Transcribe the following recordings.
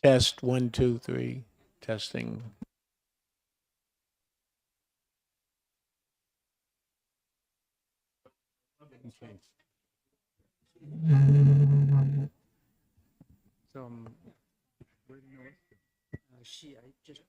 Test 1, 2, 3. Testing. Okay. So, where do you know it? I just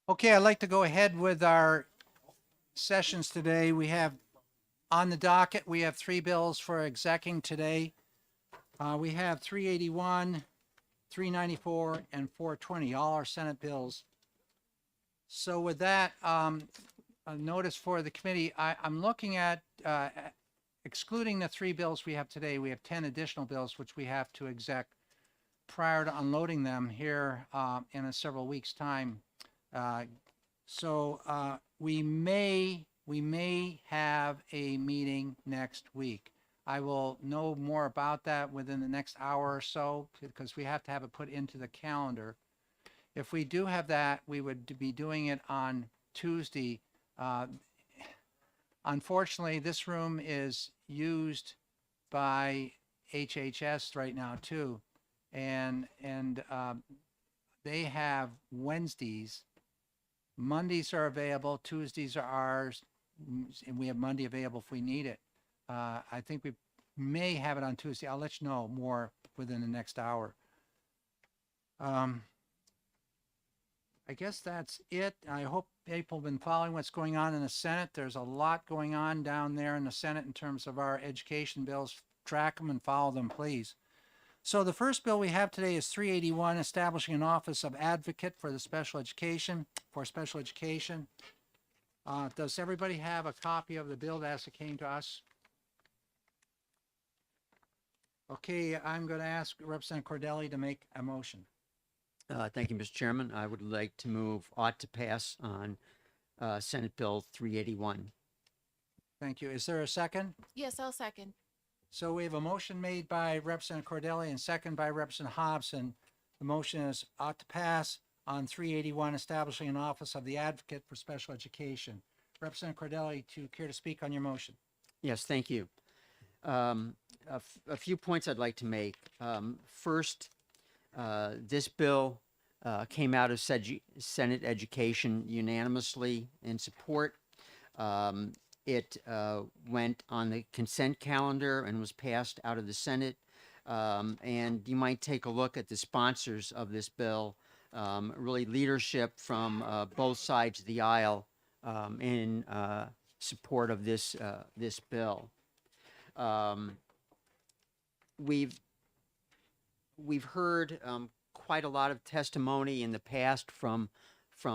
Okay, I'd like to go ahead with our sessions today. We have on the docket, we have three bills for executing today. We have 381, 394, and 420, all are Senate bills. So with that, a notice for the committee, I'm looking at, excluding the three bills we have today, we have 10 additional bills which we have to exec prior to unloading them here in a several weeks' time. So we may have a meeting next week. I will know more about that within the next hour or so because we have to have it put into the calendar. If we do have that, we would be doing it on Tuesday. Unfortunately, this room is used by HHS right now too, and they have Wednesdays. Mondays are available, Tuesdays are ours, and we have Monday available if we need it. I think we may have it on Tuesday. I'll let you know more within the next hour. I guess that's it. I hope people been following what's going on in the Senate? There's a lot going on down there in the Senate in terms of our education bills. Track them and follow them, please. So the first bill we have today is 381, establishing an office of advocate for special education. Does everybody have a copy of the bill as it came to us? Okay, I'm going to ask Representative Cordelli to make a motion. Thank you, Mr. Chairman. I would like to move ought to pass on Senate Bill 381. Thank you. Is there a second? Yes, I'll second. So we have a motion made by Representative Cordelli and second by Representative Hobson. The motion is ought to pass on 381, establishing an office of the advocate for special education. Representative Cordelli, do you care to speak on your motion? Yes, thank you. A few points I'd like to make. First, this bill came out of Senate Education unanimously in support. It went on the consent calendar and was passed out of the Senate. And you might take a look at the sponsors of this bill, really leadership from both sides of the aisle in support of this bill. We've heard quite a lot of testimony in the past from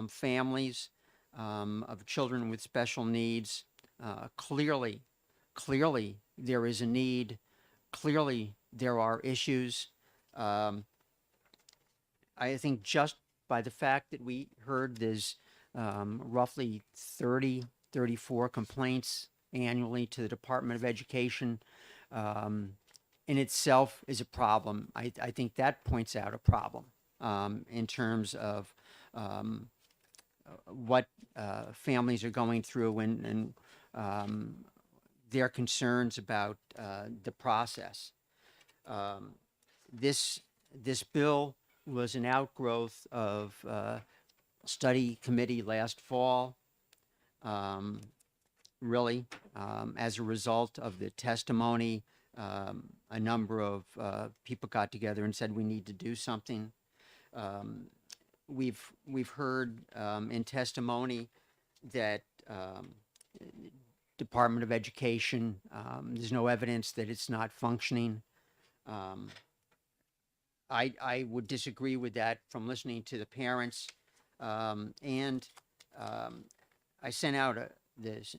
families of children with special needs. Clearly, there is a need. Clearly, there are issues. I think just by the fact that we heard there's roughly 34 complaints annually to the Department of Education in itself is a problem. I think that points out a problem in terms of what families are going through and their concerns about the process. This bill was an outgrowth of study committee last fall, really, as a result of the testimony. A number of people got together and said we need to do something. We've heard in testimony that Department of Education, there's no evidence that it's not functioning. I would disagree with that from listening to the parents. And I sent out this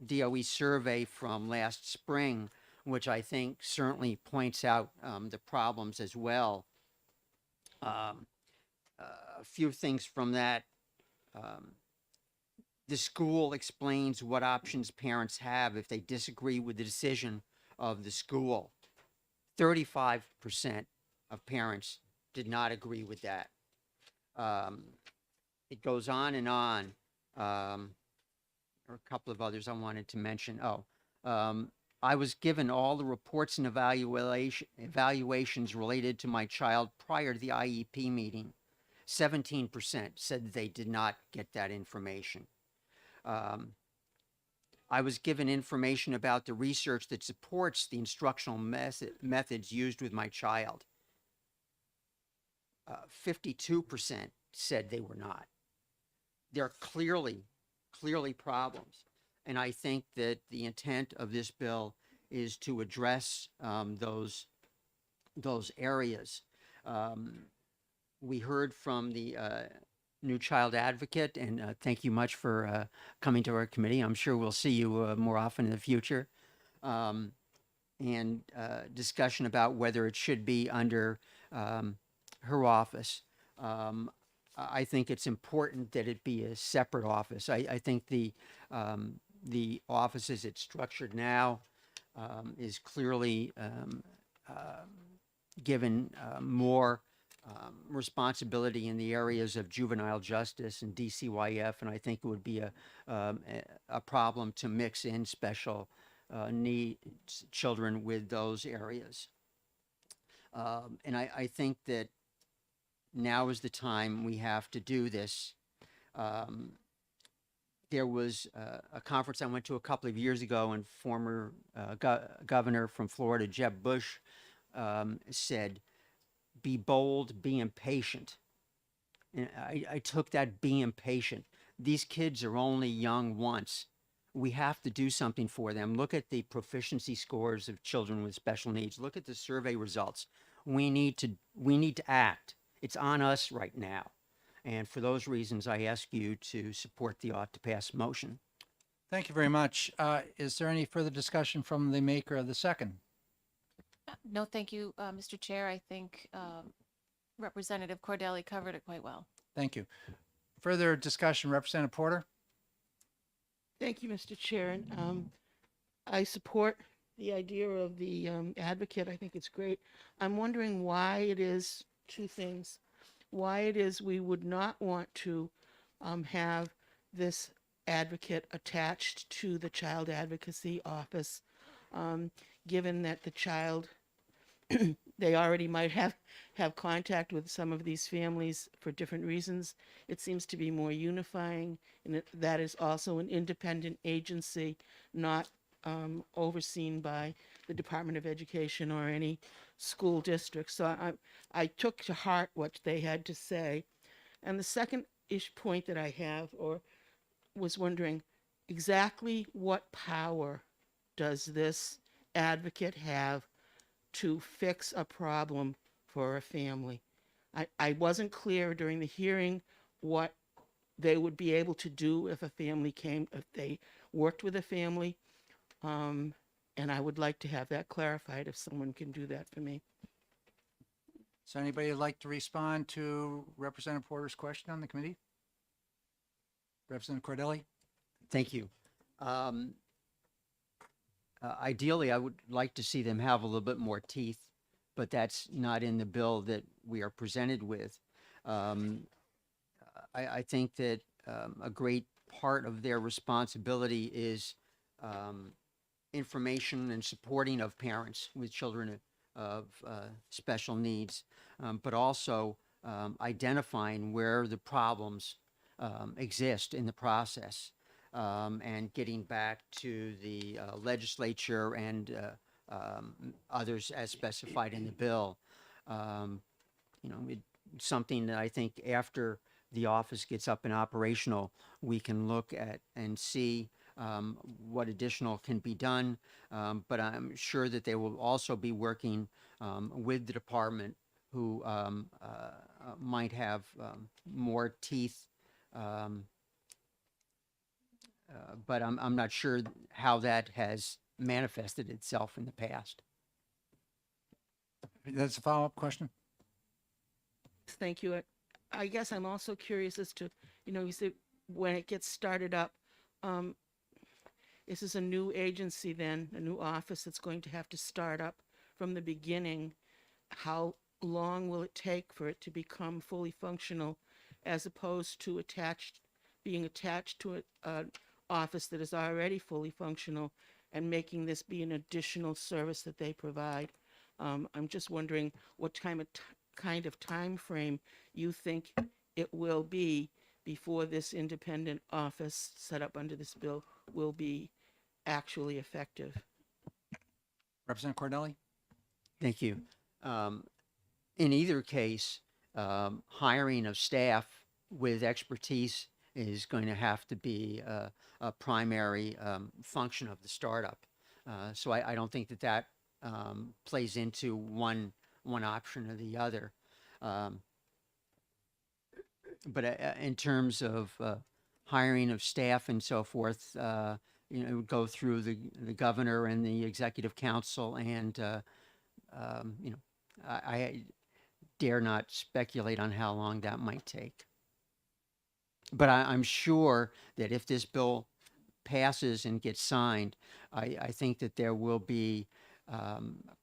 DOE survey from last spring, which I think certainly points out the problems as well. A few things from that. The school explains what options parents have if they disagree with the decision of the school. 35% of parents did not agree with that. It goes on and on. There are a couple of others I wanted to mention. I was given all the reports and evaluations related to my child prior to the IEP meeting. 17% said they did not get that information. I was given information about the research that supports the instructional methods used with my child. 52% said they were not. There are clearly problems. And I think that the intent of this bill is to address those areas. We heard from the new child advocate, and thank you much for coming to our committee. I'm sure we'll see you more often in the future. And discussion about whether it should be under her office. I think it's important that it be a separate office. I think the office as it's structured now is clearly given more responsibility in the areas of juvenile justice and DCYF, and I think it would be a problem to mix in special needs children with those areas. And I think that now is the time we have to do this. There was a conference I went to a couple of years ago, and former governor from Florida, Jeb Bush, said, "Be bold, be impatient." And I took that "be impatient." these kids are only young once. We have to do something for them. Look at the proficiency scores of children with special needs. Look at the survey results. We need to act. It's on us right now. And for those reasons, I ask you to support the ought to pass motion. Thank you very much. Is there any further discussion from the maker of the second? No, thank you, Mr. Chair. I think Representative Cordelli covered it quite well. Thank you. Further discussion, Representative Porter? Thank you, Mr. Chair. And I support the idea of the advocate. I think it's great. I'm wondering why it is, two things, why it is we would not want to have this advocate attached to the child advocacy office, given that the child, they already might have contact with some of these families for different reasons. It seems to be more unifying, and that is also an independent agency, not overseen by the Department of Education or any school district. So I took to heart what they had to say. And the second point that I have, or was wondering, exactly what power does this advocate have to fix a problem for a family? I wasn't clear during the hearing what they would be able to do if a family came, if they worked with a family. And I would like to have that clarified if someone can do that for me. Is there anybody who'd like to respond to Representative Porter's question on the committee? Representative Cordelli? Thank you. Ideally, I would like to see them have a little bit more teeth, but that's not in the bill that we are presented with. I think that a great part of their responsibility is information and supporting of parents with children of special needs, but also identifying where the problems exist in the process, and getting back to the legislature and others as specified in the bill. It's something that I think after the office gets up and operational, we can look at and see what additional can be done. But I'm sure that they will also be working with the department who might have more teeth. But I'm not sure how that has manifested itself in the past. That's a follow-up question. Thank you. I guess I'm also curious as to, you said when it gets started up, this is a new agency then, a new office that's going to have to start up from the beginning. How long will it take for it to become fully functional, as opposed to being attached to an office that is already fully functional and making this be an additional service that they provide? I'm just wondering what kind of time frame you think it will be before this independent office set up under this bill will be actually effective. Representative Cordelli? Thank you. In either case, hiring of staff with expertise is going to have to be a primary function of the startup. So I don't think that plays into one option or the other. But in terms of hiring of staff and so forth, it would go through the governor and the executive council, and I dare not speculate on how long that might take. But I'm sure that if this bill passes and gets signed, I think that there will be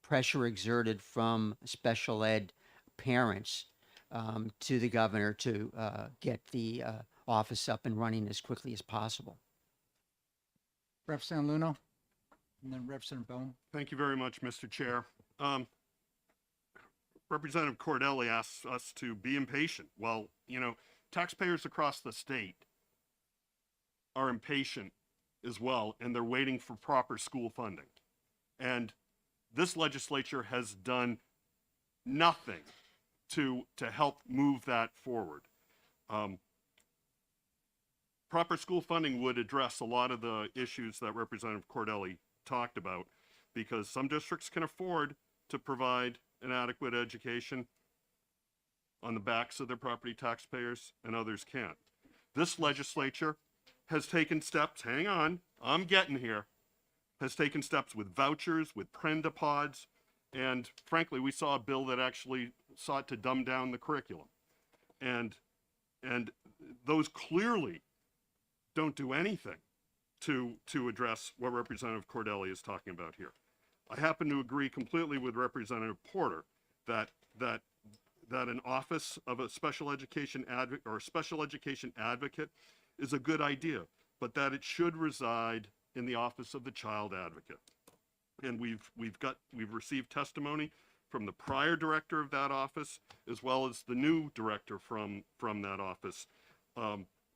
pressure exerted from special ed parents to the governor to get the office up and running as quickly as possible. Representative Luno? And then Representative Bone? Thank you very much, Mr. Chair. Representative Cordelli asks us to be impatient. Well, taxpayers across the state are impatient as well, and they're waiting for proper school funding. And this legislature has done nothing to help move that forward. proper school funding would address a lot of the issues that Representative Cordelli talked about, because some districts can afford to provide an adequate education on the backs of their property taxpayers, and others can't. This legislature has taken steps, hang on, I'm getting here, has taken steps with vouchers, with prendapods, and frankly, we saw a bill that actually sought to dumb down the curriculum. And those clearly don't do anything to address what Representative Cordelli is talking about here. I happen to agree completely with Representative Porter that an office of a special education advocate or a special education advocate is a good idea, but that it should reside in the office of the child advocate. And we've received testimony from the prior director of that office, as well as the new director from that office,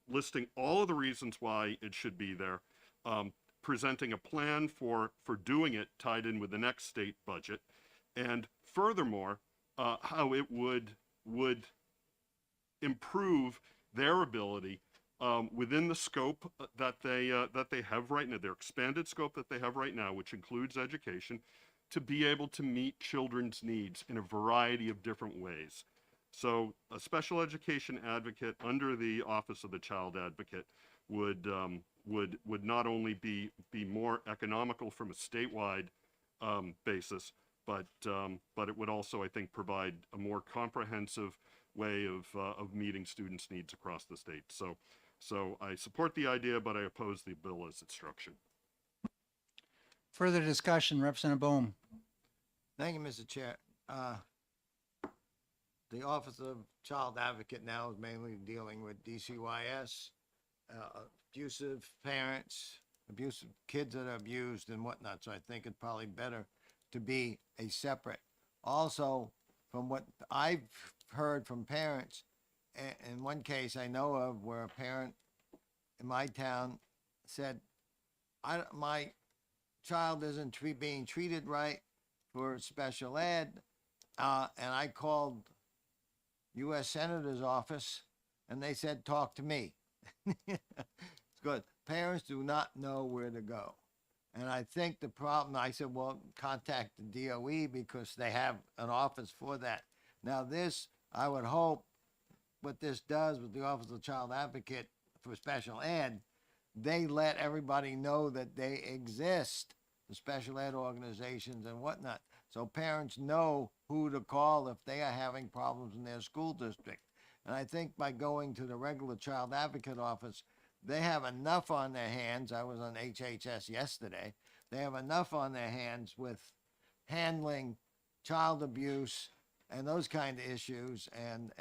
listing all of the reasons why it should be there, presenting a plan for doing it tied in with the next state budget, and furthermore, how it would improve their ability within the scope that they have right now, their expanded scope that they have right now, which includes education, to be able to meet children's needs in a variety of different ways. So a special education advocate under the Office of the Child Advocate would not only be more economical from a statewide basis, but it would also, I think, provide a more comprehensive way of meeting students' needs across the state. So I support the idea, but I oppose the bill as it's structured. Further discussion, Representative Bohm. Thank you, Mr. Chair. The Office of Child Advocate now is mainly dealing with DCYS, abusive parents, abusive kids that are abused and whatnot. So I think it's probably better to be a separate. Also, from what I've heard from parents, in one case I know of where a parent in my town said, my child isn't being treated right for special ed, and I called U.S. Senator's office, and they said, talk to me. It's good. Parents do not know where to go. And I think the problem, I said, well, contact the DOE because they have an office for that. Now this, I would hope, what this does with the Office of the Child Advocate for special ed, they let everybody know that they exist, the special ed organizations and whatnot. So parents know who to call if they are having problems in their school district. And I think by going to the regular child advocate office, they have enough on their hands. I was on HHS yesterday. They have enough on their hands with handling child abuse and those kind of issues, and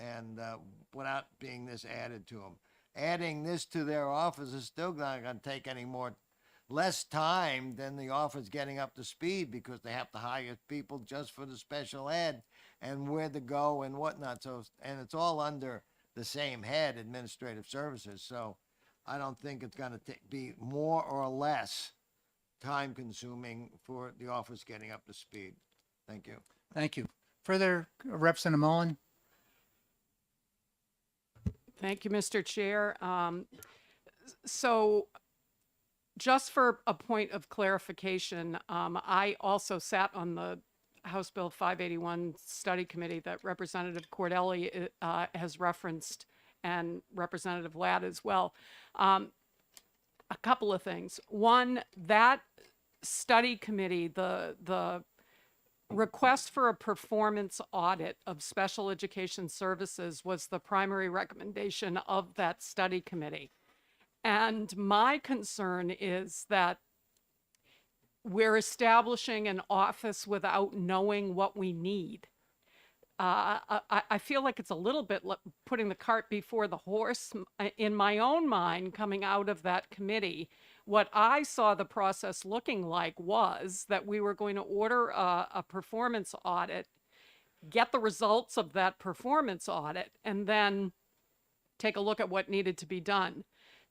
without being this added to them. Adding this to their office is still not going to take any more less time than the office getting up to speed, because they have to hire people just for the special ed and where to go and whatnot. So, and it's all under the same head, administrative services. So I don't think it's going to be more or less time consuming for the office getting up to speed. Thank you. Thank you. Further, Representative Mullen. Thank you, Mr. Chair. So just for a point of clarification, I also sat on the House Bill 581 study committee that Representative Cordelli has referenced, and Representative Ladd as well. A couple of things. One, that study committee, the request for a performance audit of special education services was the primary recommendation of that study committee. And my concern is that we're establishing an office without knowing what we need. I feel like it's a little bit putting the cart before the horse. In my own mind, coming out of that committee, what I saw the process looking like was that we were going to order a performance audit, get the results of that performance audit, and then take a look at what needed to be done.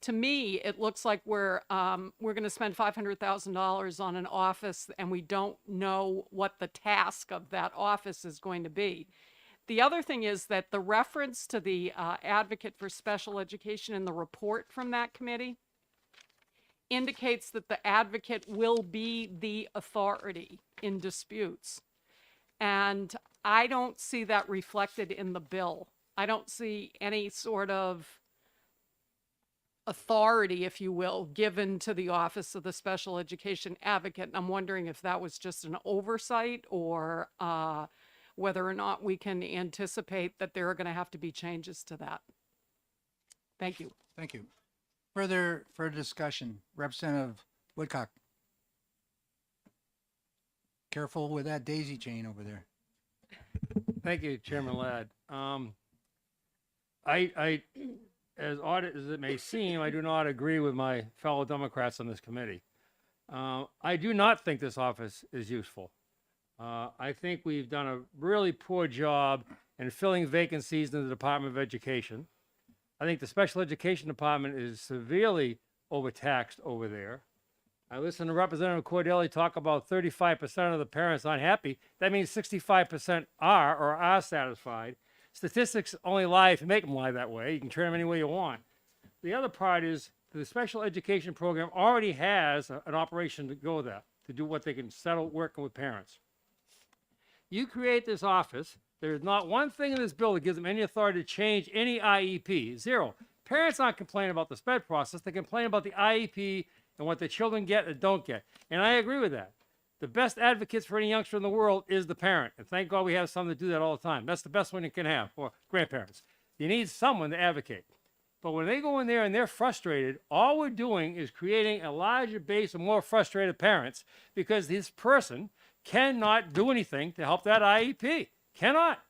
To me, it looks like we're going to spend $500,000 on an office, and we don't know what the task of that office is going to be. The other thing is that the reference to the advocate for special education in the report from that committee indicates that the advocate will be the authority in disputes. And I don't see that reflected in the bill. I don't see any sort of authority, if you will, given to the Office of the Special Education Advocate. And I'm wondering if that was just an oversight or whether or not we can anticipate that there are going to have to be changes to that. Thank you. Thank you. Further discussion, Representative Woodcock. Careful with that daisy chain over there. Thank you, Chairman Ladd. I, as odd as it may seem, I do not agree with my fellow Democrats on this committee. I do not think this office is useful. I think we've done a really poor job in filling vacancies in the Department of Education. I think the Special Education Department is severely overtaxed over there. I listened to Representative Cordelli talk about 35% of the parents aren't happy. That means 65% are satisfied. Statistics only lie if you make them lie that way. You can turn them any way you want. The other part is the special education program already has an operation to go there, to do what they can settle working with parents. You create this office. There's not one thing in this bill that gives them any authority to change any IEP. Zero. Parents aren't complaining about the SPED process. They complain about the IEP and what the children get and don't get. And I agree with that. The best advocates for any youngster in the world is the parent. And thank God we have some that do that all the time. That's the best one you can have, or grandparents. You need someone to advocate. But when they go in there and they're frustrated, all we're doing is creating a larger base of more frustrated parents because this person cannot do anything to help that IEP. Cannot.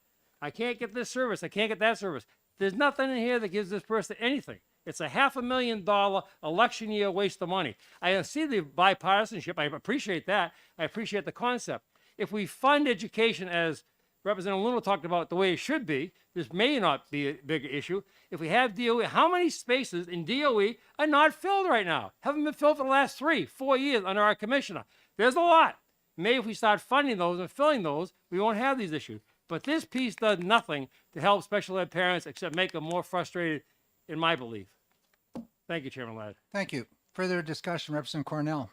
I can't get this service. I can't get that service. There's nothing in here that gives this person anything. It's a $500,000 election year waste of money. I see the bipartisanship. I appreciate that. I appreciate the concept. If we fund education as Representative Luna talked about the way it should be, this may not be a big issue. If we have DOE, how many spaces in DOE are not filled right now? Haven't been filled for the last 3-4 years under our commissioner. There's a lot. Maybe if we start funding those and filling those, we won't have these issues. But this piece does nothing to help special ed parents except make them more frustrated, in my belief. Thank you, Chairman Ladd. Thank you. Further discussion, Representative Cornell.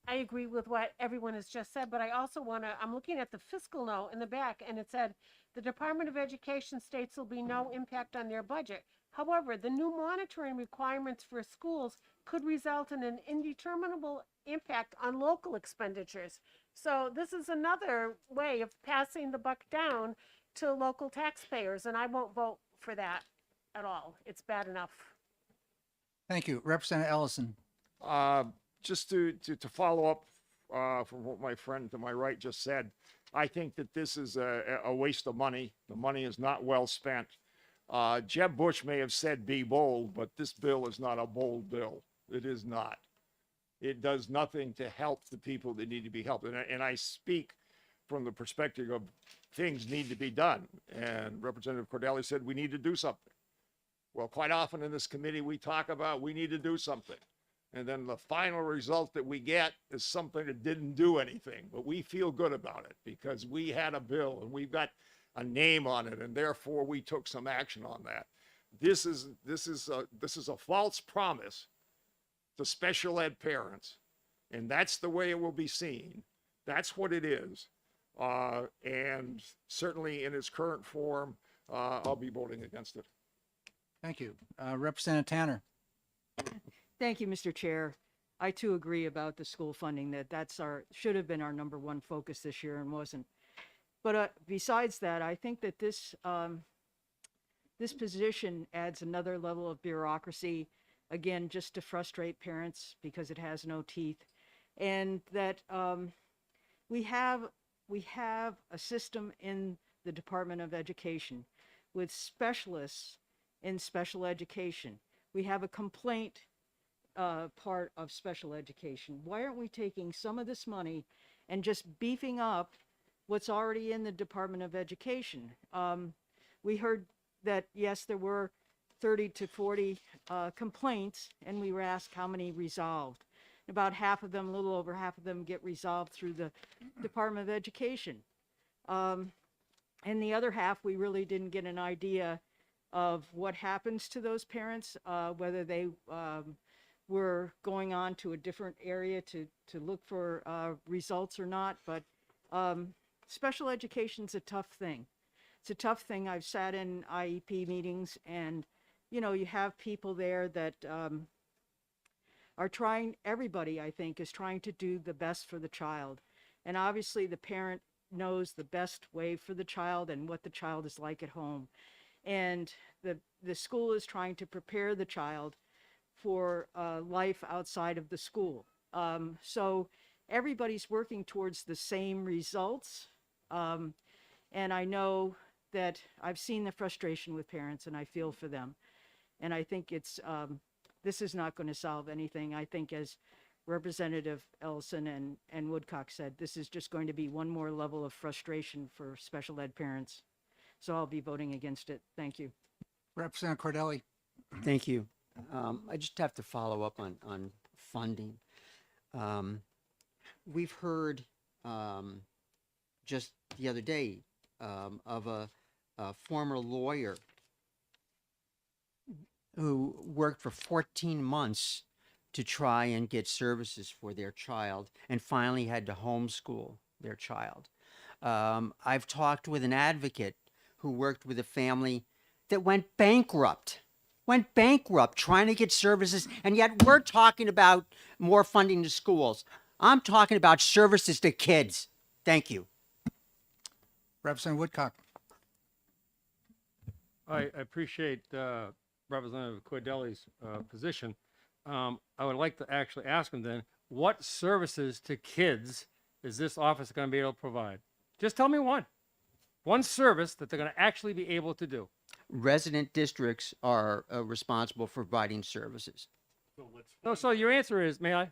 I agree with what everyone has just said, but I also want to, I'm looking at the fiscal note in the back, and it said, the Department of Education states there'll be no impact on their budget. However, the new monitoring requirements for schools could result in an indeterminable impact on local expenditures. So this is another way of passing the buck down to local taxpayers, and I won't vote for that at all. It's bad enough. Thank you. Representative Ellison. Just to follow up from what my friend to my right just said, I think that this is a waste of money. The money is not well spent. Jeb Bush may have said be bold, but this bill is not a bold bill. It is not. It does nothing to help the people that need to be helped. And I speak from the perspective of things need to be done. And Representative Cordelli said we need to do something. Well, quite often in this committee, we talk about we need to do something. And then the final result that we get is something that didn't do anything. But we feel good about it because we had a bill and we've got a name on it, and therefore we took some action on that. This is a false promise to special ed parents, and that's the way it will be seen. That's what it is. And certainly in its current form, I'll be voting against it. Thank you. Representative Tanner. Thank you, Mr. Chair. I too agree about the school funding, that's should have been our number one focus this year and wasn't. But besides that, I think that this position adds another level of bureaucracy, again, just to frustrate parents because it has no teeth. And that we have a system in the Department of Education with specialists in special education. We have a complaint part of special education. Why aren't we taking some of this money and just beefing up what's already in the Department of Education? We heard that, yes, there were 30 to 40 complaints, and we were asked how many resolved. About half of them, a little over half of them, get resolved through the Department of Education. And the other half, we really didn't get an idea of what happens to those parents, whether they were going on to a different area to look for results or not. But special education's a tough thing. It's a tough thing. I've sat in IEP meetings, and you know, you have people there that are trying, everybody I think is trying to do the best for the child. And obviously the parent knows the best way for the child and what the child is like at home. And the school is trying to prepare the child for life outside of the school. So everybody's working towards the same results. And I know that I've seen the frustration with parents, and I feel for them. And I think it's, this is not going to solve anything. I think, as Representative Ellison and Woodcock said, this is just going to be one more level of frustration for special ed parents. So I'll be voting against it. Thank you. Representative Cordelli. Thank you. I just have to follow up on funding. We've heard just the other day of a former lawyer who worked for 14 months to try and get services for their child and finally had to homeschool their child. I've talked with an advocate who worked with a family that went bankrupt trying to get services, and yet we're talking about more funding to schools. I'm talking about services to kids. Thank you. Representative Woodcock. I appreciate Representative Cordelli's position. I would like to actually ask him then, what services to kids is this office going to be able to provide? Just tell me one service that they're going to actually be able to do. Resident districts are responsible for providing services. So your answer is, may I?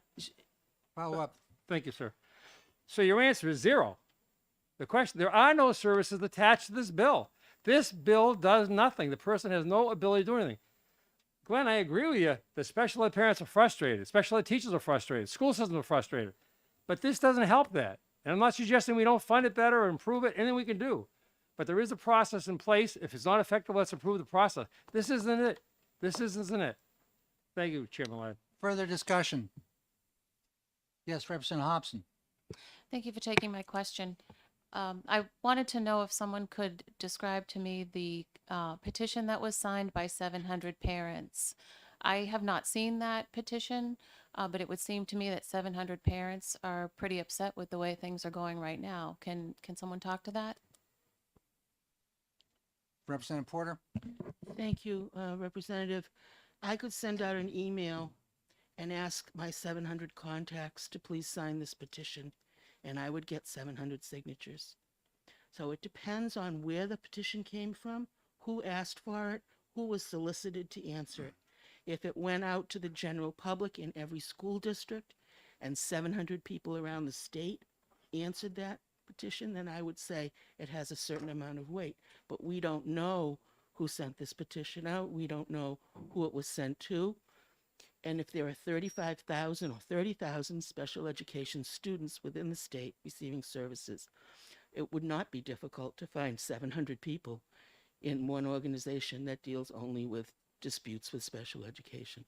Follow up. Thank you, sir. So your answer is zero. The question, there are no services attached to this bill. This bill does nothing. The person has no ability to do anything. Glenn, I agree with you. The special ed parents are frustrated. Special ed teachers are frustrated. School systems are frustrated. But this doesn't help that. And I'm not suggesting we don't fund it better or improve it, anything we can do. But there is a process in place. If it's not effective, let's improve the process. This isn't it. This isn't it. Thank you, Chairman Lyon. Further discussion? Yes, Representative Hobson. Thank you for taking my question. I wanted to know if someone could describe to me the petition that was signed by 700 parents. I have not seen that petition, but it would seem to me that 700 parents are pretty upset with the way things are going right now. Can someone talk to that? Representative Porter. Thank you, Representative. I could send out an email and ask my 700 contacts to please sign this petition, and I would get 700 signatures. So it depends on where the petition came from, who asked for it, who was solicited to answer it. If it went out to the general public in every school district and 700 people around the state answered that petition, then I would say it has a certain amount of weight. But we don't know who sent this petition out. We don't know who it was sent to. And if there are 35,000 or 30,000 special education students within the state receiving services, it would not be difficult to find 700 people in one organization that deals only with disputes with special education.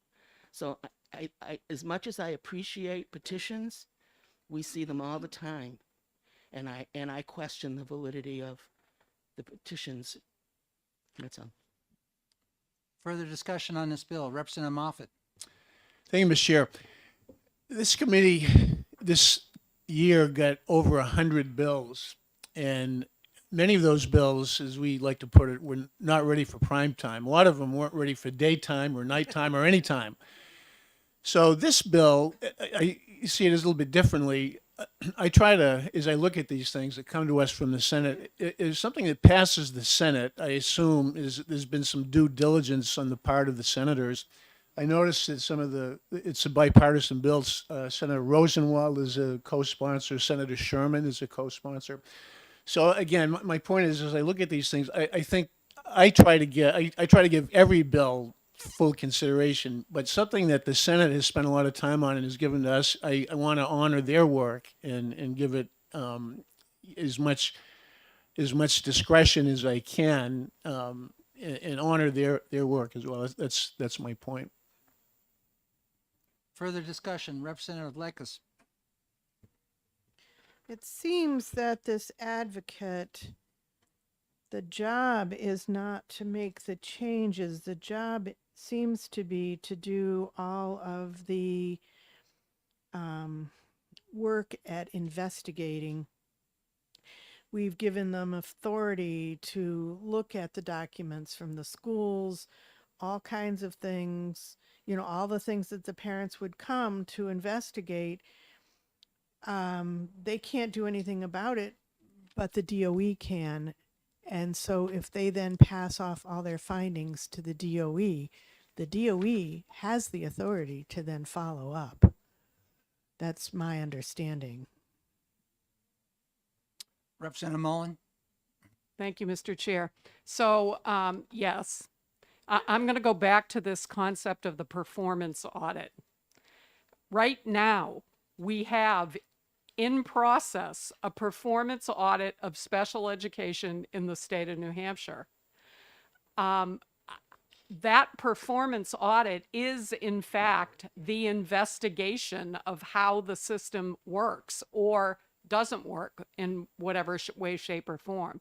So I as much as I appreciate petitions, we see them all the time. And I question the validity of the petitions. That's all. Further discussion on this bill? Representative Moffett. Thank you, Mr. Chair. This committee this year got over 100 bills, and many of those bills, as we like to put it, were not ready for prime time. A lot of them weren't ready for daytime or nighttime or any time. So this bill, I see it as a little bit differently. I try to, as I look at these things that come to us from the Senate, it is something that passes the Senate. I assume there's been some due diligence on the part of the senators. I noticed that it's a bipartisan bill. Senator Rosenwald is a co-sponsor. Senator Sherman is a co-sponsor. So again, my point is, as I look at these things, I think I try to give every bill full consideration, but something that the Senate has spent a lot of time on and has given to us, I want to honor their work and give it as much as much discretion as I can, and honor their work as well. That's my point. Further discussion, Representative Lekis. It seems that this advocate, the job is not to make the changes. The job seems to be to do all of the work at investigating. We've given them authority to look at the documents from the schools, all kinds of things, all the things that the parents would come to investigate. They can't do anything about it, but the DOE can. And so if they then pass off all their findings to the DOE has the authority to then follow up. That's my understanding. Representative Mullen. Thank you, Mr. Chair. So, yes, I'm going to go back to this concept of the performance audit. Right now, we have in process a performance audit of special education in the state of New Hampshire. That performance audit is, in fact, the investigation of how the system works or doesn't work in whatever way, shape, or form.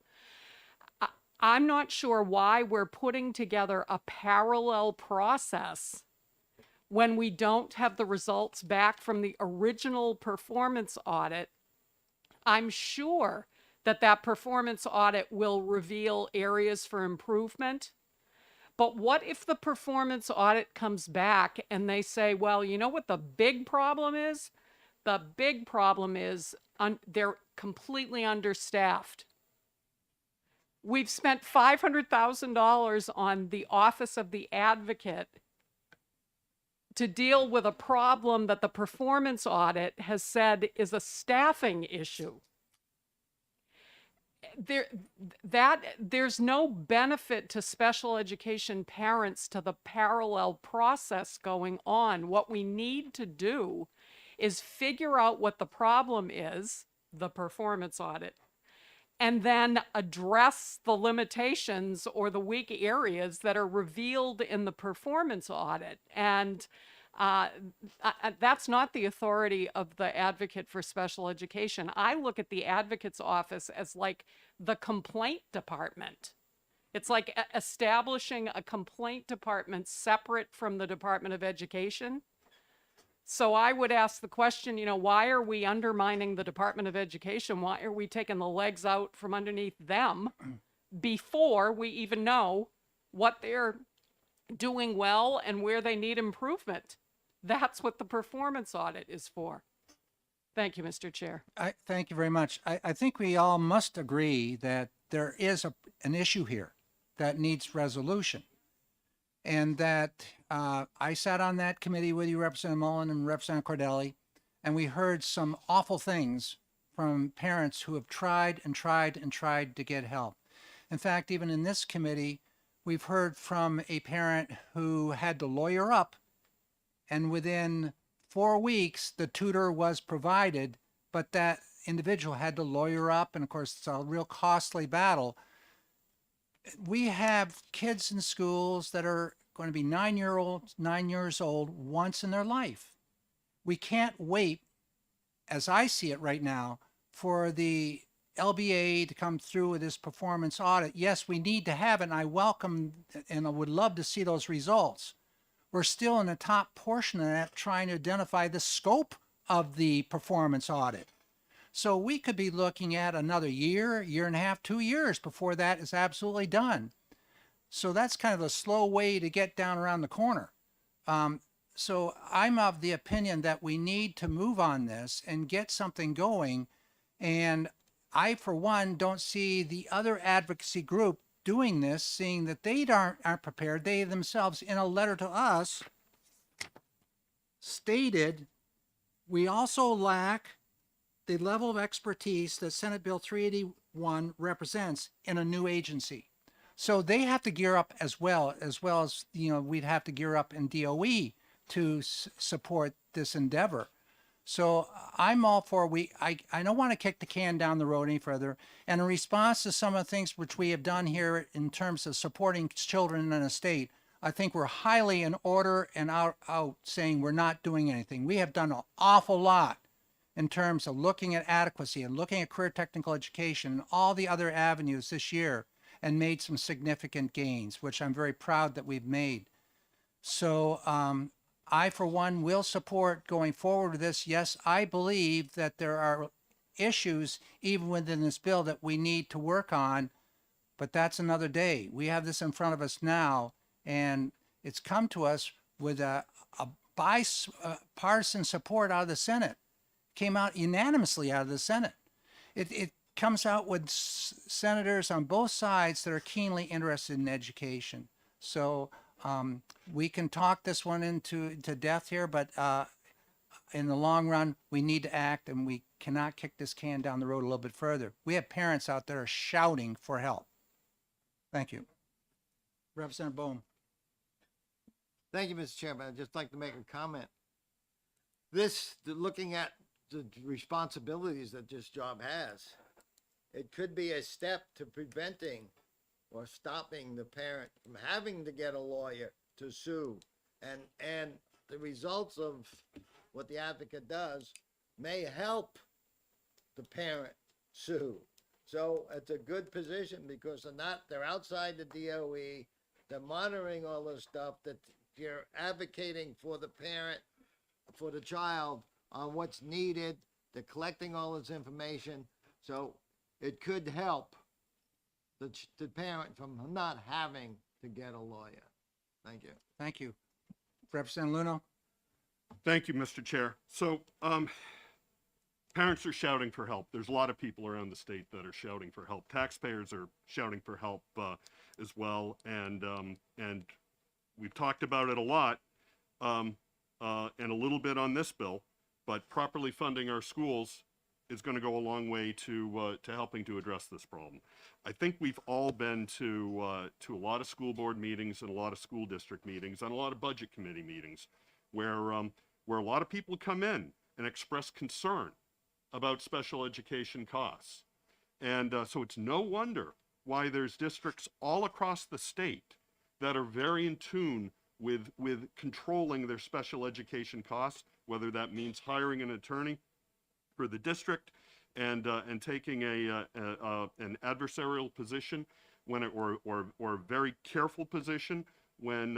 I'm not sure why we're putting together a parallel process when we don't have the results back from the original performance audit. I'm sure that that performance audit will reveal areas for improvement. But what if the performance audit comes back and they say, well, you know what the big problem is? The big problem is they're completely understaffed. We've spent $500,000 on the Office of the Advocate to deal with a problem that the performance audit has said is a staffing issue. There's no benefit to special education parents to the parallel process going on. What we need to do is figure out what the problem is, the performance audit, and then address the limitations or the weak areas that are revealed in the performance audit. And that's not the authority of the advocate for special education. I look at the advocate's office as like the complaint department. It's like establishing a complaint department separate from the Department of Education. So I would ask the question, why are we undermining the Department of Education? Why are we taking the legs out from underneath them before we even know what they're doing well and where they need improvement? That's what the performance audit is for. Thank you, Mr. Chair. Thank you very much. I think we all must agree that there is an issue here that needs resolution. And that I sat on that committee with you, Representative Mullen and Representative Cordelli, and we heard some awful things from parents who have tried and tried and tried to get help. In fact, even in this committee, we've heard from a parent who had to lawyer up, and within 4 weeks, the tutor was provided, but that individual had to lawyer up, and of course, it's a real costly battle. We have kids in schools that are going to be 9 years old once in their life. We can't wait, as I see it right now, for the LBA to come through with this performance audit. Yes, we need to have it, and I welcome and I would love to see those results. We're still in the top portion of that, trying to identify the scope of the performance audit. So we could be looking at another year and a half, 2 years before that is absolutely done. So that's kind of a slow way to get down around the corner. So I'm of the opinion that we need to move on this and get something going. And I, for one, don't see the other advocacy group doing this, seeing that they aren't prepared. They themselves, in a letter to us, stated, we also lack the level of expertise that Senate Bill 381 represents in a new agency. So they have to gear up as well as, we'd have to gear up in DOE to support this endeavor. So I'm all for I don't want to kick the can down the road any further. And in response to some of the things which we have done here in terms of supporting children in a state, I think we're highly in order and out saying we're not doing anything. We have done an awful lot in terms of looking at adequacy and looking at career technical education and all the other avenues this year and made some significant gains, which I'm very proud that we've made. So I, for one, will support going forward with this. Yes, I believe that there are issues even within this bill that we need to work on, but that's another day. We have this in front of us now, and it's come to us with a bipartisan support out of the Senate. Came out unanimously out of the Senate. It comes out with senators on both sides that are keenly interested in education. So we can talk this one into death here, but in the long run, we need to act, and we cannot kick this can down the road a little bit further. We have parents out there shouting for help. Thank you. Representative Bohm. Thank you, Mr. Chairman. I'd just like to make a comment. Looking at the responsibilities that this job has, it could be a step to preventing or stopping the parent from having to get a lawyer to sue. And the results of what the advocate does may help the parent sue. So it's a good position because they're outside the DOE, they're monitoring all this stuff, that you're advocating for the parent, for the child on what's needed. They're collecting all this information. So it could help the parent from not having to get a lawyer. Thank you. Thank you. Representative Luno. Thank you, Mr. Chair. So, parents are shouting for help. There's a lot of people around the state that are shouting for help. Taxpayers are shouting for help as well, and we've talked about it a lot, and a little bit on this bill. But properly funding our schools is going to go a long way to helping to address this problem. I think we've all been to a lot of school board meetings and a lot of school district meetings and a lot of budget committee meetings, where a lot of people come in and express concern about special education costs, and so it's no wonder why there's districts all across the state that are very in tune with controlling their special education costs, whether that means hiring an attorney for the district and taking an adversarial position or a very careful position when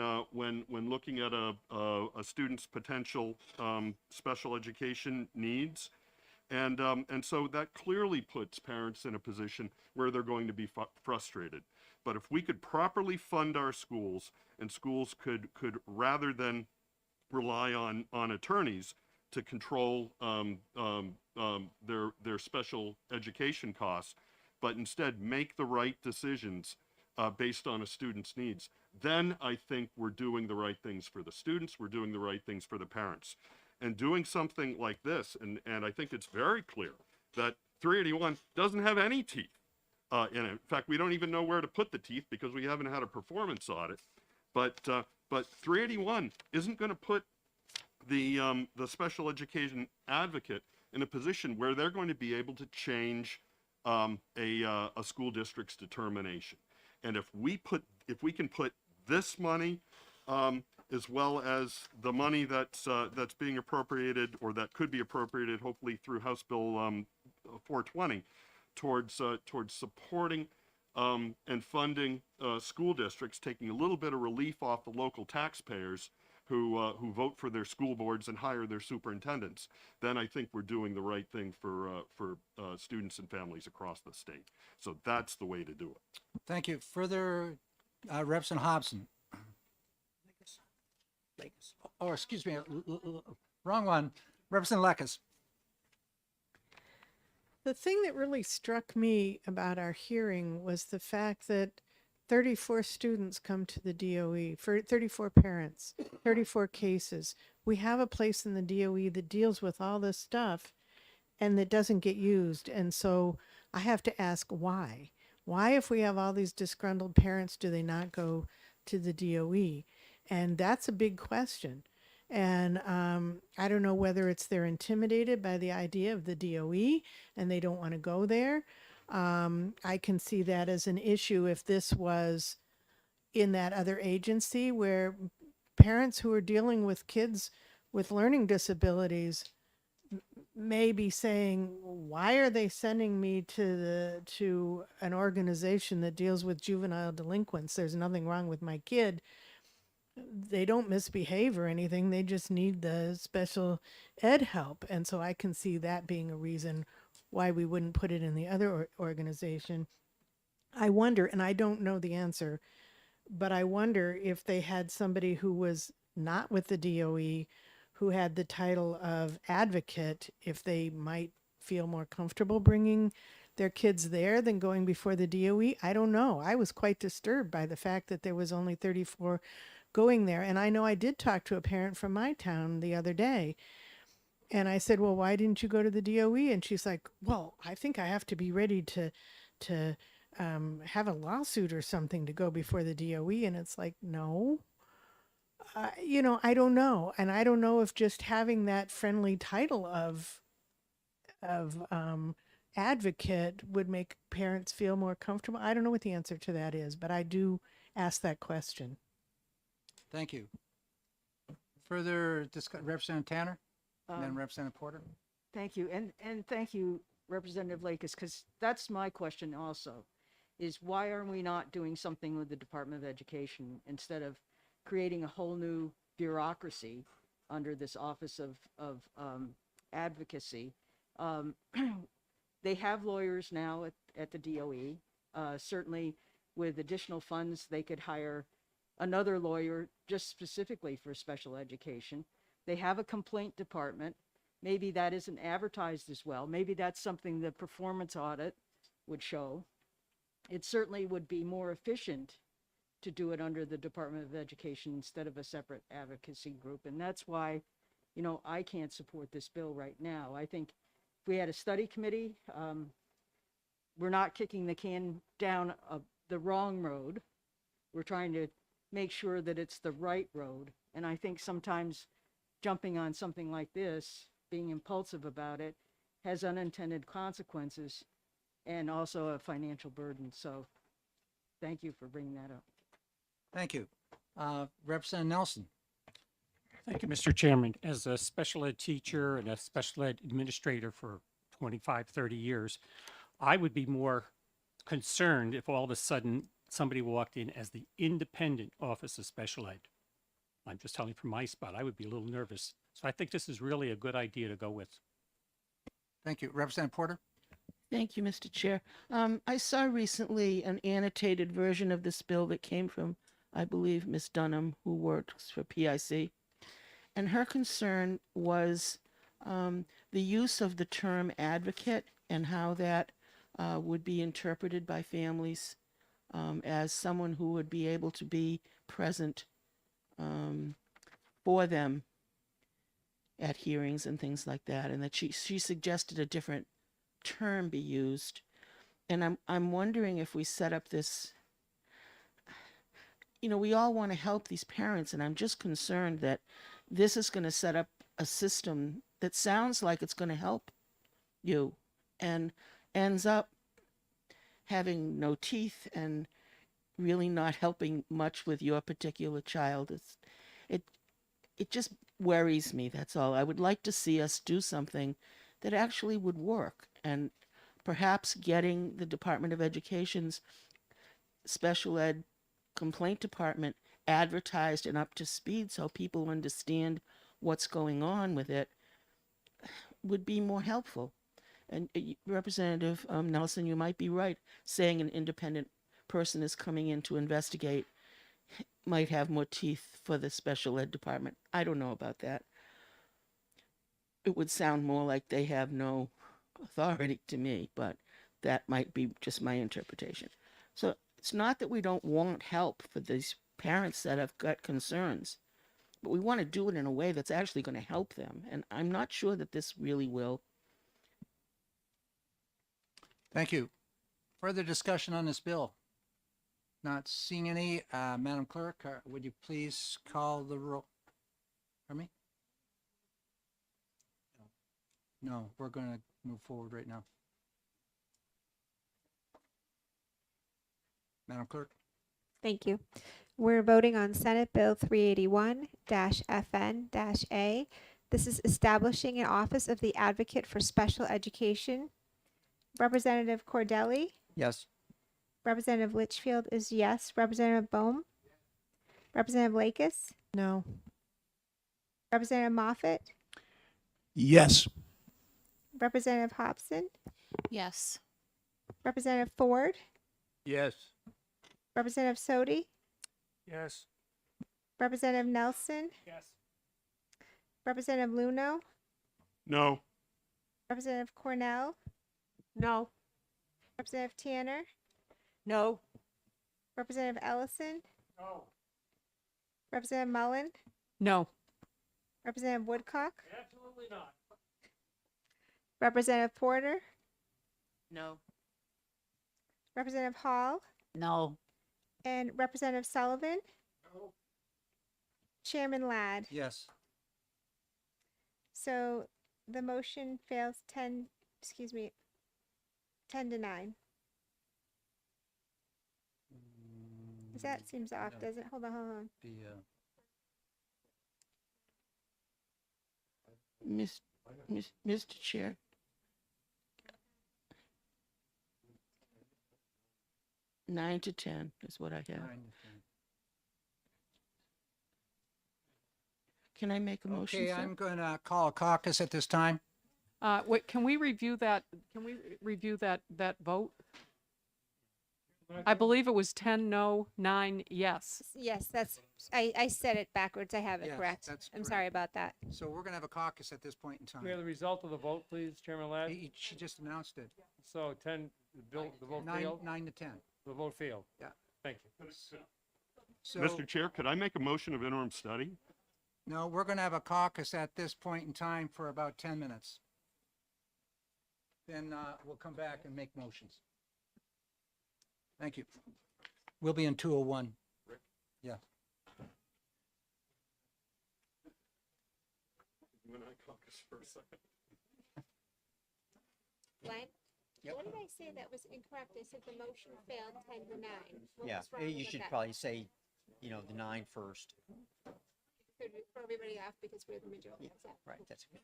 looking at a student's potential special education needs. And so that clearly puts parents in a position where they're going to be frustrated. But if we could properly fund our schools, and schools could rather than rely on attorneys to control their special education costs, but instead make the right decisions based on a student's needs, then I think we're doing the right things for the students, we're doing the right things for the parents. And doing something like this, and I think it's very clear that 381 doesn't have any teeth in it. In fact, we don't even know where to put the teeth because we haven't had a performance audit. But 381 isn't going to put the special education advocate in a position where they're going to be able to change a school district's determination. And if we can put this money as well as the money that's being appropriated, or that could be appropriated, hopefully through House Bill 420, towards supporting and funding school districts, taking a little bit of relief off the local taxpayers who vote for their school boards and hire their superintendents, then I think we're doing the right thing for students and families across the state. So that's the way to do it. Thank you. Further, Representative Hobson. Oh, excuse me, wrong one. Representative Lekes. The thing that really struck me about our hearing was the fact that 34 students come to the DOE, for 34 parents, 34 cases. We have a place in the DOE that deals with all this stuff and that doesn't get used. And so I have to ask why? Why, if we have all these disgruntled parents, do they not go to the DOE? And that's a big question. And I don't know whether it's they're intimidated by the idea of the DOE and they don't want to go there. I can see that as an issue if this was in that other agency where parents who are dealing with kids with learning disabilities may be saying, why are they sending me to an organization that deals with juvenile delinquents? There's nothing wrong with my kid. They don't misbehave or anything. They just need the special ed help. And so I can see that being a reason why we wouldn't put it in the other organization. I wonder, and I don't know the answer, but I wonder if they had somebody who was not with the DOE who had the title of advocate, if they might feel more comfortable bringing their kids there than going before the DOE. I don't know. I was quite disturbed by the fact that there was only 34 going there. And I know I did talk to a parent from my town the other day. And I said, well, why didn't you go to the DOE? And she's like, well, I think I have to be ready to have a lawsuit or something to go before the DOE. And it's like, no, I don't know. And I don't know if just having that friendly title of advocate would make parents feel more comfortable. I don't know what the answer to that is, but I do ask that question. Thank you. Further discussion, Representative Tanner, and then Um, Representative Porter. Thank you, and thank you, Representative Lakes, because that's my question also, is why are we not doing something with the Department of Education instead of creating a whole new bureaucracy under this Office of Advocacy? They have lawyers now at the DOE. Certainly, with additional funds, they could hire another lawyer just specifically for special education. They have a complaint department. Maybe that isn't advertised as well. Maybe that's something the performance audit would show. It certainly would be more efficient to do it under the Department of Education instead of a separate advocacy group. And that's why, I can't support this bill right now. I think if we had a study committee, we're not kicking the can down the wrong road. We're trying to make sure that it's the right road. And I think sometimes jumping on something like this, being impulsive about it, has unintended consequences and also a financial burden. So thank you for bringing that up. Thank you. Representative Nelson. Thank you, Mr. Chairman. As a special ed teacher and a special ed administrator for 25, 30 years, I would be more concerned if all of a sudden somebody walked in as the independent Office of Special Ed. I'm just telling you from my spot, I would be a little nervous. So I think this is really a good idea to go with. Thank you. Representative Porter. Thank you, Mr. Chair. I saw recently an annotated version of this bill that came from, I believe, Ms. Dunham, who works for PIC. And her concern was the use of the term advocate and how that would be interpreted by families as someone who would be able to be present for them at hearings and things like that. And that she suggested a different term be used. And I'm wondering if we set up this, we all want to help these parents, and I'm just concerned that this is going to set up a system that sounds like it's going to help you and ends up having no teeth and really not helping much with your particular child. It just worries me, that's all. I would like to see us do something that actually would work, and perhaps getting the Department of Education's special ed complaint department advertised and up to speed so people understand what's going on with it would be more helpful. And Representative Nelson, you might be right, saying an independent person is coming in to investigate might have more teeth for the special ed department. I don't know about that. It would sound more like they have no authority to me, but that might be just my interpretation. So it's not that we don't want help for these parents that have got concerns, but we want to do it in a way that's actually going to help them. And I'm not sure that this really will. Thank you. Further discussion on this bill? Not seeing any. Madam Clerk, would you please call the roll? Pardon me? No, we're going to move forward right now. Madam Clerk? Thank you. We're voting on Senate Bill 381-FN-A. This is establishing an office of the Advocate for Special Education. Representative Cordelli, Yes. Representative Litchfield is yes. Representative Bohm, Representative Lakis, No. Representative Moffett, Yes. Representative Hobson, Yes. Representative Ford, Yes. Representative Sodi, Yes. Representative Nelson, Yes. Representative Luno, No. Representative Cornell, No. Representative Tanner, No. Representative Ellison, No. Representative Mullen, No. Representative Woodcock, Absolutely not. Representative Porter, No. Representative Hall, No. and Representative Sullivan. No. Chairman Ladd. Yes. So the motion fails 10 to 9. That seems off, doesn't it? Hold on. Mr. Chair, nine to 10 is what I have. Can I make a motion, Okay, sir? I'm going to call a caucus at this time. Wait, can we review that? Can we review that vote? I believe it was 10 no, 9 yes. Yes, I said it backwards. I have it Yes, correct. that's I'm correct. sorry about that. So we're going to have a caucus at this point in Can we have time. the result of the vote, please, Chairman Ladd? She just announced it. So 10, the vote failed? 9 to 10. The vote failed. Yeah. Thank you. So, Mr. Chair, could I make a motion of interim study? no, we're going to have a caucus at this point in time for about 10 minutes. Then we'll come back and make motions. Thank you. We'll be in 201. Yeah. You and I caucus for a second. Glenn? Yep. What did I say that was incorrect? I said the motion failed 10 to 9. What Yeah, was wrong you with should that? probably say, the 9 first. Throw everybody off because we're the majority. Is that- Right, that's good.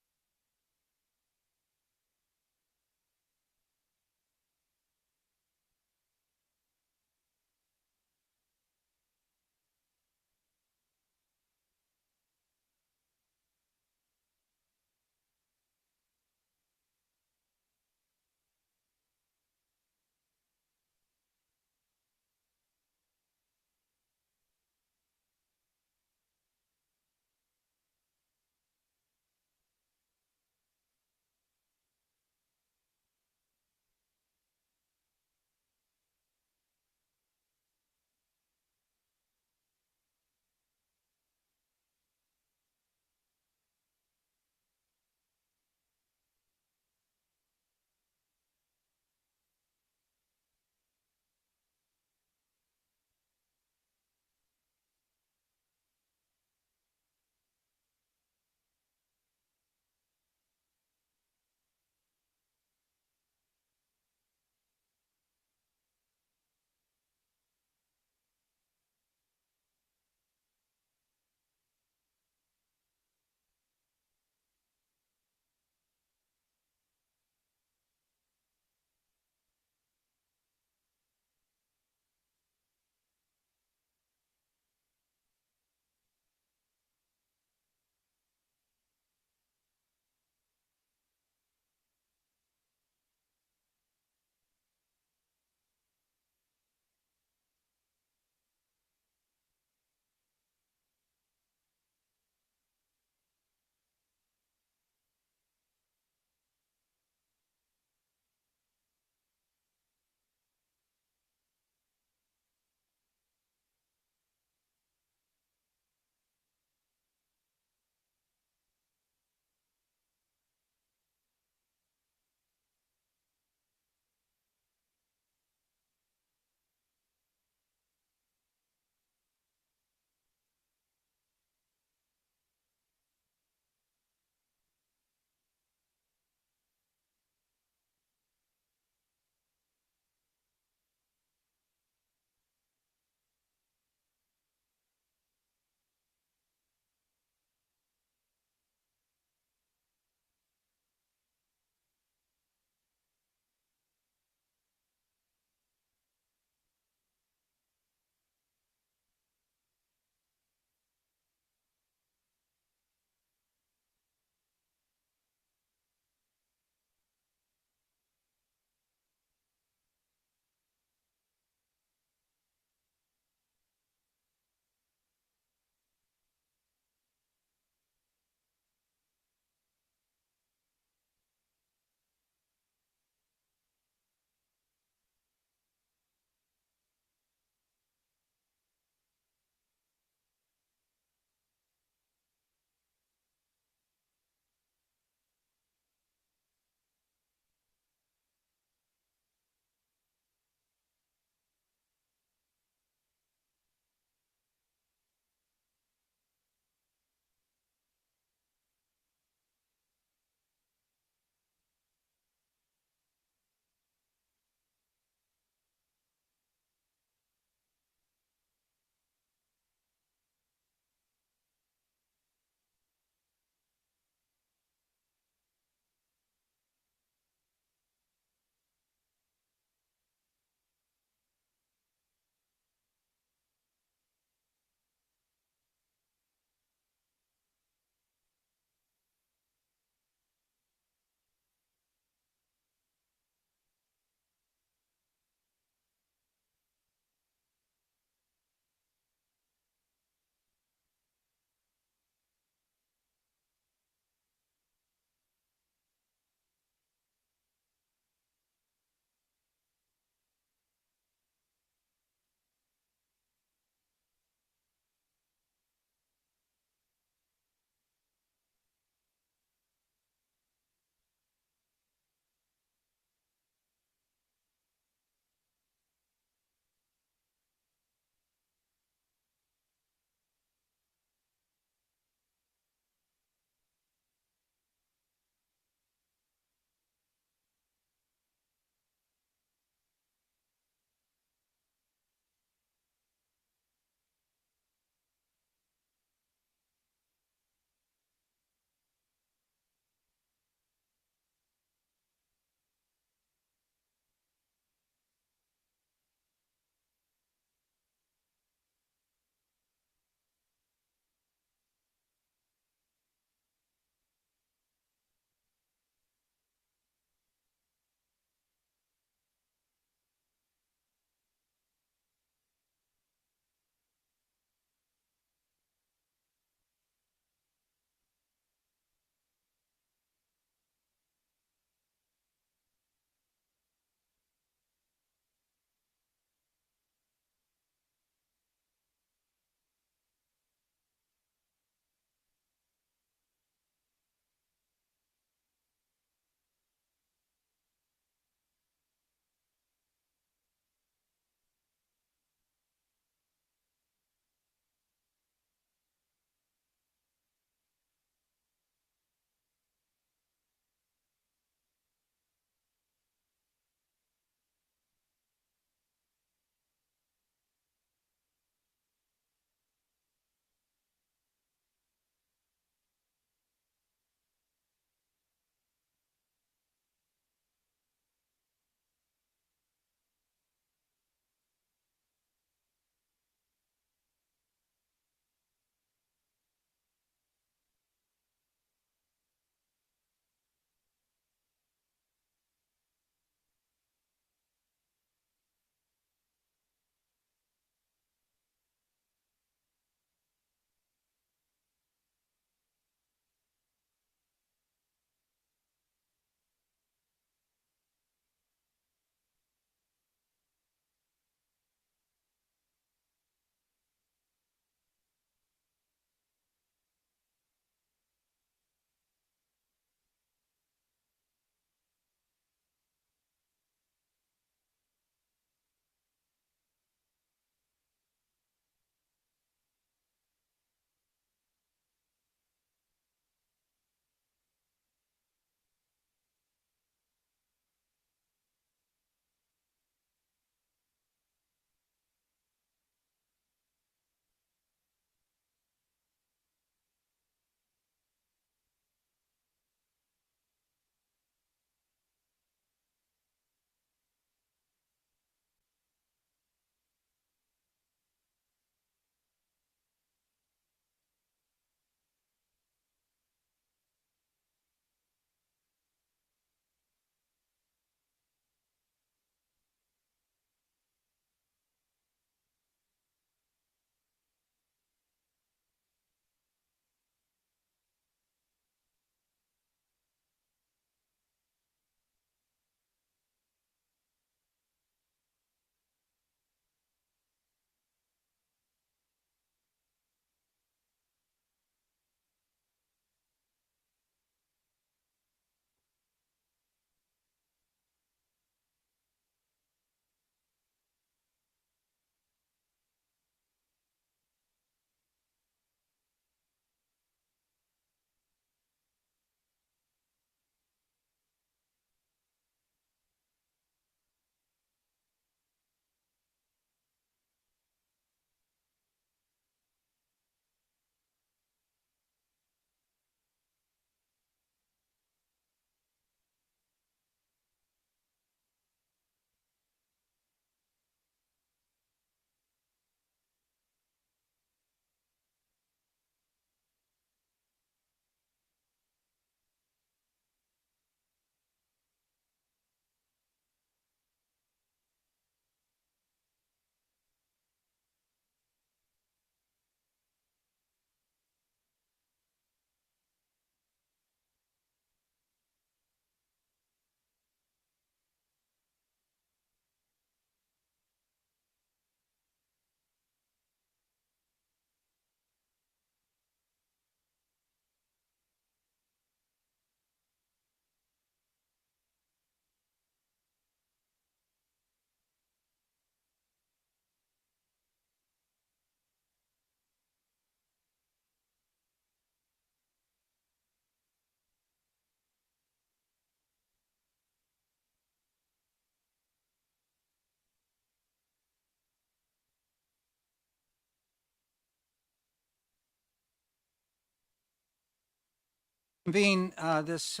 Convene this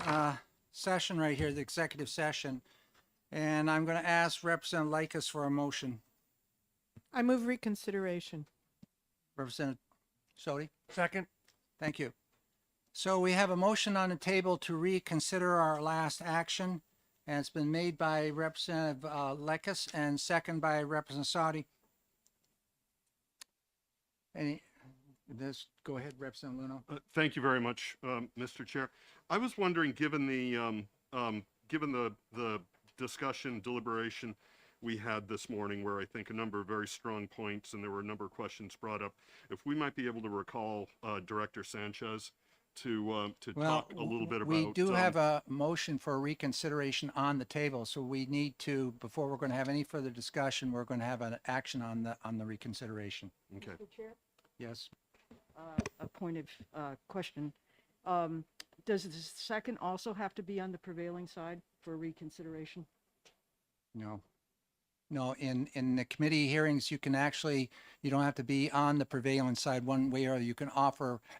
session right here, the executive session, and I'm going to ask Representative Lakis for a motion. I move reconsideration. Representative Sodi? Second. Thank you. So we have a motion on the table to reconsider our last action, and it's been made by Representative Lekis and second by Representative Sadi. Go ahead, Representative Luno. Thank you very much, Mr. Chair. I was wondering, given the discussion, deliberation we had this morning, where I think a number of very strong points and there were a number of questions brought up, if we might be able to recall Director Sanchez to talk a little bit about. We do have a motion for reconsideration on the table, so we need to, before we're going to have any further discussion, we're going to have an action on the reconsideration. Okay. Mr. Chair, Yes. a point of question. Does the second also have to be on the prevailing side for reconsideration? No. No, in the committee hearings, you can actually, you don't have to be on the prevailing side one way or other. You can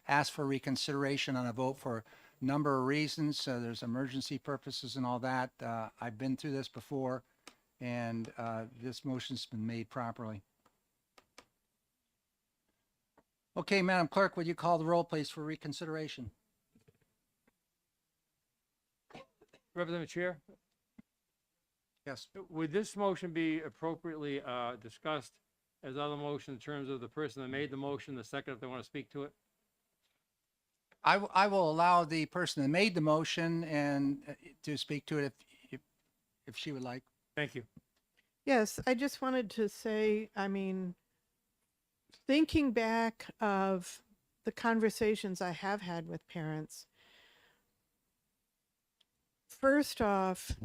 ask for reconsideration on a vote for a number of reasons. There's emergency purposes and all that. I've been through this before, and this motion's been made properly. Okay, Madam Clerk, would you call the roll, please, for reconsideration? Representative Chair, Yes. would this motion be appropriately discussed as other motion in terms of the person that made the motion, the second, if they want to speak to it? I will allow the person that made the motion and to speak to it if she would like. Thank you. Yes, I just wanted to say, I mean, thinking back of the conversations I have had with parents, first off,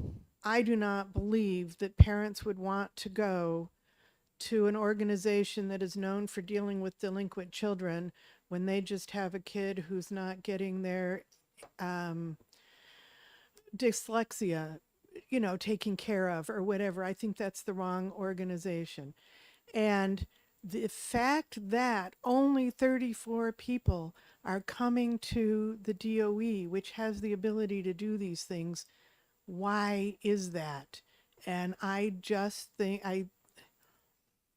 I do not believe that parents would want to go to an organization that is known for dealing with delinquent children when they just have a kid who's not getting their dyslexia, taken care of or whatever. I think that's the wrong organization. And the fact that only 34 people are coming to the DOE, which has the ability to do these things, why is that? And I just think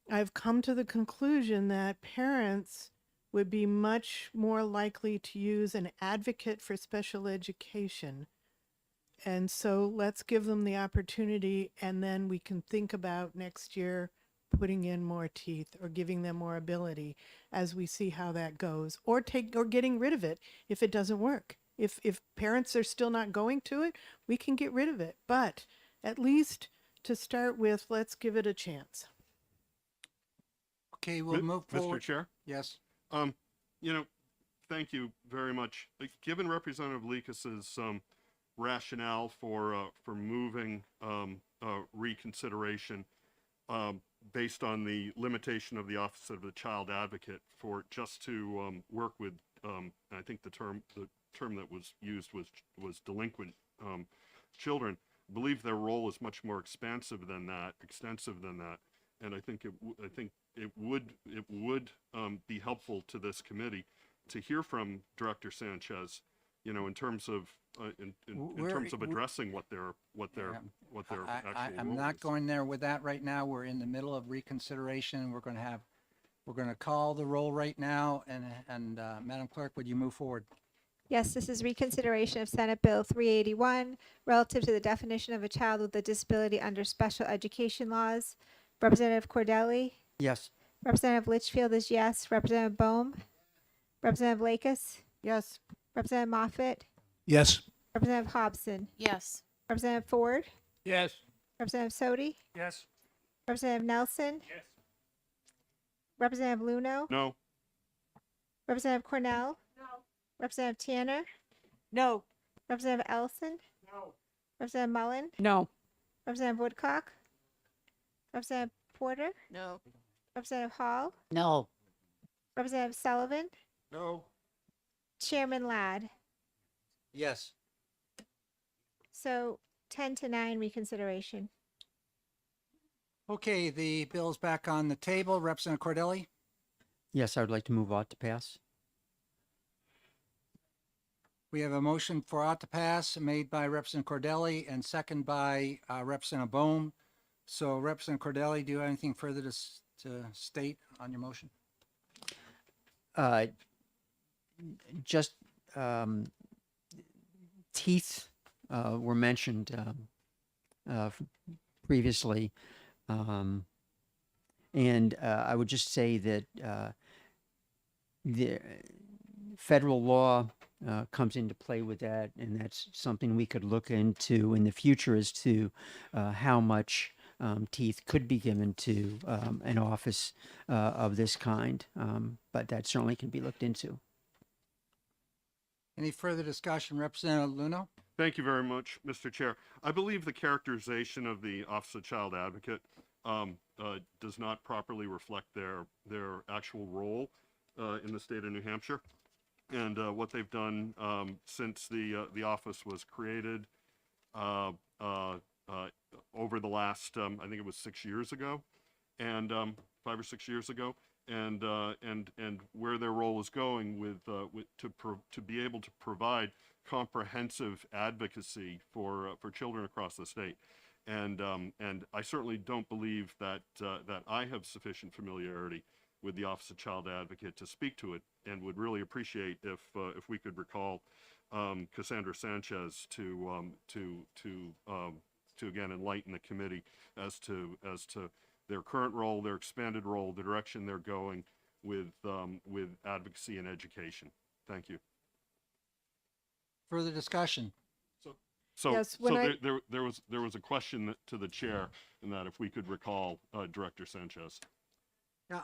I've come to the conclusion that parents would be much more likely to use an advocate for special education. And so let's give them the opportunity, and then we can think about next year putting in more teeth or giving them more ability as we see how that goes, or getting rid of it if it doesn't work. If parents are still not going to it, we can get rid of it. But at least to start with, let's give it a chance. Okay, we'll move forward. Mr. Chair? Yes. Thank you very much. Given Representative Lekis's rationale for moving reconsideration based on the limitation of the Office of the Child Advocate for just to work with, I think the term that was used was delinquent children. I believe their role is much more extensive than that, and I think it would be helpful to this committee to hear from Director Sanchez, in terms of addressing what their actual I'm role not is. going there with that right now. We're in the middle of reconsideration. We're going to call the roll right now, and Madam Clerk, would you move forward? Yes, this is reconsideration of Senate Bill 381 relative to the definition of a child with a disability under special education laws. Representative Cordelli? Yes. Representative Litchfield is yes. Representative Bohm? Representative Lakis? Yes. Representative Moffett? Yes. Representative Hobson? Yes. Representative Ford? Yes. Representative Sodi? Yes. Representative Nelson? Yes. Representative Luno? No. Representative Cornell? No. Representative Tanner? No. Representative Ellison? No. Representative Mullen? No. Representative Woodcock? Representative Porter? No. Representative Hall? No. Representative Sullivan? No. Chairman Ladd? Yes. So 10-9 reconsideration. Okay, the bill's back on the table. Representative Cordelli? Yes, I would like to move ought to pass. We have a motion for ought to pass made by Representative Cordelli and second by Representative Bohm. So Representative Cordelli, do you have anything further to state on your motion? Just teeth were mentioned previously. And I would just say that the federal law comes into play with that, and that's something we could look into in the future as to how much teeth could be given to an office of this kind. But that certainly can be looked into. Any further discussion? Representative Luno? Thank you very much, Mr. Chair. I believe the characterization of the Office of Child Advocate does not properly reflect their actual role in the state of New Hampshire, and what they've done since the office was created over the last I think it was 6 years ago, and 5 or 6 years ago, and where their role is going to be able to provide comprehensive advocacy for children across the state. And I certainly don't believe that I have sufficient familiarity with the Office of Child Advocate to speak to it, and would really appreciate if we could recall Cassandra Sanchez to again enlighten the committee as to their current role, their expanded role, the direction they're going with advocacy and education. Thank you. Further discussion? So, Yes, when there was a question to the chair, in that if we could recall Director Sanchez. Yeah,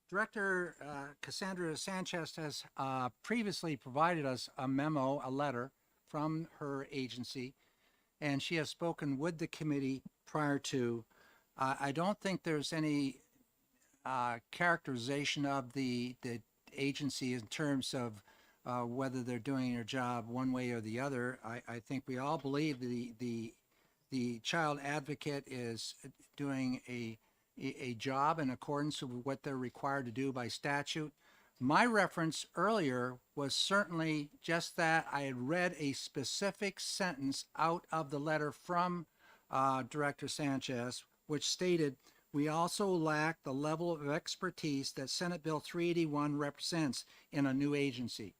Director Cassandra Sanchez has previously provided us a memo, a letter from her agency, and she has spoken with the committee prior to. I don't think there's any characterization of the agency in terms of whether they're doing their job one way or the other. I think we all believe the child advocate is doing a job in accordance with what they're required to do by statute. My reference earlier was certainly just that I had read a specific sentence out of the letter from Director Sanchez, which stated, "We also lack the level of expertise that Senate Bill 381 represents in a new agency."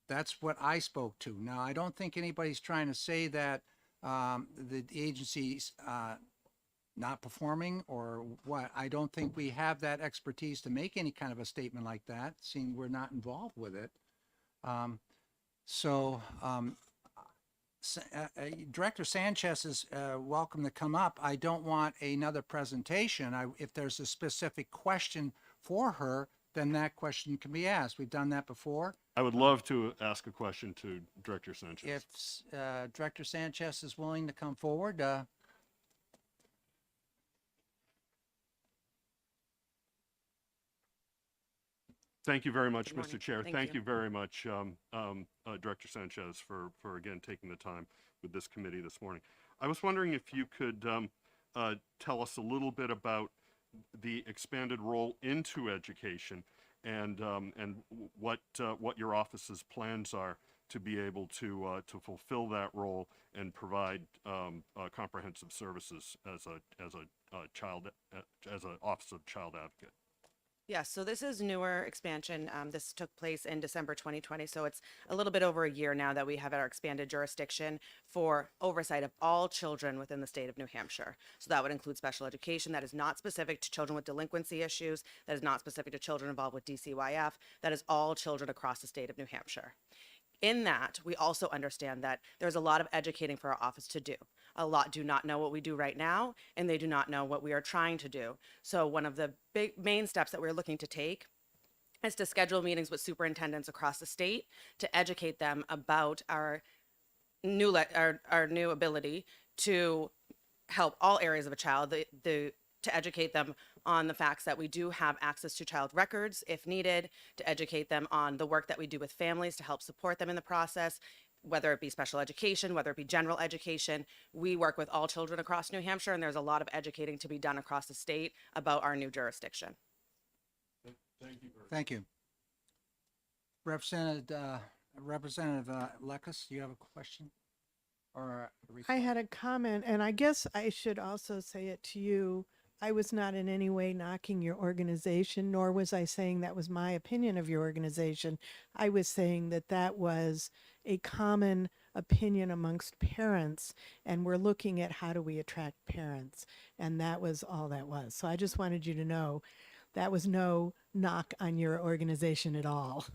That's what I spoke to. Now, I don't think anybody's trying to say that the agency's not performing or what. I don't think we have that expertise to make any kind of a statement like that, seeing we're not involved with it. Director Sanchez is welcome to come up. I don't want another presentation. If there's a specific question for her, then that question can be asked. We've done that before. I would love to ask a question to Director Sanchez. If Director Sanchez is willing to come forward, Thank you very much, Good morning. Mr. Chair. Thank Thank you. you very much, Director Sanchez, for again taking the time with this committee this morning. I was wondering if you could tell us a little bit about the expanded role into education, and what your office's plans are to be able to fulfill that role and provide comprehensive services as an Office of Child Advocate. Yes, so this is newer expansion. This took place in December 2020, so it's a little bit over a year now that we have our expanded jurisdiction for oversight of all children within the state of New Hampshire. So that would include special education that is not specific to children with delinquency issues, that is not specific to children involved with DCYF, that is all children across the state of New Hampshire. In that, we also understand that there's a lot of educating for our office to do. A lot do not know what we do right now, and they do not know what we are trying to do. So one of the main steps that we're looking to take is to schedule meetings with superintendents across the state to educate them about our new ability to help all areas of a child, to educate them on the facts that we do have access to child records if needed, to educate them on the work that we do with families to help support them in the process, whether it be special education, whether it be general education. We work with all children across New Hampshire, and there's a lot of educating to be done across the state about our new jurisdiction. Thank you very much. thank you. Representative Representative Lekus, do you have a question? Or a I response? had a comment, and I guess I should also say it to you. I was not in any way knocking your organization, nor was I saying that was my opinion of your organization. I was saying that that was a common opinion amongst parents, and we're looking at how do we attract parents. And that was all that was. So I just wanted you to know that was no knock on your organization at all.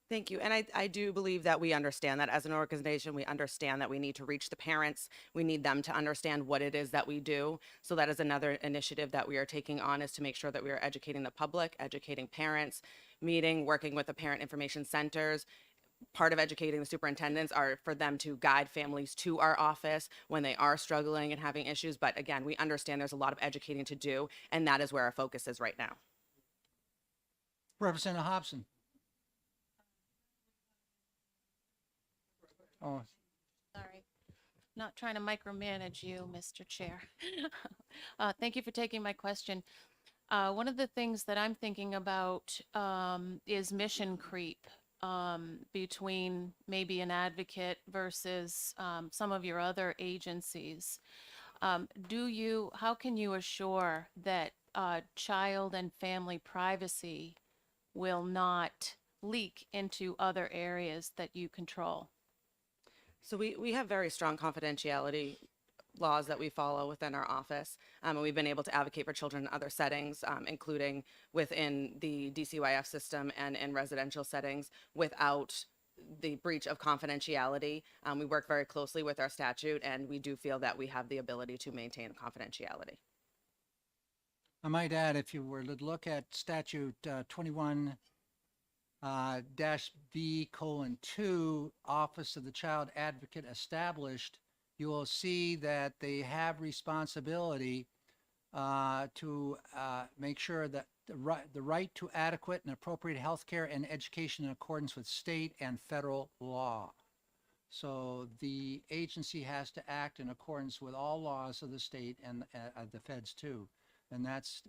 Thank you. And I do believe that we understand that as an organization, we understand that we need to reach the parents. We need them to understand what it is that we do. So that is another initiative that we are taking on, is to make sure that we are educating the public, educating parents, working with the parent information centers. Part of educating the superintendents are for them to guide families to our office when they are struggling and having issues. But again, we understand there's a lot of educating to do, and that is where our focus is right now. Representative Hobson. Oh, Sorry. Not trying to micromanage you, Mr. Chair. Thank you for taking my question. One of the things that I'm thinking about is mission creep between maybe an advocate versus some of your other agencies. How can you assure that child and family privacy will not leak into other areas that you control? So we have very strong confidentiality laws that we follow within our office. And we've been able to advocate for children in other settings, including within the DCYF system and in residential settings, without the breach of confidentiality. We work very closely with our statute, and we do feel that we have the ability to maintain confidentiality. I might add, if you were to look at statute 21 dash B:2, Office of the Child Advocate established, you will see that they have responsibility to make sure that the right to adequate and appropriate health care and education in accordance with state and federal law. So the agency has to act in accordance with all laws of the state and the feds too. And that's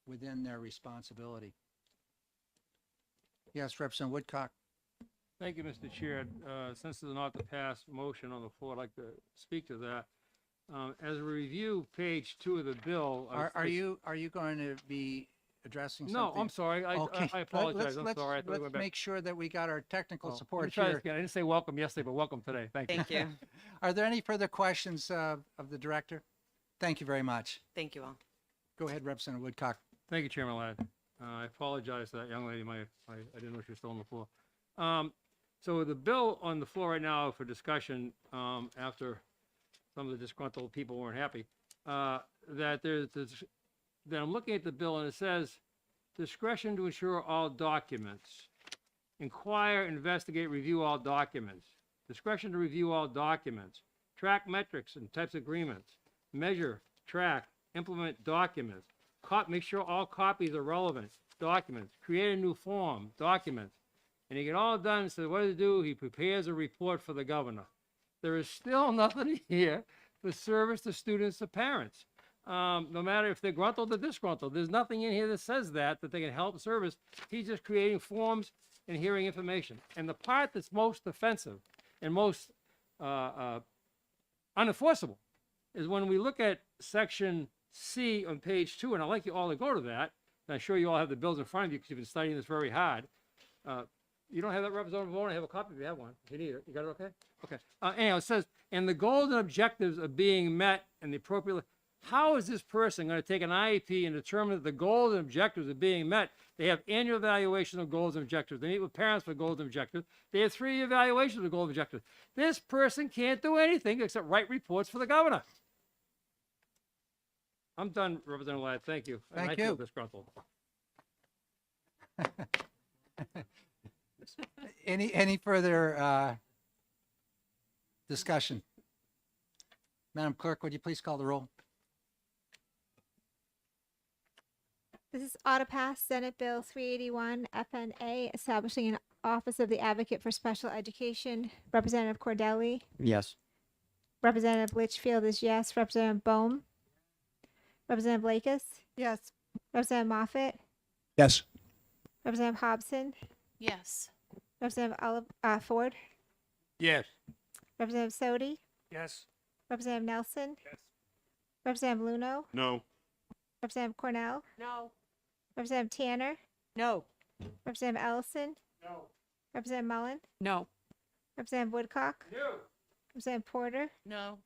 within their responsibility. Yes, Representative Woodcock. Thank you, Mr. Chair. Since there's not the passed motion on the floor, I'd like to speak to that. As we review page 2 of the bill. Are you going to be addressing No, something? I'm sorry. Okay. I apologize. I'm sorry. I thought we Let's went back. make sure that we got our technical Oh, let me support try this here. again. I didn't say welcome yesterday, but welcome today. Thank you. Thank you. Are there any further questions of the director? Thank you very much. Thank you all. Go ahead, Representative Woodcock. Thank you, Chairman Ladd. I apologize to that young lady. I didn't know she was still on the floor. So the bill on the floor right now for discussion, after some of the disgruntled people weren't happy, that I'm looking at the bill and it says discretion to ensure all documents, inquire, investigate, review all documents, discretion to review all documents, track metrics and types of agreements, measure, track, implement documents, make sure all copies are relevant, documents, create a new form, documents. And he get all done, so what does he do? He prepares a report for the governor. There is still nothing here for service to students or parents. No matter if they're gruntled or disgruntled, there's nothing in here that says that they can help service. He's just creating forms and hearing information. And the part that's most offensive and most unenforceable is when we look at section C on page 2, and I'd like you all to go to that. And I'm sure you all have the bills in front of you because you've been studying this very hard. You don't have that, Representative Vaughn? I have a copy if you have one. If you need it. You got it okay? Okay. Anyhow, it says, and the goals and objectives are being met and the appropriate. How is this person going to take an IEP and determine that the goals and objectives are being met? They have annual evaluation of goals and objectives. They meet with parents for goals and objectives. They have 3-year evaluations of goals and objectives. This person can't do anything except write reports for the governor. I'm done, Representative Ladd. Thank you. Thank I feel you. disgruntled. Any further discussion? Madam Clerk, would you please call the roll? This is auto pass Senate Bill 381 FNA, establishing an Office of the Advocate for Special Education. Representative Cordelli. Yes. Representative Litchfield is yes. Representative Bohm. Representative Lakis. Yes. Representative Moffett. Yes. Representative Hobson. Yes. Ford, Yes. Representative Sodi, Yes. Representative Nelson, Yes. Representative Luno, No. Representative Cornell, No. Representative Tanner, No. Representative Ellison, No. Representative Mullen, No. Representative Woodcock, No. Representative Porter, No.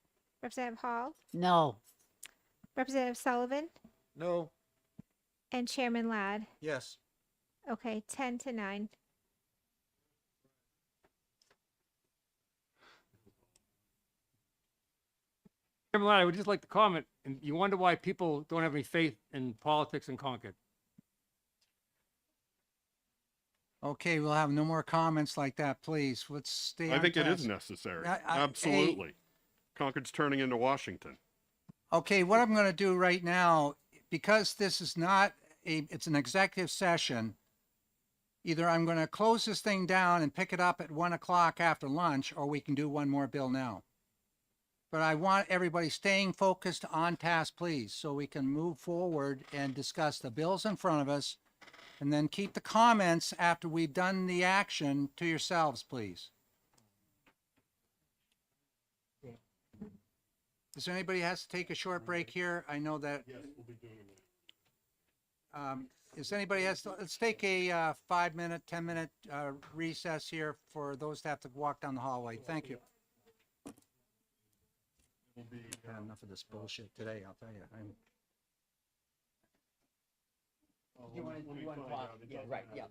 Representative Hall, No. Representative Sullivan, No. and Chairman Ladd. Yes. Okay, 10-9. Chairman Ladd, I would just like to comment, and you wonder why people don't have any faith in politics in Concord. Okay, we'll have no more comments like that, please. Let's stay I on think it is task. necessary. Hey, Absolutely. Concord's turning into Washington. Okay, what I'm going to do right now, because this is not it's an executive session, either I'm going to close this thing down and pick it up at 1 o'clock after lunch, or we can do one more bill now. But I want everybody staying focused on task, please, so we can move forward and discuss the bills in front of us, and then keep the comments after we've done the action to yourselves, please. Is there anybody has to take a short break here? I know that. Yes, we'll be doing it. Is anybody has to, let's take a 5-minute, 10-minute recess here for those that have to walk down the hallway. Thank you. Had enough of this bullshit today, I'll tell you. You want to, yeah, right, yeah.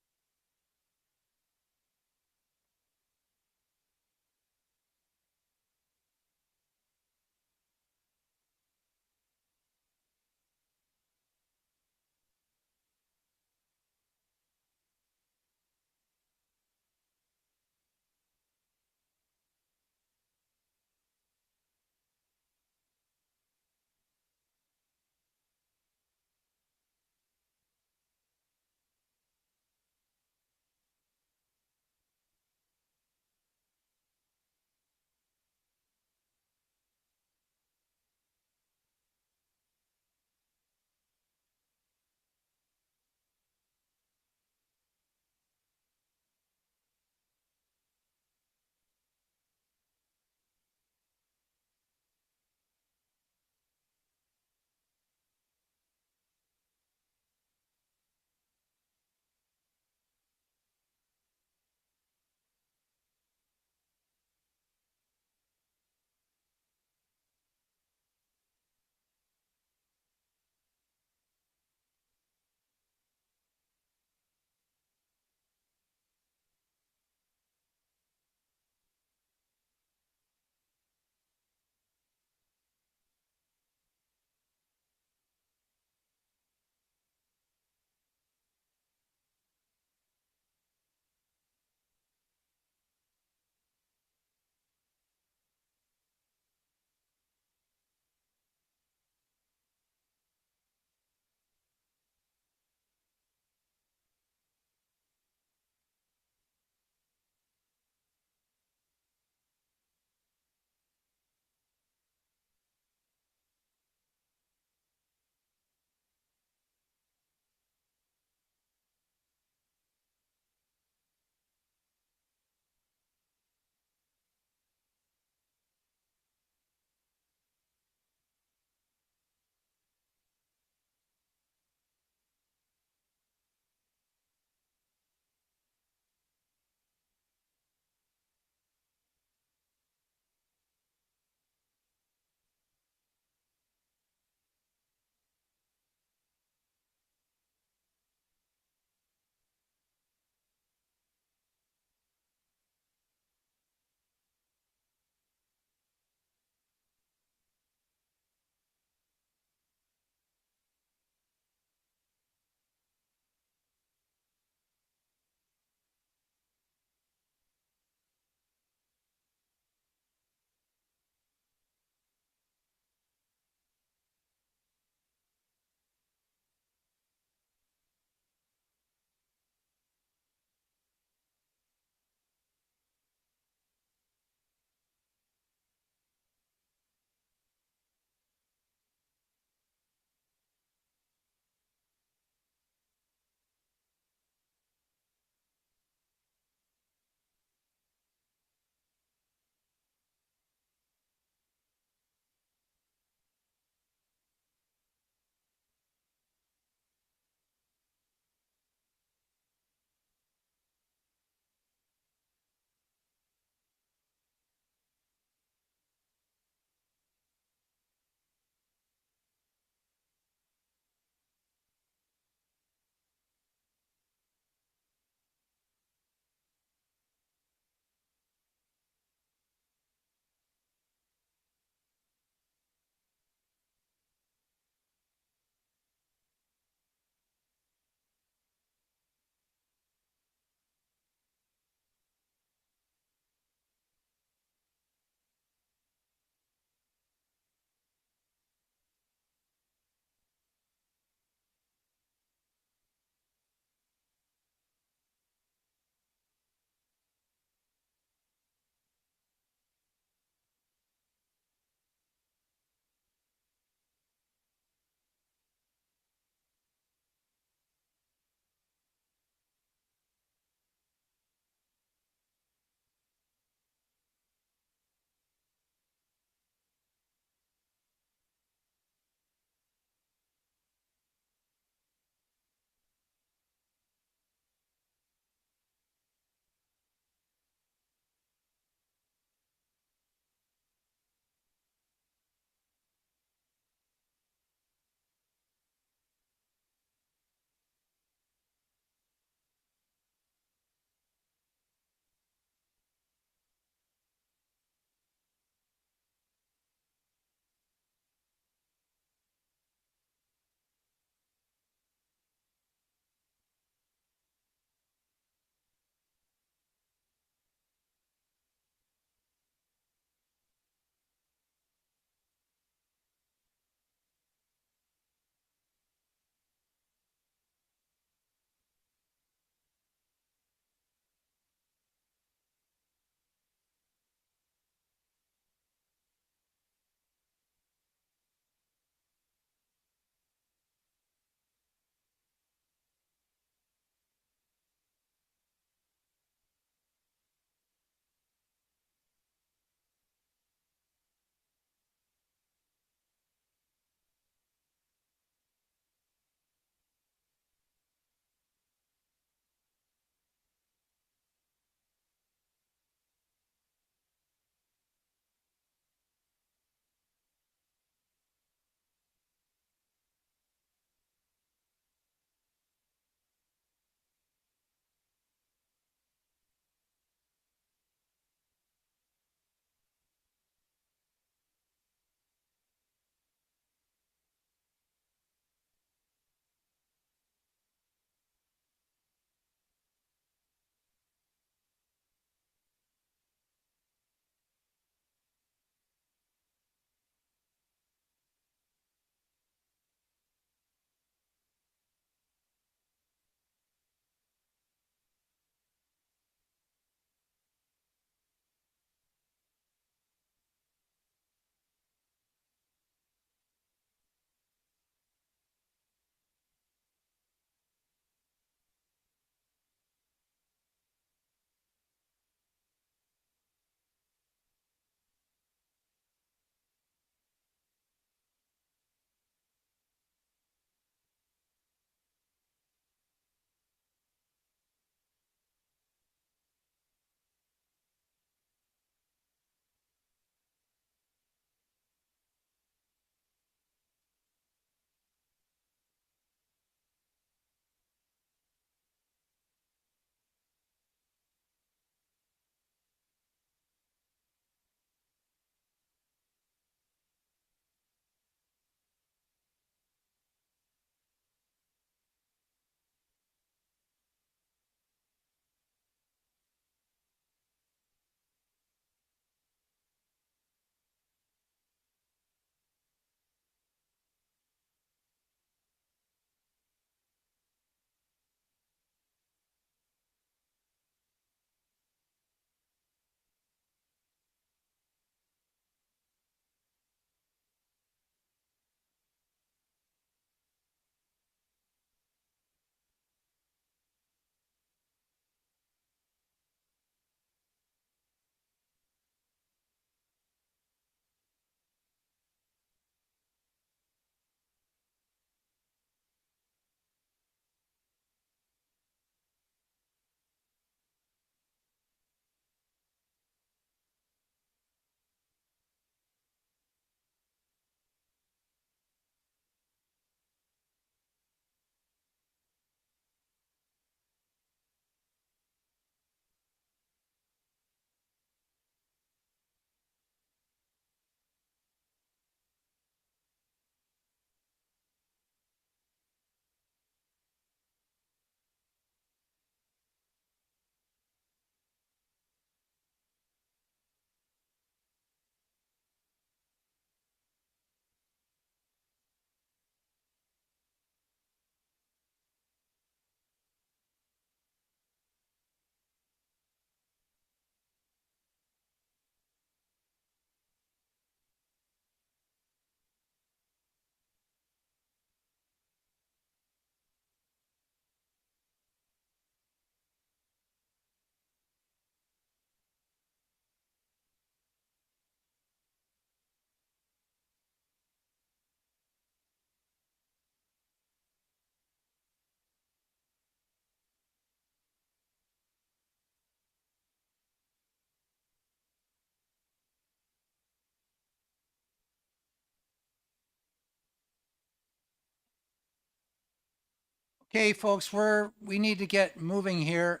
Okay, folks, we need to get moving here.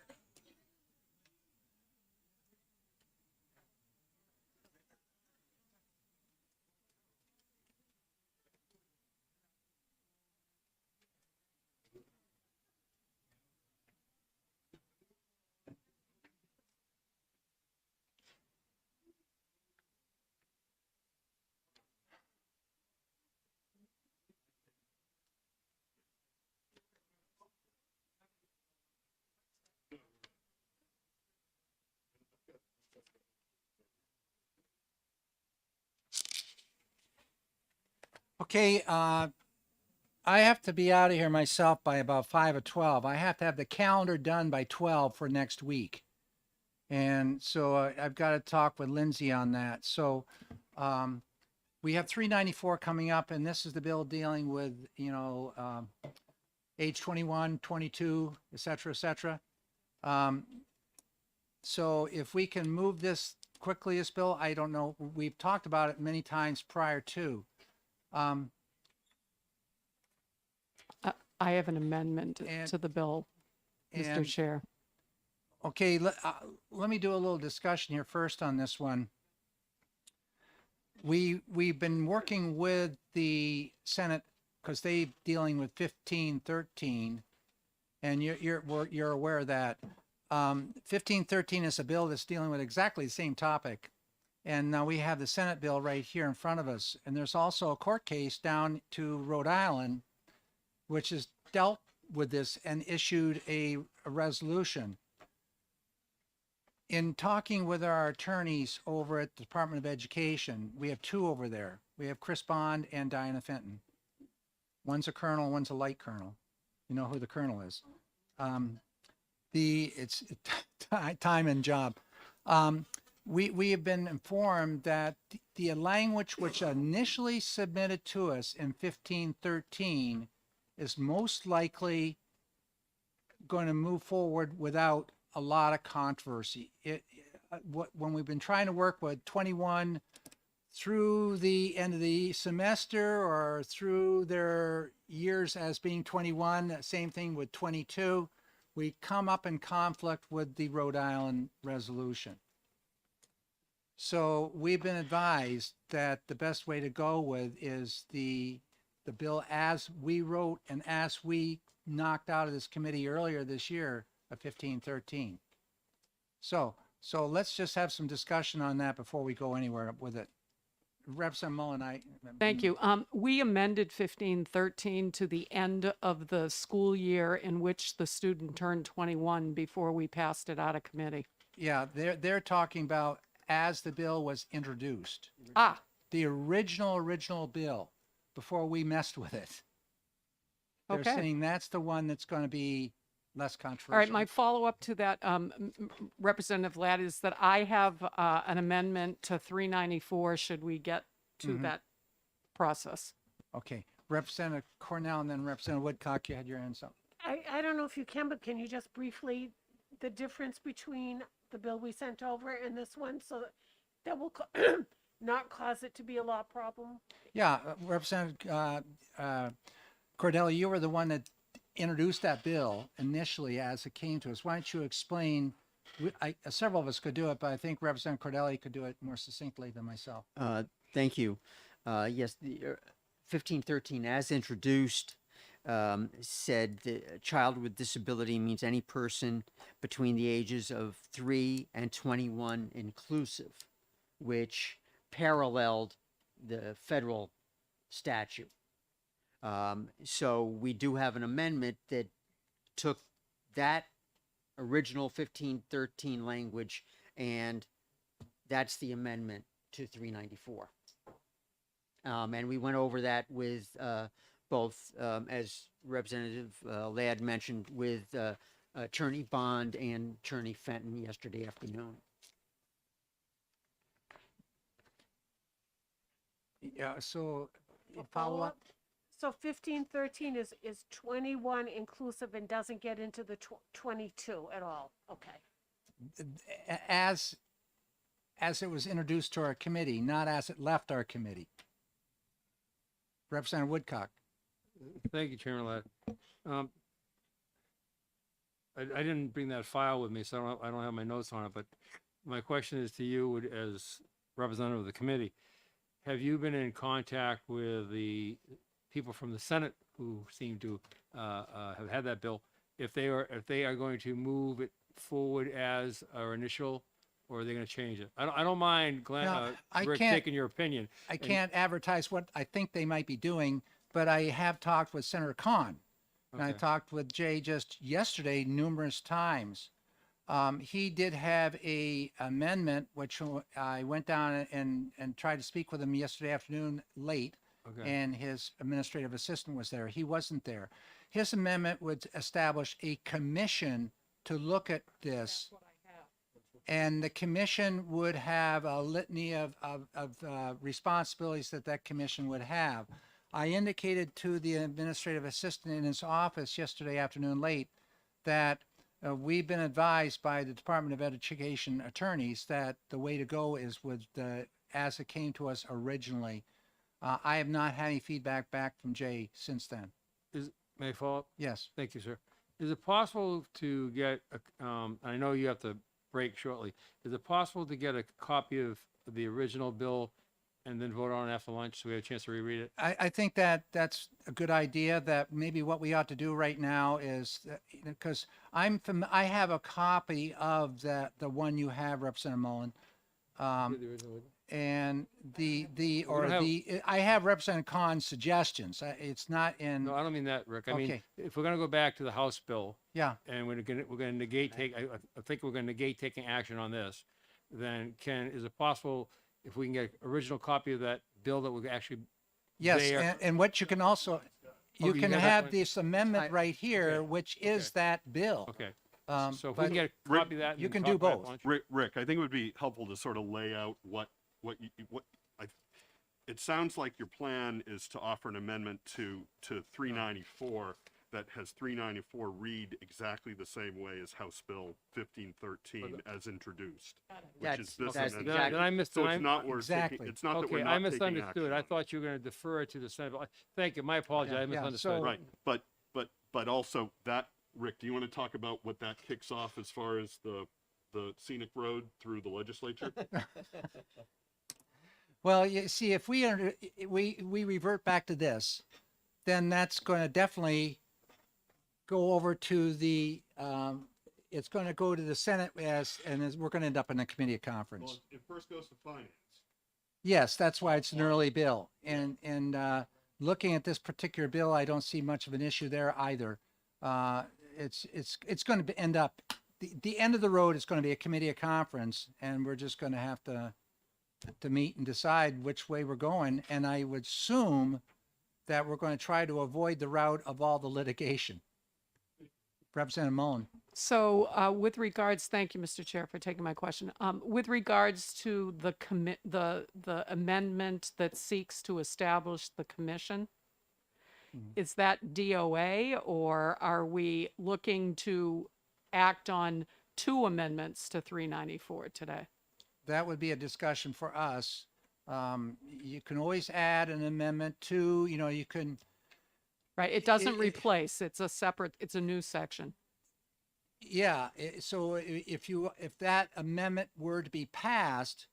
Okay, I have to be out of here myself by about 5 or 12. I have to have the calendar done by 12 for next week. And so I've got to talk with Lindsay on that. So we have 394 coming up, and this is the bill dealing with, age 21, 22, et cetera, et cetera. So if we can move this quickly, this bill, I don't know. We've talked about it many times prior to. I have an amendment And- to the bill, Mr. Chair. Okay, let me do a little discussion here first on this one. We've been working with the Senate because they're dealing with 1513, and you're aware of that. 1513 is a bill that's dealing with exactly the same topic, and now we have the Senate bill right here in front of us, and there's also a court case down to Rhode Island, which has dealt with this and issued a resolution. In talking with our attorneys over at the Department of Education, we have two over there. We have Chris Bond and Diana Fenton. One's a colonel, one's a light colonel. You know who the colonel is. It's time and job. We have been informed that the language which initially submitted to us in 1513 is most likely going to move forward without a lot of controversy. When we've been trying to work with 21 through the end of the semester or through their years as being 21, same thing with 22, we come up in conflict with the Rhode Island resolution. So we've been advised that the best way to go with is the bill as we wrote and as we knocked out of this committee earlier this year of 1513. So let's just have some discussion on that before we go anywhere with it. Representative Mullen, Thank you. We amended 1513 to the end of the school year in which the student turned 21 before we passed it out of committee. Yeah, they're talking about as the bill was introduced. The original bill before we messed with it. They're Okay. saying that's the one that's going to be less controversial. All right, my follow-up to that, Representative Ladd, is that I have an amendment to 394 should we get to that process. Okay, Representative Cornell and then Representative Woodcock, you had your hands up. I don't know if you can, but can you just briefly, the difference between the bill we sent over and this one, so that will not cause it to be a law problem? Yeah, Representative Cordelli, you were the one that introduced that bill initially as it came to us. Why don't you explain? Several of us could do it, but I think Representative Cordelli could do it more succinctly than myself. Thank you. Yes, the 1513 as introduced said the child with disability means any person between the ages of 3 and 21 inclusive, which paralleled the federal statute. So we do have an amendment that took that original 1513 language, and that's the amendment to 394. And we went over that with both, as Representative Ladd mentioned, with Attorney Bond and Attorney Fenton yesterday afternoon. Yeah, so follow up. So 1513 is 21 inclusive and doesn't get into the 22 at all. Okay. As it was introduced to our committee, not as it left our committee. Representative Woodcock. Thank you, Chairman Ladd. I didn't bring that file with me, so I don't have my notes on it, but my question is to you as representative of the committee. Have you been in contact with the people from the Senate who seem to have had that bill? If they are going to move it forward as our initial, or are they going to change it? I don't mind, Glenn, Now, I Rick, can't- taking your opinion. I can't advertise what I think they might be doing, but I have talked with Senator Khan. And I Okay. talked with Jay just yesterday numerous times. He did have a amendment, which I went down and tried to speak with him yesterday afternoon late. Okay. And his administrative assistant was there. He wasn't there. His amendment would establish a commission to look at this. And the commission would have a litany of responsibilities that commission would have. I indicated to the administrative assistant in his office yesterday afternoon late that we've been advised by the Department of Education attorneys that the way to go is with as it came to us originally. I have not had any feedback back from Jay since then. May I follow up? Yes. Thank you, sir. Is it possible to get, I know you have to break shortly. Is it possible to get a copy of the original bill and then vote on it after lunch so we have a chance to reread it? I think that's a good idea, that maybe what we ought to do right now is, because I have a copy of the one you have, Representative Mullen. The original. And don't I have Representative Khan's suggestions. It's not in, No, I don't mean that, Rick. I mean, Okay. if we're gonna go back to the House bill yeah. and we're gonna negate I think we're gonna negate taking action on this, then is it possible if we can get an original copy of that bill that would actually Yes, there? and what you can also, you you can got that have one? this amendment right here, okay, which is that bill. Okay. So if we but can get a Rick, copy of that. and you can talk do about it both. at lunch? Rick, I think it would be helpful to sort of lay out what it sounds like your plan is to offer an amendment to 394 that has 394 read exactly the same way as House Bill 1513 as introduced, which is this That's amendment. exactly- Then I missed. So then it's I- not we're Exactly. taking, it's not that we're Okay, not I taking misunderstood. action I on it. thought you were gonna defer it to the Senate. Thank you. My apologies. I yeah, misunderstood. so- Right, but also that, Rick, do you want to talk about what that kicks off as far as the scenic road through the legislature? Well, you see, if we revert back to this, then that's going to definitely go over to the, it's going to go to the Senate we're going to end up in a committee of conference. Well, it first goes to finance. Yes, that's why it's an early bill. And looking at this particular bill, I don't see much of an issue there either. It's going to end up, the end of the road is going to be a committee of conference, and we're just going to have to meet and decide which way we're going. And I would assume that we're going to try to avoid the route of all the litigation. Representative Mullen. So with regards, thank you, Mr. Chair, for taking my question. With regards to the amendment that seeks to establish the commission, is that DOA, or are we looking to act on two amendments to 394 today? That would be a discussion for us. You can always add an amendment to, you can, Right, it doesn't replace, it's a new section. yeah. So if that amendment were to be passed,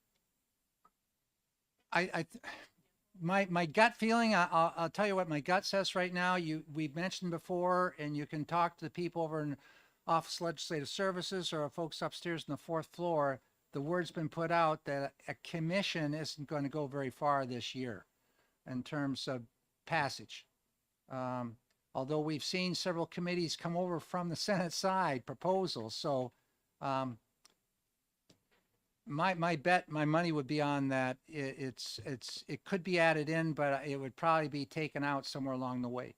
my gut feeling, I'll tell you what my gut says right now. We've mentioned before, and you can talk to the people over in Office of Legislative Services or folks upstairs on the fourth floor. The word's been put out that a commission isn't going to go very far this year in terms of passage. Although we've seen several committees come over from the Senate side proposals. So my bet, my money would be on that. It could be added in, but it would probably be taken out somewhere along the way.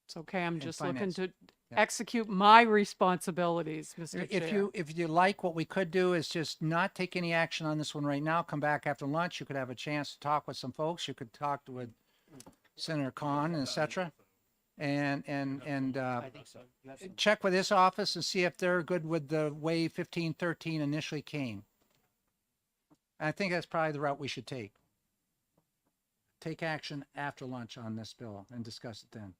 It's okay, I'm just looking finance. to Yeah. execute my responsibilities, Mr. Chair. If you like, what we could do is just not take any action on this one right now. Come back after lunch. You could have a chance to talk with some folks. You could talk with Senator Khan, and et cetera, and check with this office and see if they're good with the way 1513 initially came. I think that's probably the route we should take. Take action after lunch on this bill and discuss it then.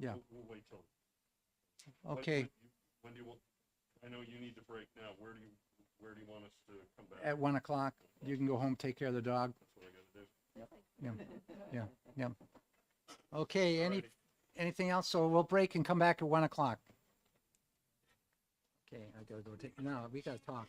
Yeah. We'll wait till. Okay, When do you want, I know you need to break now. Where do you want us to come back? at 1 o'clock, you can go home, take care of the dog. That's what I gotta do. Yeah, yeah. Okay, anything else? So we'll break and come back at 1 o'clock. Okay, I gotta go take, no, we gotta talk.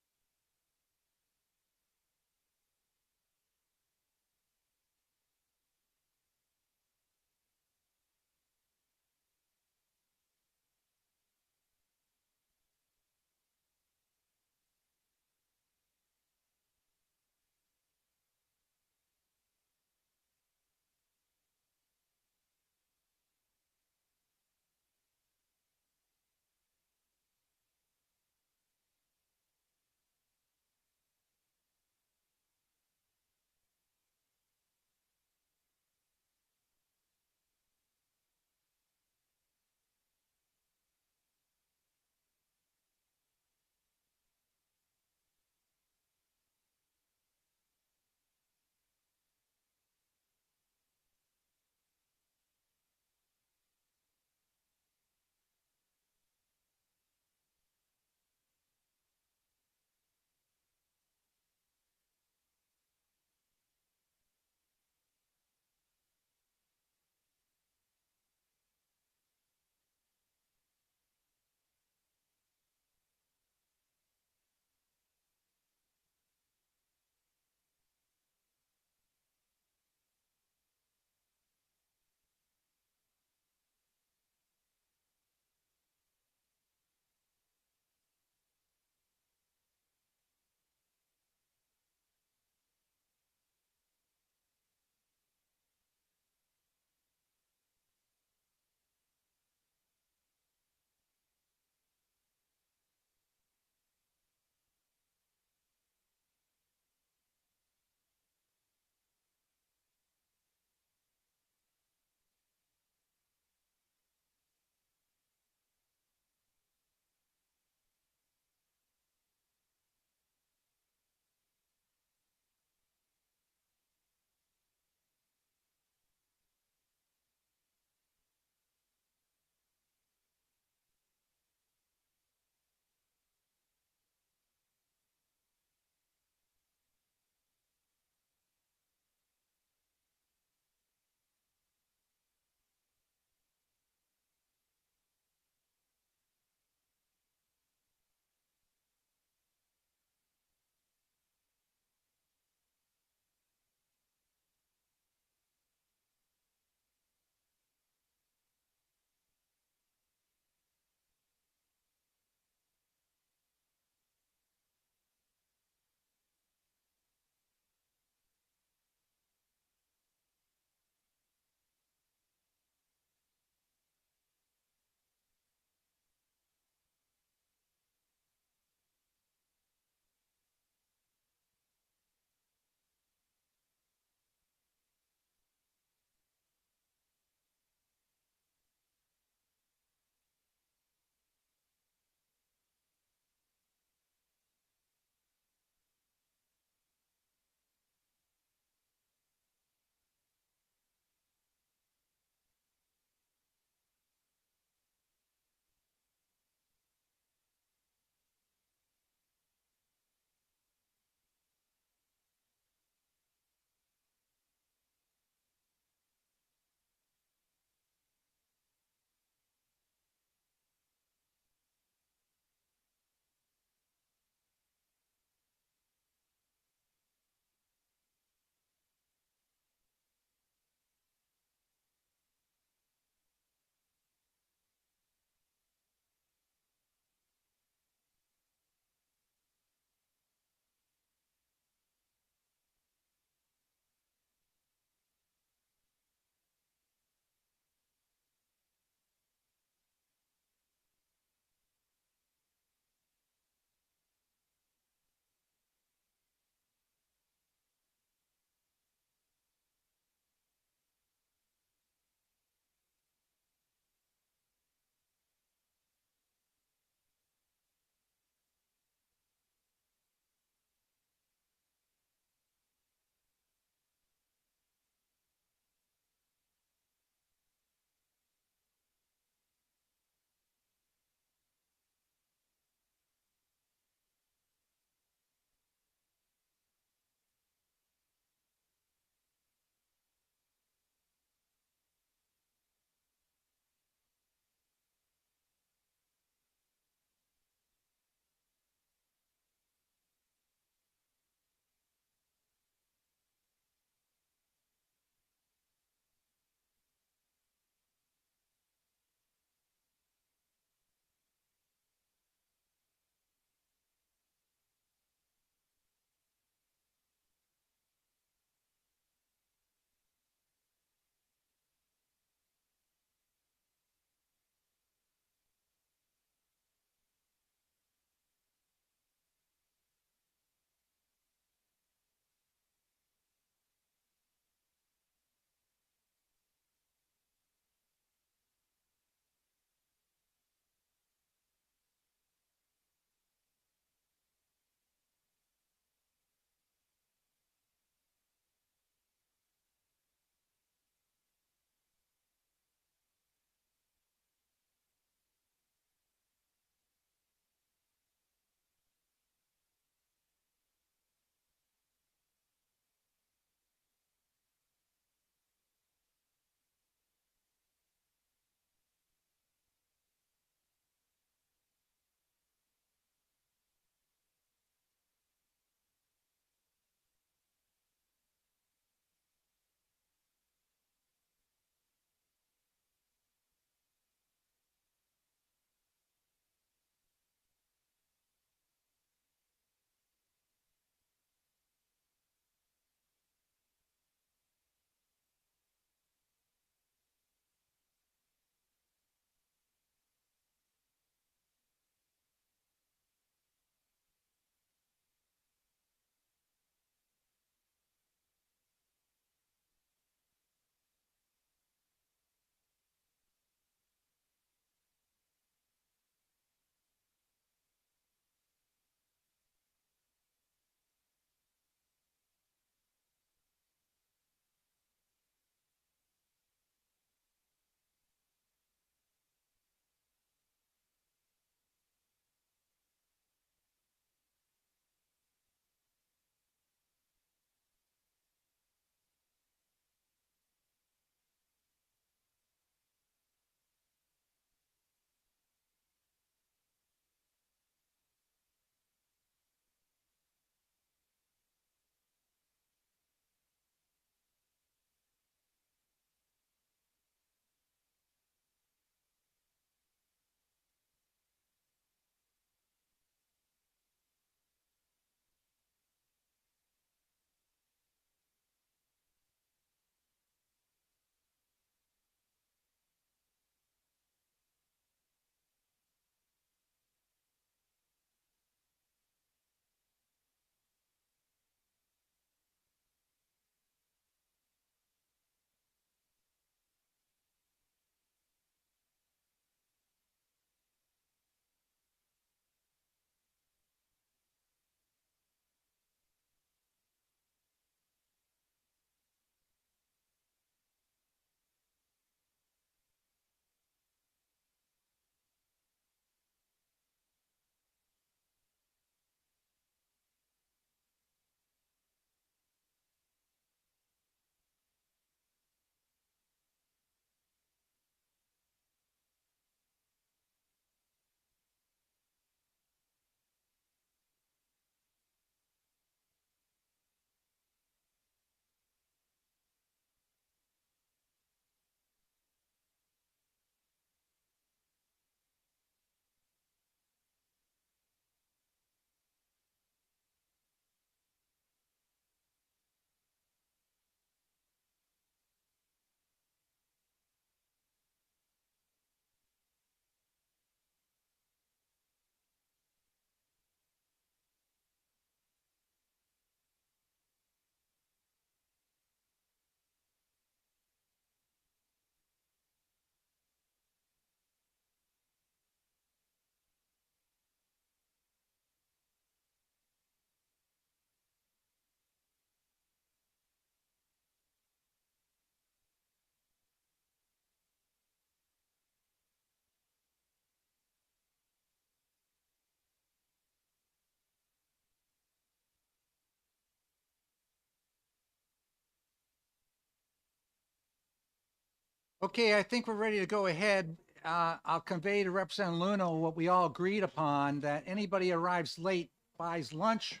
Okay, I think we're ready to go ahead. I'll convey to Representative Luna what we all agreed upon, that anybody arrives late buys lunch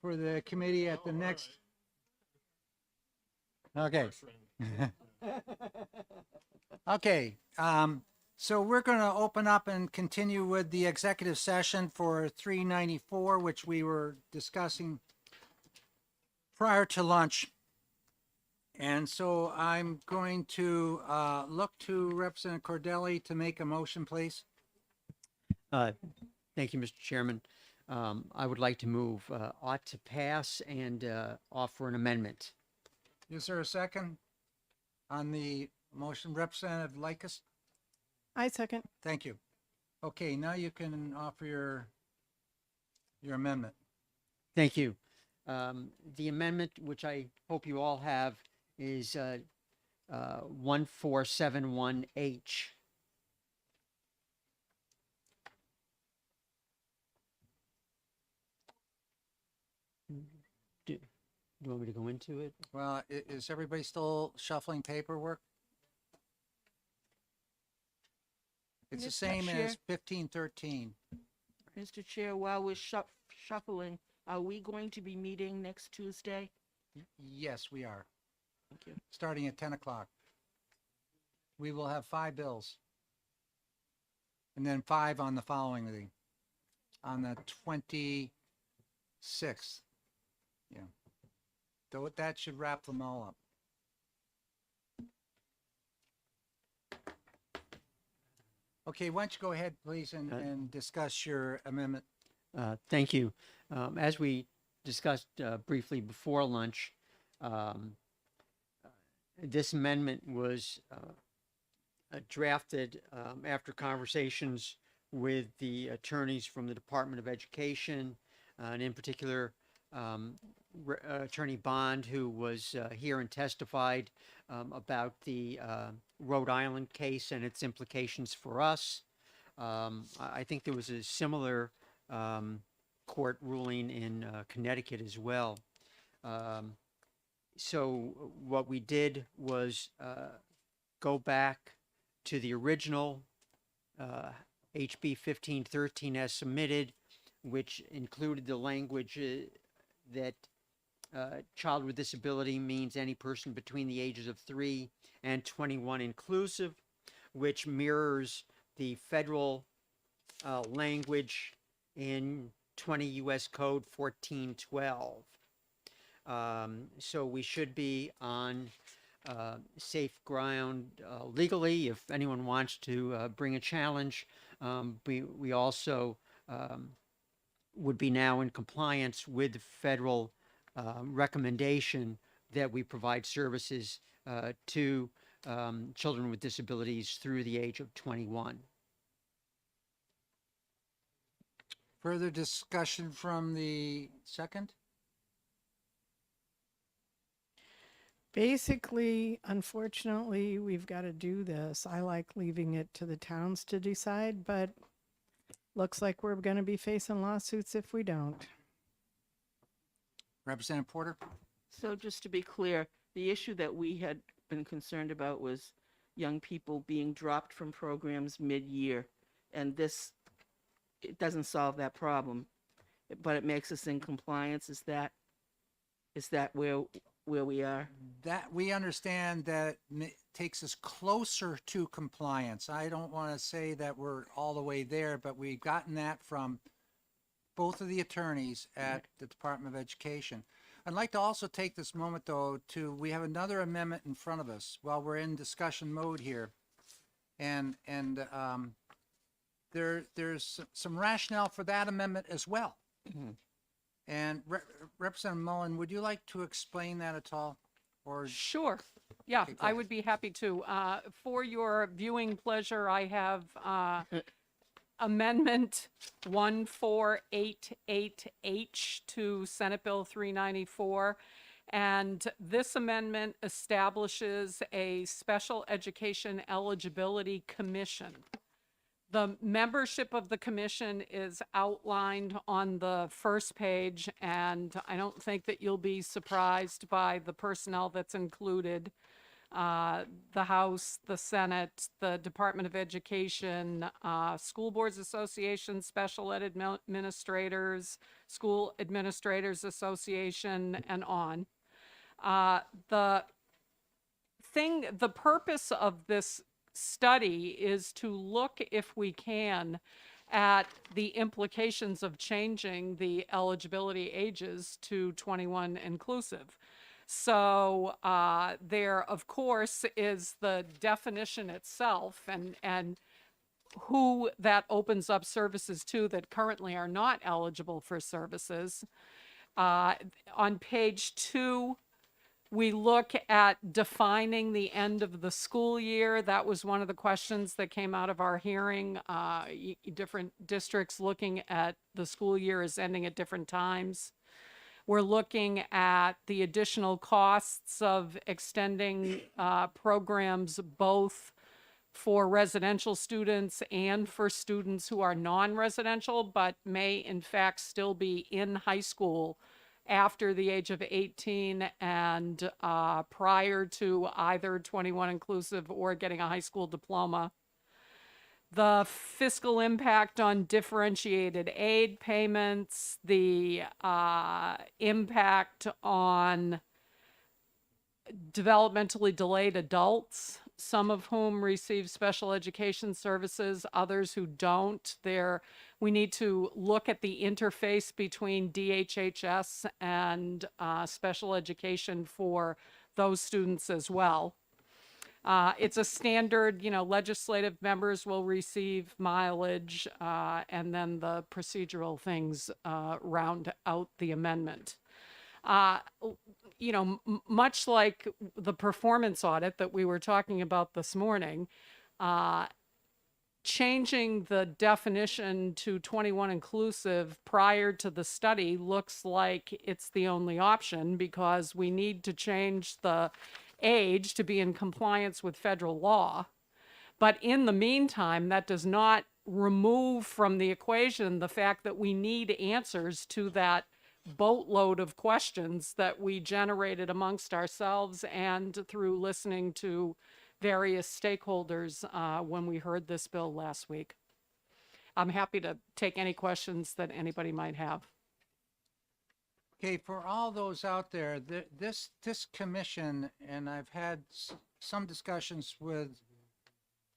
for the committee at the next. Okay. Okay, so we're going to open up and continue with the executive session for 394, which we were discussing prior to lunch. And so I'm going to look to Representative Cordelli to make a motion, please. Thank you, Mr. Chairman. I would like to move ought to pass and offer an amendment. Is there a second on the motion? Representative Lycus? I second. Thank you. Okay, now you can offer your amendment. Thank you. The amendment, which I hope you all have, is 1471H. Do you want me to go into it? Well, is everybody still shuffling paperwork? It's the Mr. same Chair? as 1513. Mr. Chair, while we're shuffling, are we going to be meeting next Tuesday? Yes, we are, Thank you. starting at 10 o'clock. We will have 5 bills. And then 5 on the following meeting, on the 26th. Yeah. Though that should wrap them all up. Okay, why don't you go ahead, please, and discuss your amendment. Thank you. As we discussed briefly before lunch, this amendment was drafted after conversations with the attorneys from the Department of Education, and in particular, Attorney Bond, who was here and testified about the Rhode Island case and its implications for us. I think there was a similar court ruling in Connecticut as well. So what we did was go back to the original HB 1513 as submitted, which included the language that child with disability means any person between the ages of 3 and 21 inclusive, which mirrors the federal language in 20 U.S. Code 1412. So we should be on safe ground legally. If anyone wants to bring a challenge, we also would be now in compliance with the federal recommendation that we provide services to children with disabilities through the age of 21. Further discussion from the second? Basically, unfortunately, we've got to do this. I like leaving it to the towns to decide, but looks like we're going to be facing lawsuits if we don't. Representative Porter? So just to be clear, the issue that we had been concerned about was young people being dropped from programs mid-year. And this, it doesn't solve that problem, but it makes us in compliance. Is that where we are? That we understand that takes us closer to compliance. I don't want to say that we're all the way there, but we've gotten that from both of the attorneys at the Department of Education. I'd like to also take this moment, though, we have another amendment in front of us while we're in discussion mode here. And there's some rationale for that amendment as well. Mm-hmm. And Representative Mullen, would you like to explain that at all? Or Sure. Yeah, Okay, go I ahead. would be happy to. For your viewing pleasure, I have Amendment 1488H to Senate Bill 394. And this amendment establishes a special education eligibility commission. The membership of the commission is outlined on the first page, and I don't think that you'll be surprised by the personnel that's included. the House, the Senate, the Department of Education, School Boards Association, Special Ed Administrators, School Administrators Association, and on. The purpose of this study is to look, if we can, at the implications of changing the eligibility ages to 21 inclusive. So there, of course, is the definition itself and who that opens up services to that currently are not eligible for services. On page 2, we look at defining the end of the school year. That was one of the questions that came out of our hearing. Different districts looking at the school year as ending at different times. We're looking at the additional costs of extending programs both for residential students and for students who are non-residential but may in fact still be in high school after the age of 18 and prior to either 21 inclusive or getting a high school diploma. The fiscal impact on differentiated aid payments, the impact on developmentally delayed adults, some of whom receive special education services, others who don't. We need to look at the interface between DHHS and special education for those students as well. It's a standard, legislative members will receive mileage, and then the procedural things round out the amendment. Much like the performance audit that we were talking about this morning, changing the definition to 21 inclusive prior to the study looks like it's the only option because we need to change the age to be in compliance with federal law. But in the meantime, that does not remove from the equation the fact that we need answers to that boatload of questions that we generated amongst ourselves and through listening to various stakeholders when we heard this bill last week. I'm happy to take any questions that anybody might have. Okay, for all those out there, this commission, and I've had some discussions with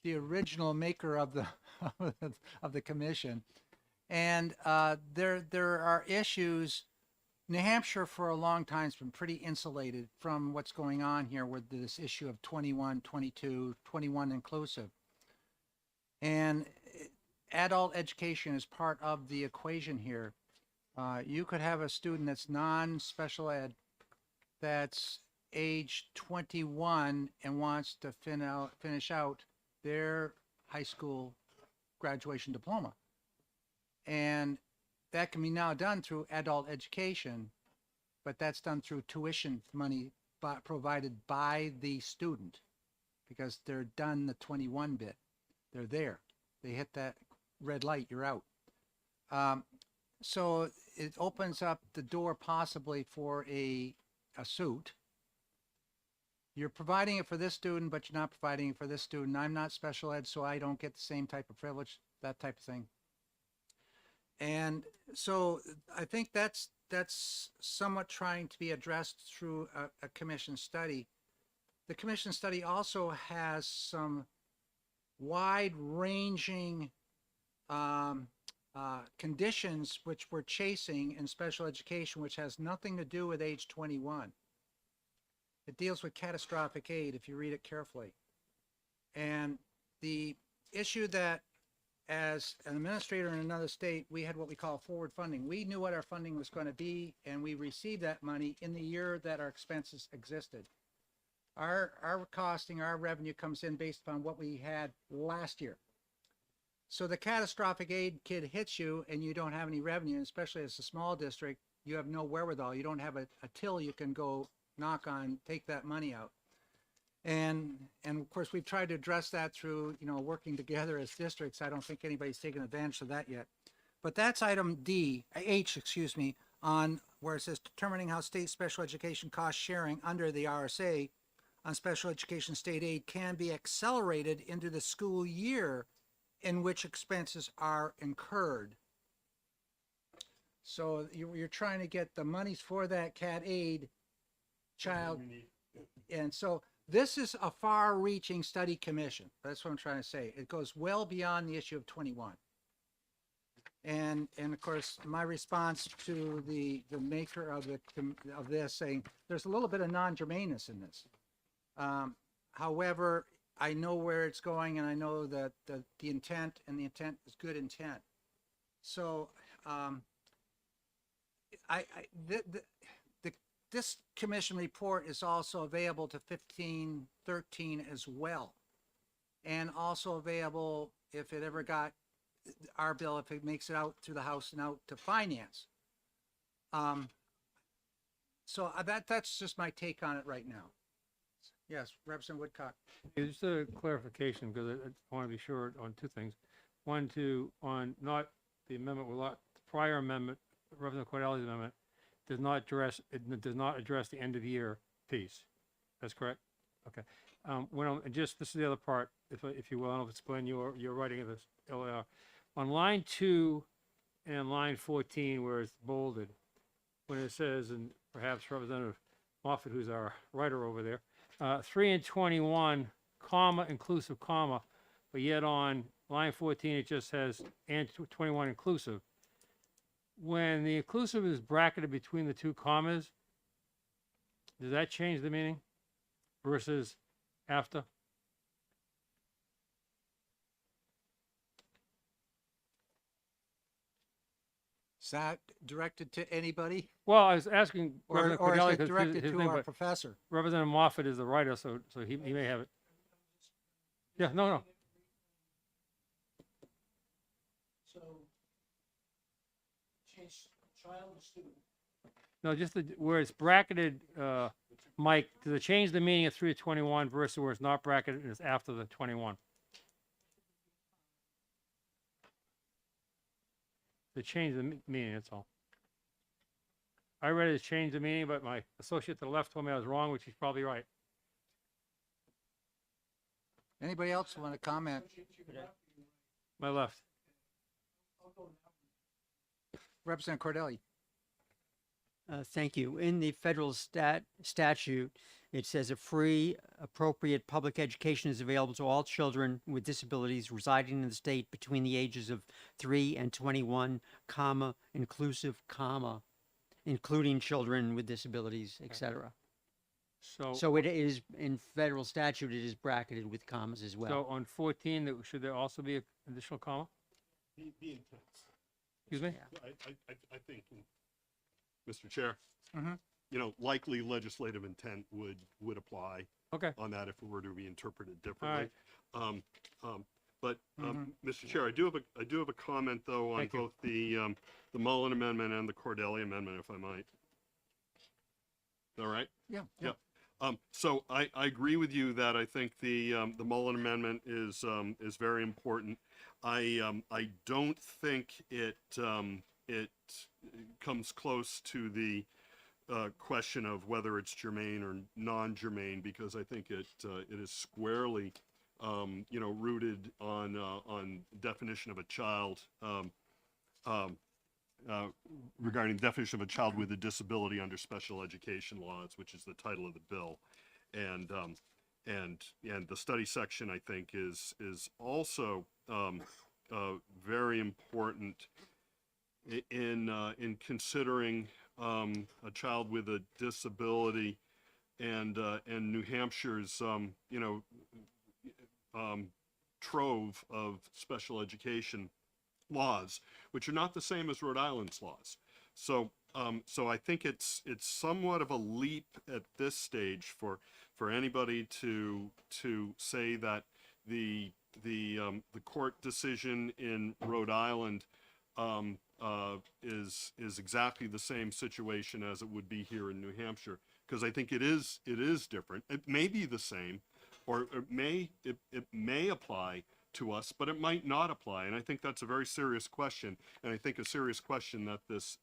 the original maker of the of the commission, and there are issues. New Hampshire for a long time has been pretty insulated from what's going on here with this issue of 21, 22, 21 inclusive. And adult education is part of the equation here. You could have a student that's non-special ed that's age 21 and wants to finish out their high school graduation diploma. And that can be now done through adult education, but that's done through tuition money provided by the student because they're done the 21 bit. They're there. They hit that red light, you're out. So it opens up the door possibly for a suit. You're providing it for this student, but you're not providing it for this student. I'm not special ed, so I don't get the same type of privilege, that type of thing. And so I think that's somewhat trying to be addressed through a commission study. The commission study also has some wide-ranging conditions which we're chasing in special education, which has nothing to do with age 21. It deals with catastrophic aid if you read it carefully. And the issue that as an administrator in another state, we had what we call forward funding. We knew what our funding was going to be, and we received that money in the year that our expenses existed. Our costing, our revenue comes in based upon what we had last year. So the catastrophic aid kid hits you and you don't have any revenue, especially as a small district, you have no wherewithal. You don't have a till you can go knock on, take that money out. And of course, we've tried to address that through, working together as districts. I don't think anybody's taken advantage of that yet. But that's item H, on where it says determining how state special education cost sharing under the RSA. on special education state aid can be accelerated into the school year in which expenses are incurred. So you're trying to get the monies for that CAT aid child. And so this is a far-reaching study commission. That's what I'm trying to say. It goes well beyond the issue of 21. And of course, my response to the maker of this saying there's a little bit of non-germaneness in this. However, I know where it's going, and I know that the intent is good intent. So this commission report is also available to 1513 as well, and also available if it ever got our bill, if it makes it out through the House and out to finance. So that's just my take on it right now. Yes, Representative Woodcock. Just a clarification, because I want to be sure on two things. One, on not the amendment, the prior amendment, Representative Cordelli's amendment, does not address the end of year piece. That's correct? Okay. This is the other part, if you will, I'll explain your writing of this LAR. On line 2 and line 14, where it's bolded, when it says, and perhaps Representative Moffett, who's our writer over there, 3 and 21, comma, inclusive, comma, but yet on line 14, it just says, and 21 inclusive. When the inclusive is bracketed between the two commas, does that change the meaning versus after? Is that directed to anybody? Well, I was asking Or Representative is Cordelli it 'cause directed his to thing, our but professor? Representative Moffett is the writer, so he may have it. Yeah, no. So, change child to student. No, just where it's bracketed, Mike, does it change the meaning of 3 to 21 versus where it's not bracketed and it's after the 21? It changed the meaning, that's all. I read it as change the meaning, but my associate to the left told me I was wrong, which he's probably right. Anybody else want to comment? My left. Representative Cordelli. Thank you. In the federal statute, it says a free, appropriate public education is available to all children with disabilities residing in the state between the ages of 3 and 21, comma, inclusive, comma, including children with disabilities, etc. So it is, in federal statute, it is bracketed with commas as well. So on 14, should there also be an additional comma? The intent. Excuse me? I think, Mr. Chair, you know, likely legislative intent would apply on that if it were to be interpreted differently. Mr. Chair, I do have a comment though on both the Mullen Amendment and the Cordelli Amendment, if I might. All right? Yeah. So I agree with you that I think the Mullen Amendment is very important. I don't think it comes close to the question of whether it's germane or non-germane, because I think it is squarely rooted on definition of a child, regarding definition of a child with a disability under special education laws, which is the title of the bill, and the study section I think is also very important in considering a child with a disability, and New Hampshire's trove of special education laws, which are not the same as Rhode Island's laws. So I think it's somewhat of a leap at this stage for anybody to say that the court decision in Rhode Island is exactly the same situation as it would be here in New Hampshire, because I think it is different. It may be the same, or it may apply to us, but it might not apply, and I think that's a very serious question, and I think a serious question that this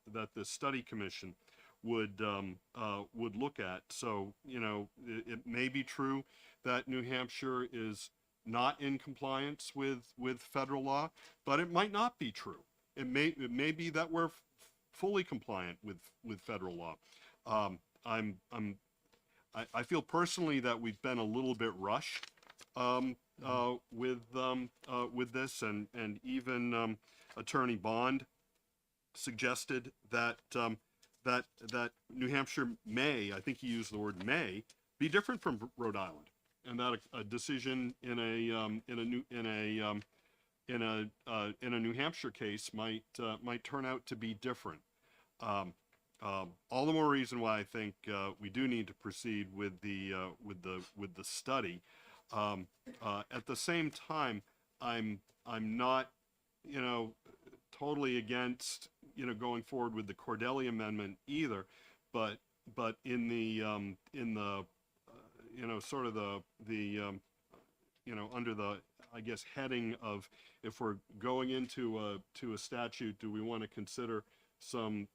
study commission would look at. So, you know, it may be true that New Hampshire is not in compliance with federal law, but it might not be true. It may be that we're fully compliant with federal law. I feel personally that we've been a little bit rushed with this, and even Attorney Bond suggested that that New Hampshire may, I think he used the word may, be different from Rhode Island, and that a decision in a New Hampshire case might turn out to be different. All the more reason why I think we do need to proceed with the study. At the same time, I'm not, you know, totally against, you know, going forward with the Cordelli amendment either, but in the you know, sort of the you know, under the, I guess, heading of, if we're going into a statute, do we want to consider some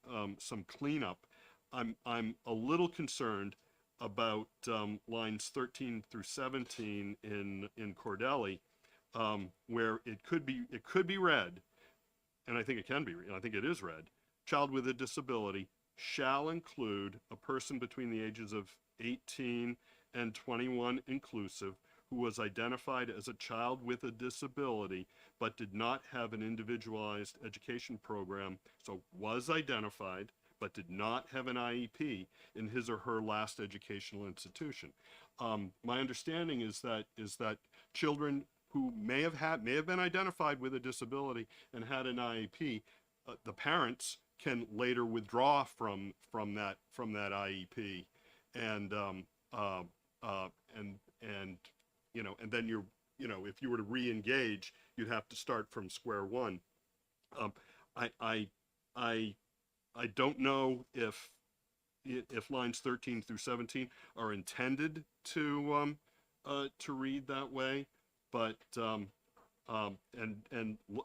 cleanup? I'm a little concerned about lines 13 through 17 in Cordelli, where it could be read, and I think it can be, I think it is read, child with a disability shall include a person between the ages of 18 and 21 inclusive, who was identified as a child with a disability but did not have an individualized education program, so was identified but did not have an IEP in his or her last educational institution. My understanding is that children who may have been identified with a disability and had an IEP, the parents can later withdraw from that IEP, and you know, and then you know, if you were to re-engage, you'd have to start from square one. I don't know if lines 13 through 17 are intended to read that way, but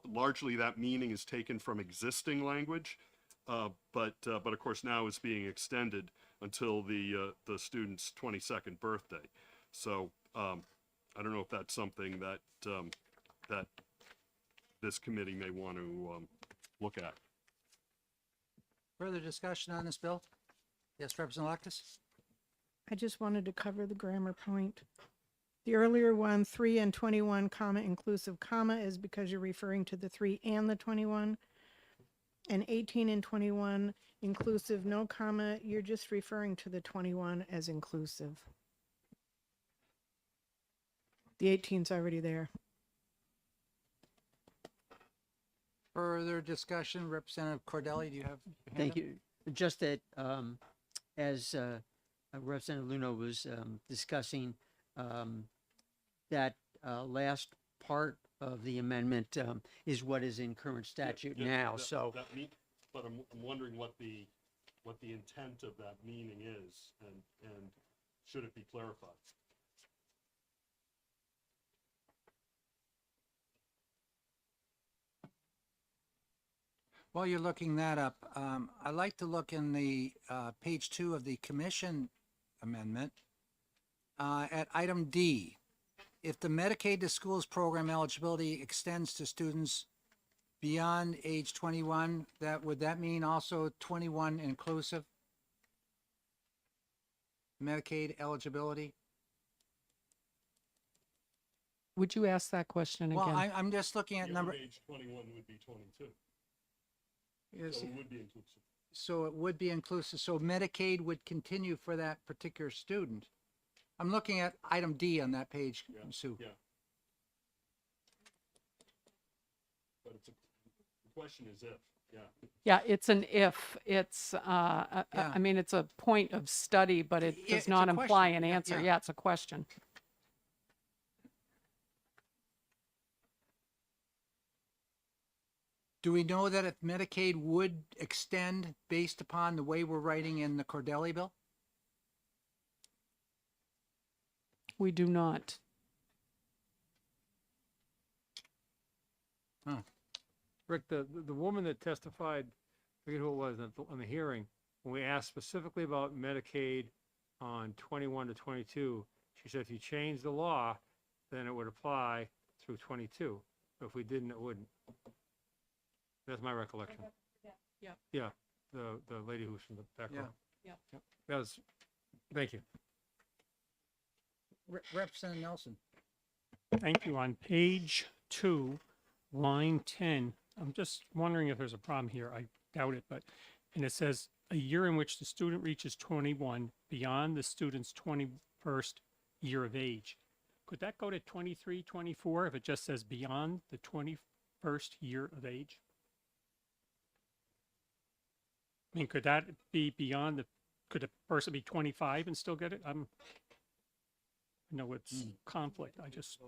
largely that meaning is taken from existing language, but of course now is being extended until the student's 22nd birthday. So I don't know if that's something that that this committee may want to look at. Further discussion on this bill? Yes, Representative Lactus? I just wanted to cover the grammar point. The earlier one, 3 and 21, comma, inclusive, comma, is because you're referring to the 3 and the 21. And 18 and 21, inclusive, no comma, you're just referring to the 21 as inclusive. The 18's already there. Further discussion, Representative Cordelli, do you have? your hand Thank up? you. Just that, as Representative Luna was discussing, that last part of the amendment is what is in current statute now. So, But I'm wondering what the intent of that meaning is, and should it be clarified? While you're looking that up, I like to look in the page 2 of the commission amendment at item D. If the Medicaid to Schools program eligibility extends to students beyond age 21, would that mean also 21 inclusive? Medicaid eligibility? Would you ask that question again? Well, I'm just looking at number. Age 21 would be 22. Yes, So it would be inclusive. so it would be inclusive. So Medicaid would continue for that particular student. I'm looking at item D on that page, Sue. Yeah. But the question is if, yeah. Yeah, it's an if. It's, Yeah. I mean, it's a point of study, but it Yeah, does it's not a imply question. an Yeah, answer. yeah. Yeah, it's a question. Do we know that if Medicaid would extend based upon the way we're writing in the Cordelli bill? We do not. Rick, the woman that testified, I forget who it was on the hearing, when we asked specifically about Medicaid on 21 to 22, she said if you change the law, then it would apply through 22. But if we didn't, it wouldn't. That's my recollection. Yep. Yeah, the lady who's from the back row. Yeah. Yep. That was, thank you. Representative Nelson. Thank you. On page 2, line 10, I'm just wondering if there's a problem here. I doubt it, but, and it says, a year in which the student reaches 21 beyond the student's 21st year of age. Could that go to 23, 24 if it just says beyond the 21st year of age? I mean, could that be beyond the, could a person be 25 and still get it? I know it's conflict. I just,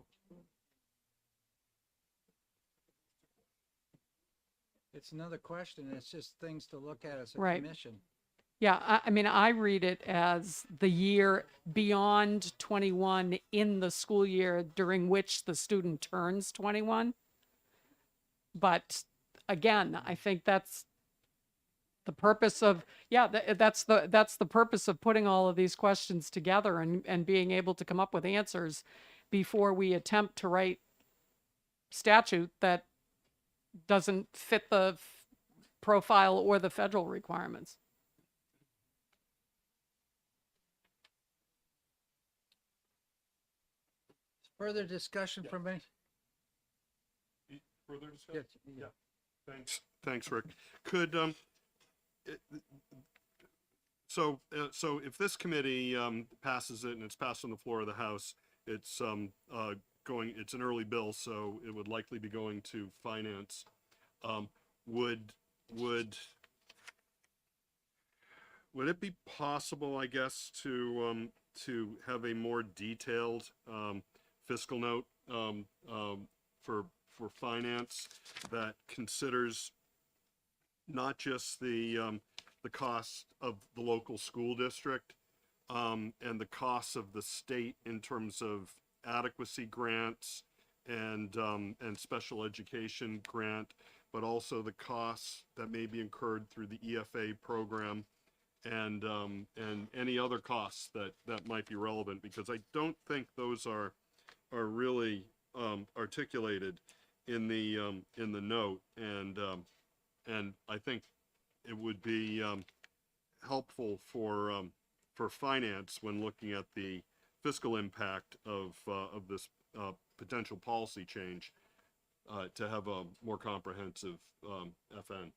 It's another question. It's just things to look at as a Right. commission. Yeah, I mean, I read it as the year beyond 21 in the school year during which the student turns 21. But again, I think that's the purpose of, yeah, that's the purpose of putting all of these questions together and being able to come up with answers before we attempt to write statute that doesn't fit the profile or the federal requirements. Further discussion from any? Further discussion? Yeah. Thanks, Rick. Could, so if this committee, passes it and it's passed on the floor of the House, it's, it's an early bill, so it would likely be going to finance. Would it be possible, I guess, to have a more detailed, fiscal note, for finance that considers not just the cost of the local school district, and the costs of the state in terms of adequacy grants and special education grant, but also the costs that may be incurred through the EFA program and any other costs that might be relevant, because I don't think those are really articulated in the note, and I think it would be helpful for finance when looking at the fiscal impact of this potential policy change, to have a more comprehensive FN.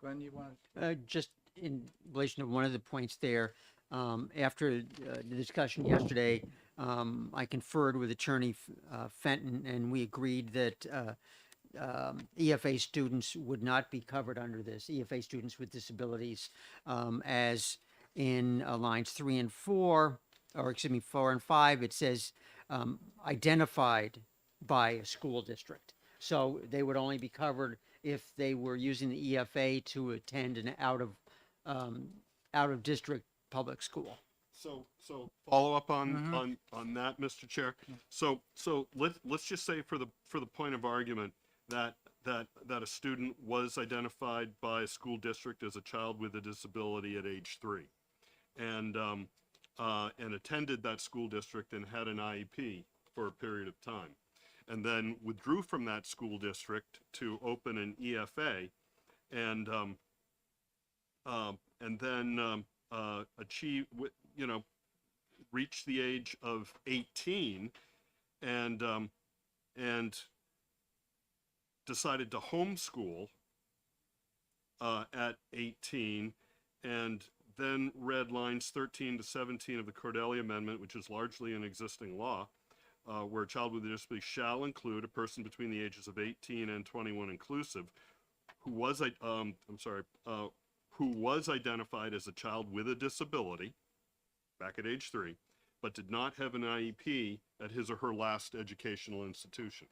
Glenn, you want? Just in relation to one of the points there, after the discussion yesterday, I conferred with Attorney Fenton, and we agreed that EFA students would not be covered under this. EFA students with disabilities, as in lines 3 and 4, or excuse me, 4 and 5, it says identified by a school district. So they would only be covered if they were using the EFA to attend an out of district public school. So follow up on that, Mr. Chair. So let's just say for the point of argument that a student was identified by a school district as a child with a disability at age 3, and attended that school district and had an IEP for a period of time, and then withdrew from that school district to open an EFA, and then reach the age of 18, and decided to homeschool at 18, and then read lines 13 to 17 of the Cordelli Amendment, which is largely an existing law, where a child with a disability shall include a person between the ages of 18 and 21 inclusive, who was identified as a child with a disability back at age 3, but did not have an IEP at his or her last educational institution.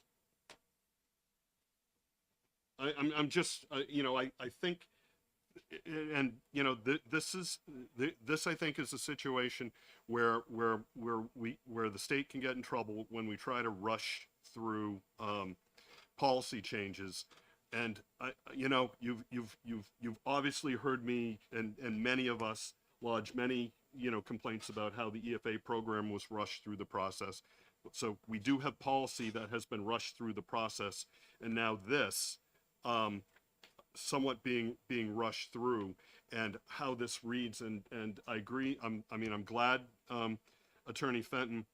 I'm just, I think, and this I think is a situation where the state can get in trouble when we try to rush through policy changes you know, you've obviously heard me and many of us lodge many, you know, complaints about how the EFA program was rushed through the process. So we do have policy that has been rushed through the process, and now this, somewhat being rushed through, and how this reads, and I agree. I'm glad Attorney Fenton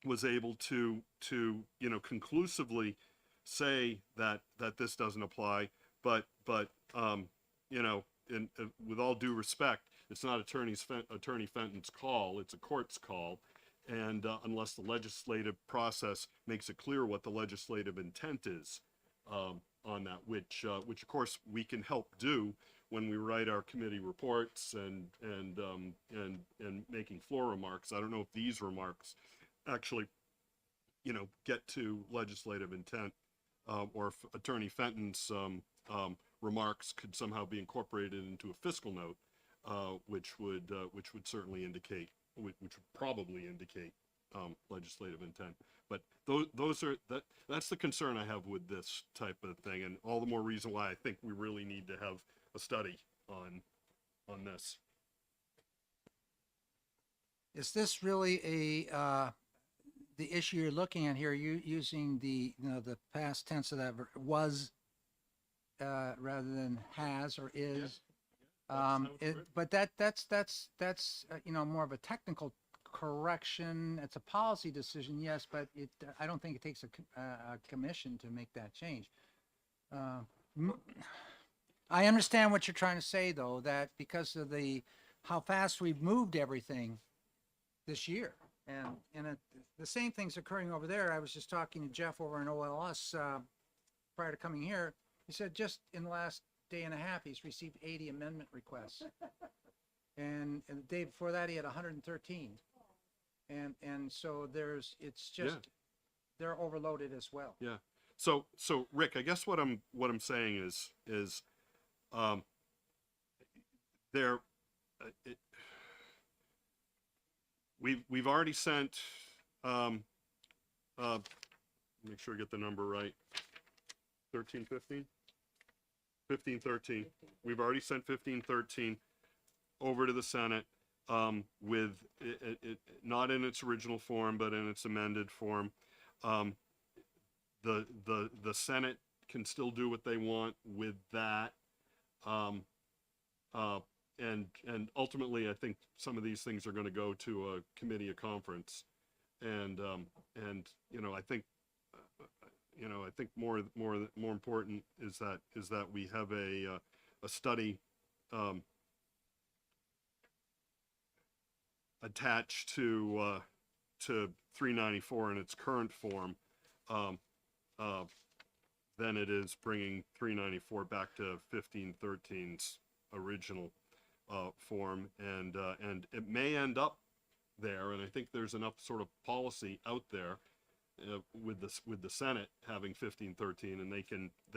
was able to you know, conclusively say that this doesn't apply, but you know, with all due respect, it's not Attorney Fenton's call, it's a court's call, and unless the legislative process makes it clear what the legislative intent is on that, which of course we can help do when we write our committee reports and making floor remarks. I don't know if these remarks actually, you know, get to legislative intent, or if Attorney Fenton's remarks could somehow be incorporated into a fiscal note, which would certainly indicate, which would probably indicate legislative intent. But that's the concern I have with this type of thing, and all the more reason why I think we really need to have a study on this. Is this really the issue you're looking at here? You using the, you know, the past tense of that was rather than has or is. But that's you know, more of a technical correction. It's a policy decision, yes, but I don't think it takes a commission to make that change. I understand what you're trying to say, though, that because of how fast we've moved everything this year, and the same thing's occurring over there. I was just talking to Jeff over in OLS prior to coming here. He said just in the last day and a half, he's received 80 amendment requests. And the day before that, he had 113. And so it's just, they're overloaded as well. Yeah. So Rick, I guess what I'm saying is there, we've already sent, make sure I get the number right, 1513. We've already sent 1513 over to the Senate, with it not in its original form, but in its amended form. The Senate can still do what they want with that. And ultimately, I think some of these things are going to go to a committee of conference, and you know, I think more important is that we have a study attached to 394 in its current form, than it is bringing 394 back to 1513's original form, and it may end up there, and I think there's enough sort of policy out there with the Senate having 1513, and they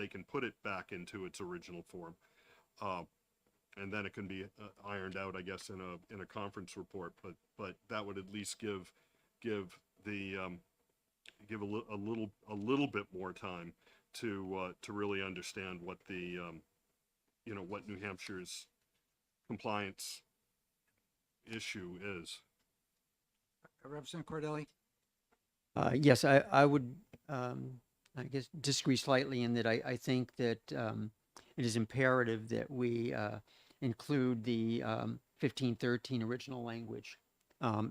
can put it back into its original form, and then it can be ironed out, I guess, in a conference report. But that would at least give a little bit more time to really understand what the what New Hampshire's compliance issue is. Representative Cordelli? Yes, I would, I guess, disagree slightly in that I think that it is imperative that we include the 1513 original language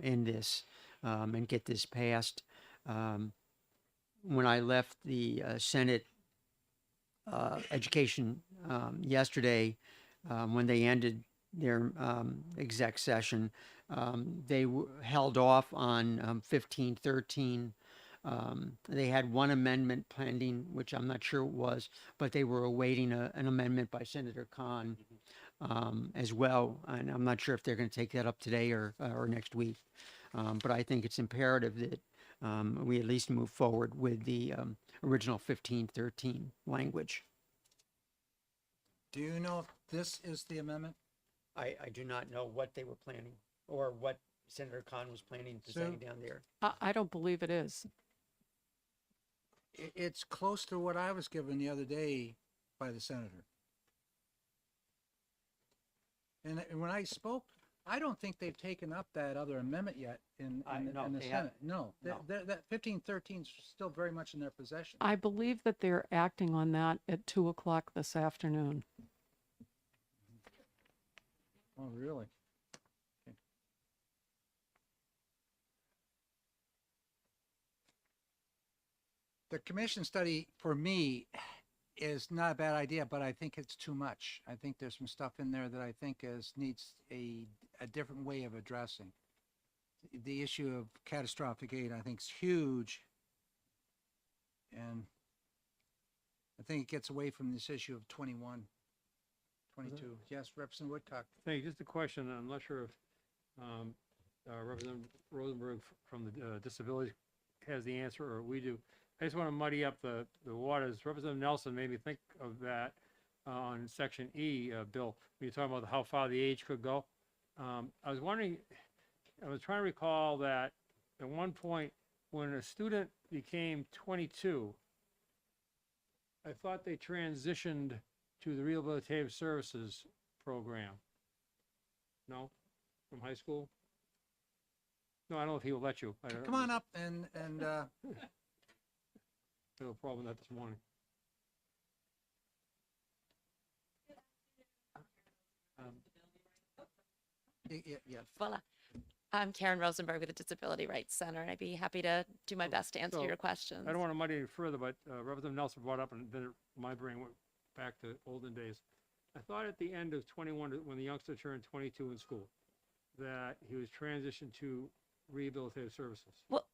in this, and get this passed. When I left the Senate Education yesterday, when they ended their exec session, they held off on 1513. They had one amendment pending, which I'm not sure it was, but they were awaiting an amendment by Senator Khan as well. And I'm not sure if they're going to take that up today or next week. But I think it's imperative that we at least move forward with the original 1513 language. Do you know if this is the amendment? I do not know what they were planning or what Senator Khan was planning to say down there. I don't believe it is. It's close to what I was given the other day by the senator. And when I spoke, I don't think they've taken up that other amendment yet in No, the they Senate. haven't. No, No. that 1513 is still very much in their possession. I believe that they're acting on that at 2 o'clock this afternoon. Oh, really? Okay. The commission study, for me, is not a bad idea, but I think it's too much. I think there's some stuff in there that I think needs a different way of addressing. The issue of catastrophic aid, I think, is huge. And I think it gets away from this issue of 21, 22. Yes, Representative Woodcock. Thank you. Just a question. I'm not sure if Representative Rosenberg from the Disability has the answer or we do. I just want to muddy up the waters. Representative Nelson made me think of that on Section E, Bill, when you're talking about how far the age could go. I was wondering, I was trying to recall that at one point when a student became 22, I thought they transitioned to the rehabilitative services program. No? From high school? No, I don't know if he will let you. I don't- Come on up and I had a problem with that this morning. yeah. Voila. I'm Karen Rosenberg with the Disability Rights Center, and I'd be happy to do my best to answer So, your questions. I don't want to muddy it further, but Representative Nelson brought up, and then my brain went back to olden days. I thought at the end of 21, when the youngster turned 22 in school, that he was transitioned to rehabilitative services. Well,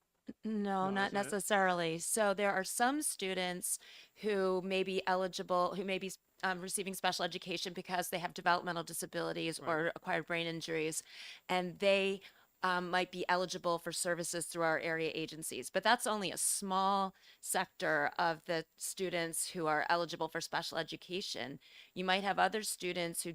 no, No, not that's it. necessarily. So there are some students who may be eligible, who may be receiving special education because they have developmental disabilities or acquired brain injuries, and they might be eligible for services through our area agencies. But that's only a small sector of the students who are eligible for special education. You might have other students who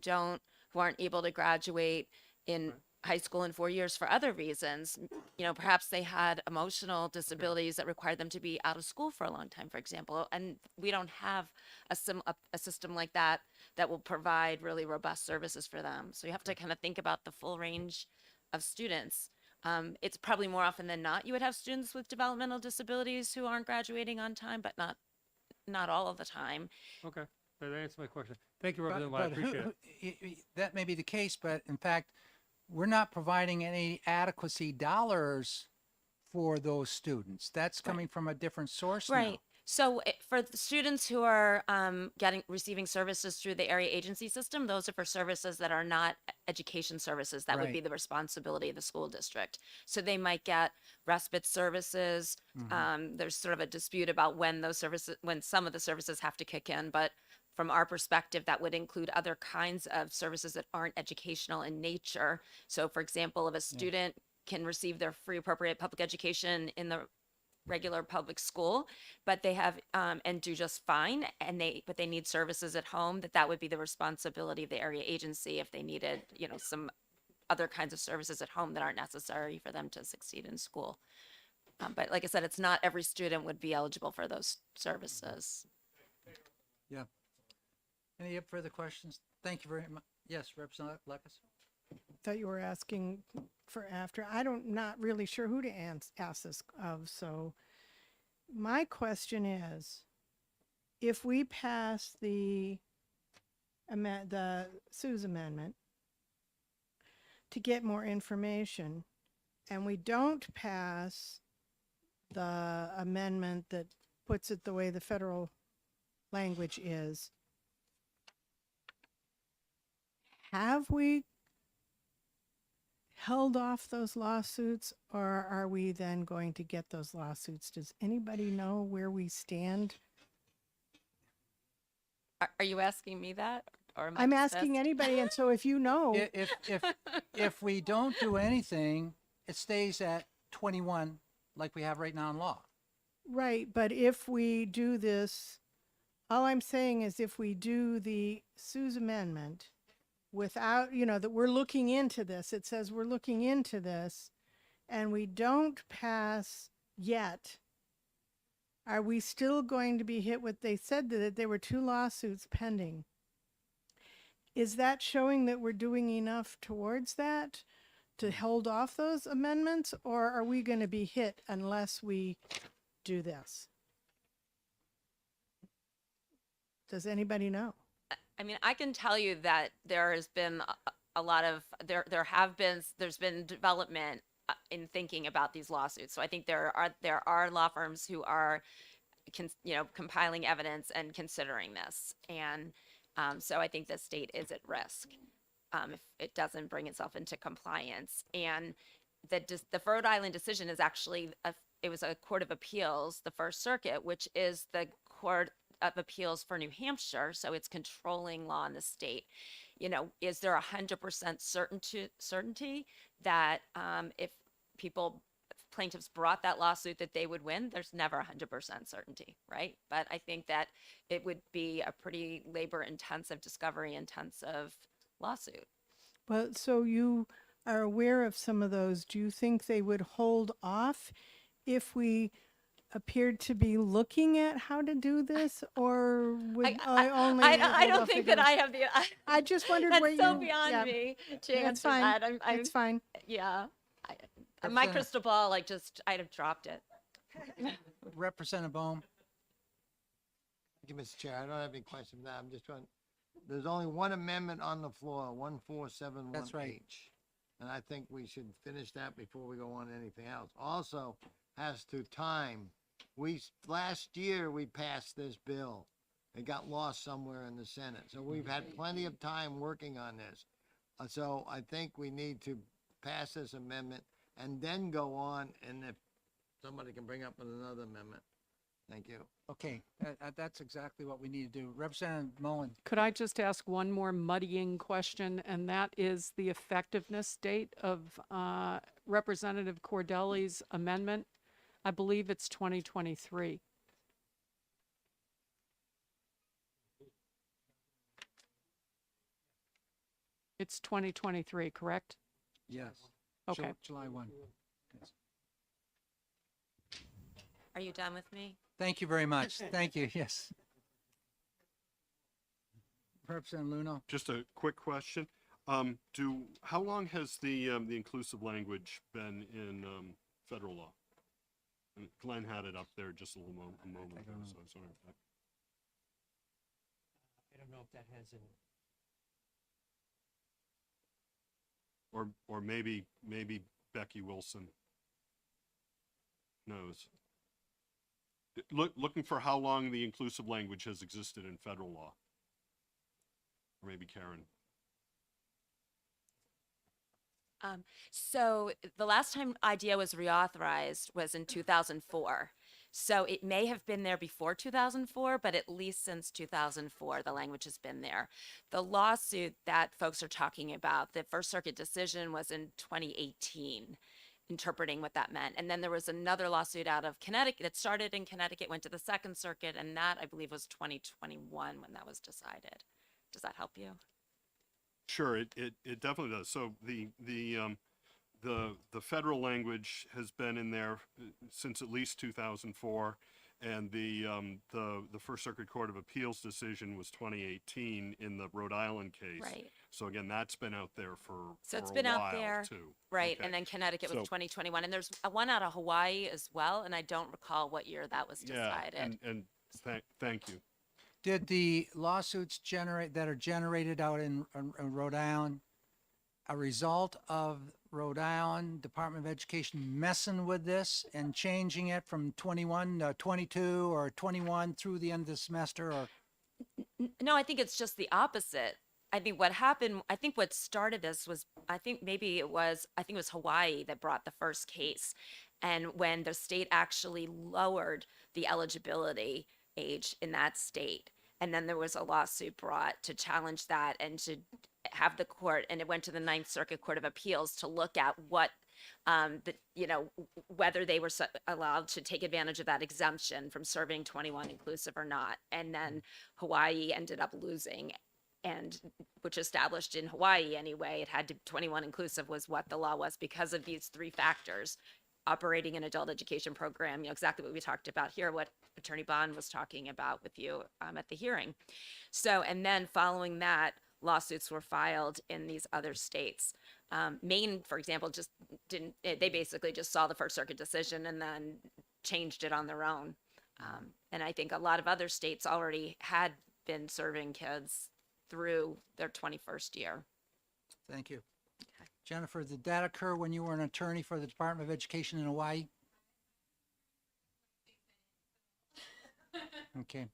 aren't able to graduate in high school in 4 years for other reasons. You know, perhaps they had emotional disabilities that required them to be out of school for a long time, for example. And we don't have a system like that that will provide really robust services for them. So you have to kind of think about the full range of students. It's probably more often than not you would have students with developmental disabilities who aren't graduating on time, but not all of the time. Okay, that answers my question. Thank you, But, Representative White. I but appreciate it. that may be the case, but in fact, we're not providing any adequacy dollars for those students. That's coming from a different source now. Right. So for the students who are receiving services through the area agency system, those are for services that are not education services. That would be Right. the responsibility of the school district. So they might get respite services. There's sort of a dispute about when some of the services have to kick in, but from our perspective, that would include other kinds of services that aren't educational in nature. So for example, if a student can receive their free appropriate public education in the regular public school, but they have and do just fine, but they need services at home, that would be the responsibility of the area agency if they needed, some other kinds of services at home that aren't necessary for them to succeed in school. But like I said, it's not every student would be eligible for those services. Yeah. Any further questions? Thank you very much. Yes, Representative Lucas. Thought you were asking for after. Not really sure who to ask this of. So my question is, if we pass the Sue's amendment to get more information, and we don't pass the amendment that puts it the way the federal language is, have we held off those lawsuits, or are we then going to get those lawsuits? Does anybody know where we stand? Are you asking me that? Or am I I'm just asking anybody, and so if you know, If we don't do anything, it stays at 21 like we have right now in law. right, but if we do this, all I'm saying is if we do the Sue's amendment without, that we're looking into this, it says we're looking into this, and we don't pass yet are we still going to be hit with, they said that there were 2 lawsuits pending. Is that showing that we're doing enough towards that to hold off those amendments, or are we going to be hit unless we do this? Does anybody know? I mean, I can tell you that there has been a lot of there's been development in thinking about these lawsuits. So I think there are law firms who are compiling evidence and considering this, and so I think the state is at risk if it doesn't bring itself into compliance. And the Rhode Island decision is actually it was a court of appeals, the First Circuit, which is the court of appeals for New Hampshire, so it's controlling law in the state. Is there 100% certainty that if plaintiffs brought that lawsuit that they would win? There's never 100% certainty, right? But I think that it would be a pretty labor intensive, discovery intensive lawsuit. Well, so you are aware of some of those. Do you think they would hold off if we appeared to be looking at how to do this, or would only? I don't think that I have the. I just wondered that's where so you. beyond me to That's answer fine. that. It's fine. Yeah. My crystal ball, I'd have dropped it. Representative Bohm. Thank you, Mr. Chair. I don't have any questions now. I'm just trying, there's only one amendment on the floor, 1471H. That's right. And I think we should finish that before we go on to anything else. Also, has to time. Last year, we passed this bill. It got lost somewhere in the Senate. So we've had plenty of time working on this. So I think we need to pass this amendment and then go on, and if somebody can bring up another amendment. Thank you. Okay, that's exactly what we need to do. Representative Mullen. Could I just ask one more muddying question, and that is the effectiveness date of Representative Cordelli's amendment? I believe it's 2023. It's 2023, correct? Yes. Okay. July 1. Yes. Are you done with me? Thank you very much. Thank you. Yes. Representative Luno. Just a quick question. How long has the inclusive language been in federal law? And Glenn had it up there just a moment ago, so sorry. I don't know if that has an. Or maybe Becky Wilson knows. Looking for how long the inclusive language has existed in federal law. Or maybe Karen. So the last time IDEA was reauthorized was in 2004. So it may have been there before 2004, but at least since 2004, the language has been there. The lawsuit that folks are talking about, the First Circuit decision, was in 2018, interpreting what that meant. And then there was another lawsuit out of Connecticut that started in Connecticut, went to the Second Circuit, and that, I believe, was 2021 when that was decided. Does that help you? Sure, it definitely does. So the federal language has been in there since at least 2004, and the First Circuit Court of Appeals decision was 2018 in the Rhode Island case. Right. So again, that's been out there for It's a been out while, there, too. right? Okay. And then Connecticut was So- 2021, and there's one out of Hawaii as well, and I don't recall what year that was decided. Yeah, and thank you. Did the lawsuits that are generated out in Rhode Island a result of Rhode Island Department of Education messing with this and changing it from 21 to 22 or 21 through the end of the semester? Or No, I think it's just the opposite. I think what happened, I think what started this was, I think it was Hawaii that brought the first case. And when the state actually lowered the eligibility age in that state, and then there was a lawsuit brought to challenge that and to have the court, and it went to the Ninth Circuit Court of Appeals to look at what, whether they were allowed to take advantage of that exemption from serving 21 inclusive or not. And then Hawaii ended up losing, and which established in Hawaii anyway, it had to 21 inclusive was what the law was because of these three factors. operating an adult education program, exactly what we talked about here, what Attorney Bond was talking about with you at the hearing. So, and then following that, lawsuits were filed in these other states. Maine, for example, just didn't, they basically just saw the First Circuit decision and then changed it on their own. And I think a lot of other states already had been serving kids through their 21st year. Thank you. Jennifer, did that occur when you were an attorney for the Department of Education in Hawaii? Okay.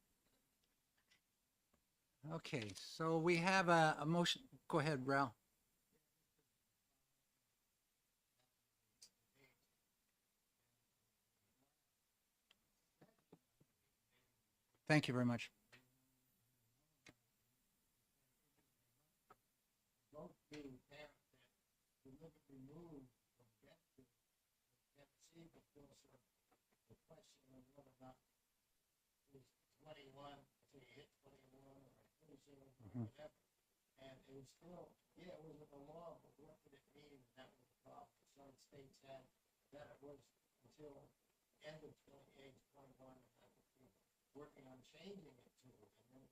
Okay, so we have a motion. Go ahead, Ralph. Thank you very much. And it was still, yeah, it was in the law, but what did it mean? That was the problem. Some states had that it was until end of age 21, and that was working on changing it to it. And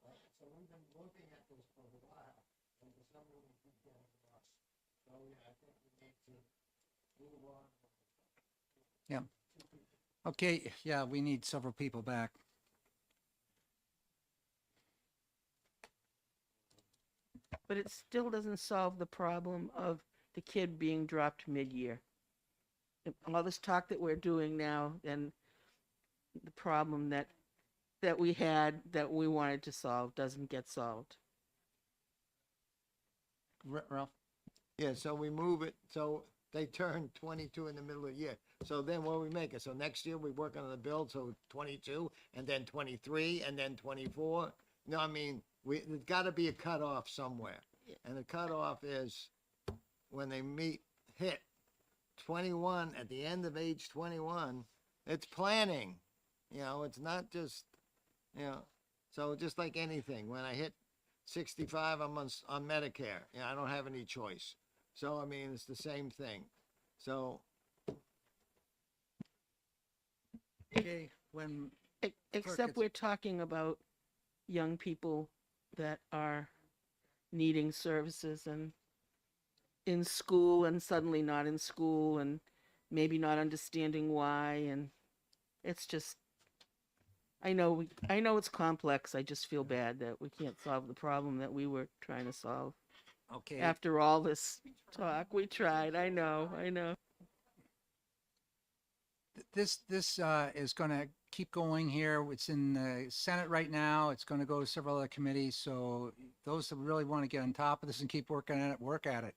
then, so we've been looking at this for a while, and for some reason we keep getting lost. So yeah, I think we need to move on. Yeah. Okay, yeah, we need several people back. But it still doesn't solve the problem of the kid being dropped mid-year. All this talk that we're doing now, and the problem that we had, that we wanted to solve, doesn't get solved. Ralph? Yeah, so we move it, so they turn 22 in the middle of the year. So then what do we make it? So next year we work on the bill, so 22, and then 23, and then 24. No, I mean, there's got to be a cutoff somewhere. And the cutoff is when they hit 21, at the end of age 21, it's planning. It's not just, so just like anything, when I hit 65, I'm on Medicare. I don't have any choice. So, I mean, it's the same thing. So. Okay, when. Except we're talking about young people that are needing services and in school and suddenly not in school and maybe not understanding why. And it's just, I know it's complex. I just feel bad that we can't solve the problem that we were trying to solve. Okay. After all this talk, we tried. I know. This is going to keep going here. It's in the Senate right now. It's going to go to several other committees. So those that really want to get on top of this and keep working at it, work at it.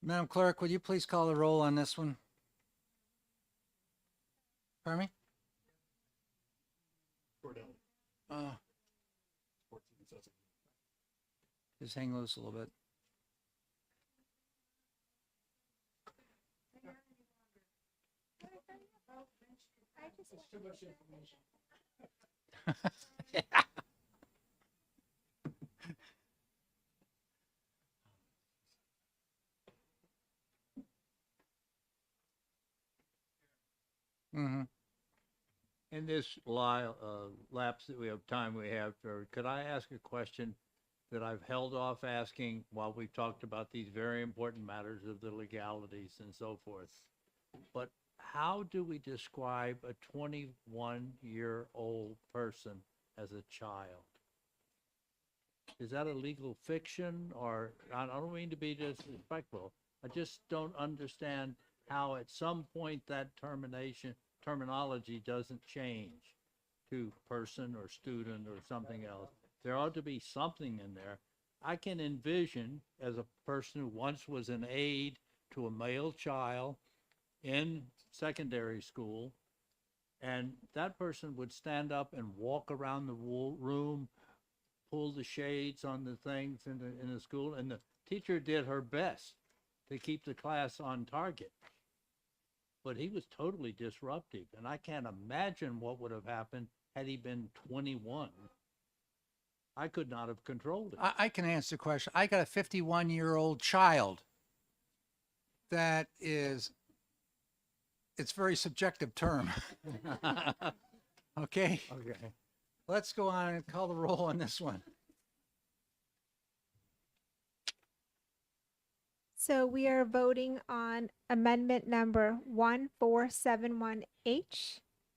Madam Clerk, would you please call the roll on this one? Pardon me? Just hang loose a little bit. It's too much information. Yeah. Mm-hmm. In this lapse that we have time we have, could I ask a question that I've held off asking while we've talked about these very important matters of the legalities and so forth? But how do we describe a 21-year-old person as a child? Is that a legal fiction, or I don't mean to be disrespectful. I just don't understand how at some point that terminology doesn't change to person or student or something else. There ought to be something in there. I can envision, as a person who once was an aide to a male child in secondary school, and that person would stand up and walk around the room, pull the shades on the things in the school, and the teacher did her best to keep the class on target. But he was totally disruptive, and I can't imagine what would have happened had he been 21. I could not have controlled it. I can answer the question. I got a 51-year-old child that is it's very subjective term. Okay, Okay. let's go on and call the roll on this one. So we are voting on amendment number 1471H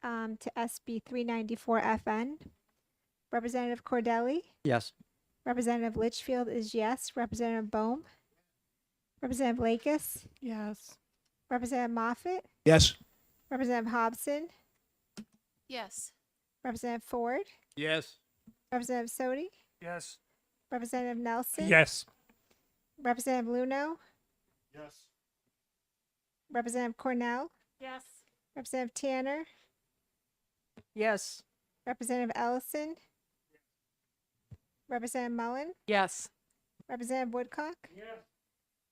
to SB 394 FN. Representative Cordelli, Yes. Representative Litchfield is yes. Representative Bohm, Representative Lakis, Yes. Representative Moffett, Yes. Representative Hobson, Yes. Representative Ford, Yes. Representative Sodi, Yes. Representative Nelson, Yes. Representative Luno, Yes. Representative Cornell, Yes. Representative Tanner, Yes. Representative Ellison, Representative Mullen, Yes. Representative Woodcock,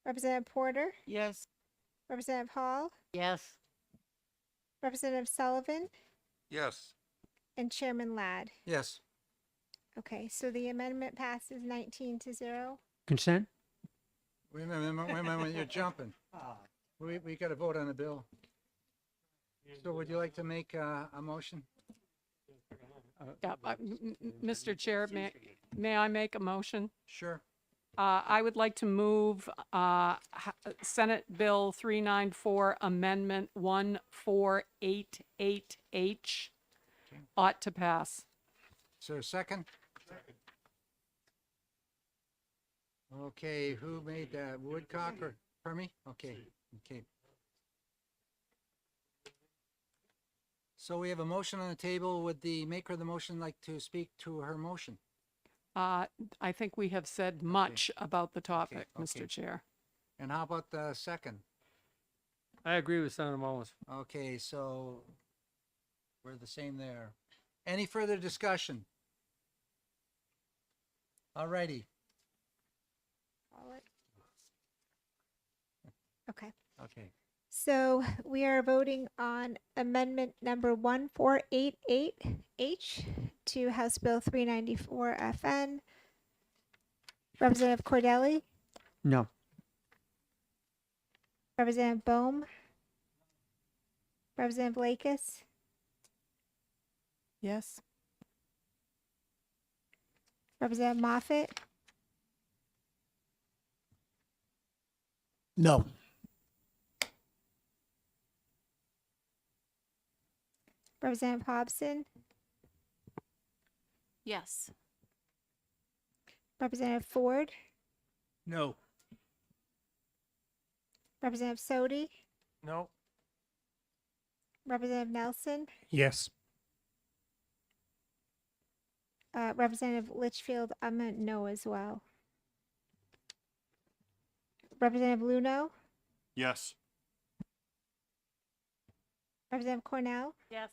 Representative Porter, Yes. Representative Hall, Yes. Representative Sullivan, Yes. and Chairman Ladd. Yes. Okay, so the amendment passes 19-0. Consent? Wait a minute, you're jumping. We got to vote on the bill. So would you like to make a motion? Yeah, Mr. Chair, may I make a motion? Sure. I would like to move Senate Bill 394 Amendment 1488H ought to pass. Is there a second? Okay, who made that? Woodcock or Permy? Okay, okay. So we have a motion on the table. Would the maker of the motion like to speak to her motion? I think we have said much about the topic, okay. Mr. Chair. And how about the second? I agree with Senator Mullins. Okay, so we're the same there. Any further discussion? All righty. Okay. Okay. So we are voting on amendment number 1488H to House Bill 394 FN. Representative Cordelli, No. Representative Bohm, Representative Lakis, Yes. Representative Moffett, No. Representative Hobson, Yes. Representative Ford, No. Representative Sodi, No. Representative Nelson, Yes. Representative Litchfield, I'm a no as well. Representative Luno, Yes. Representative Cornell, Yes.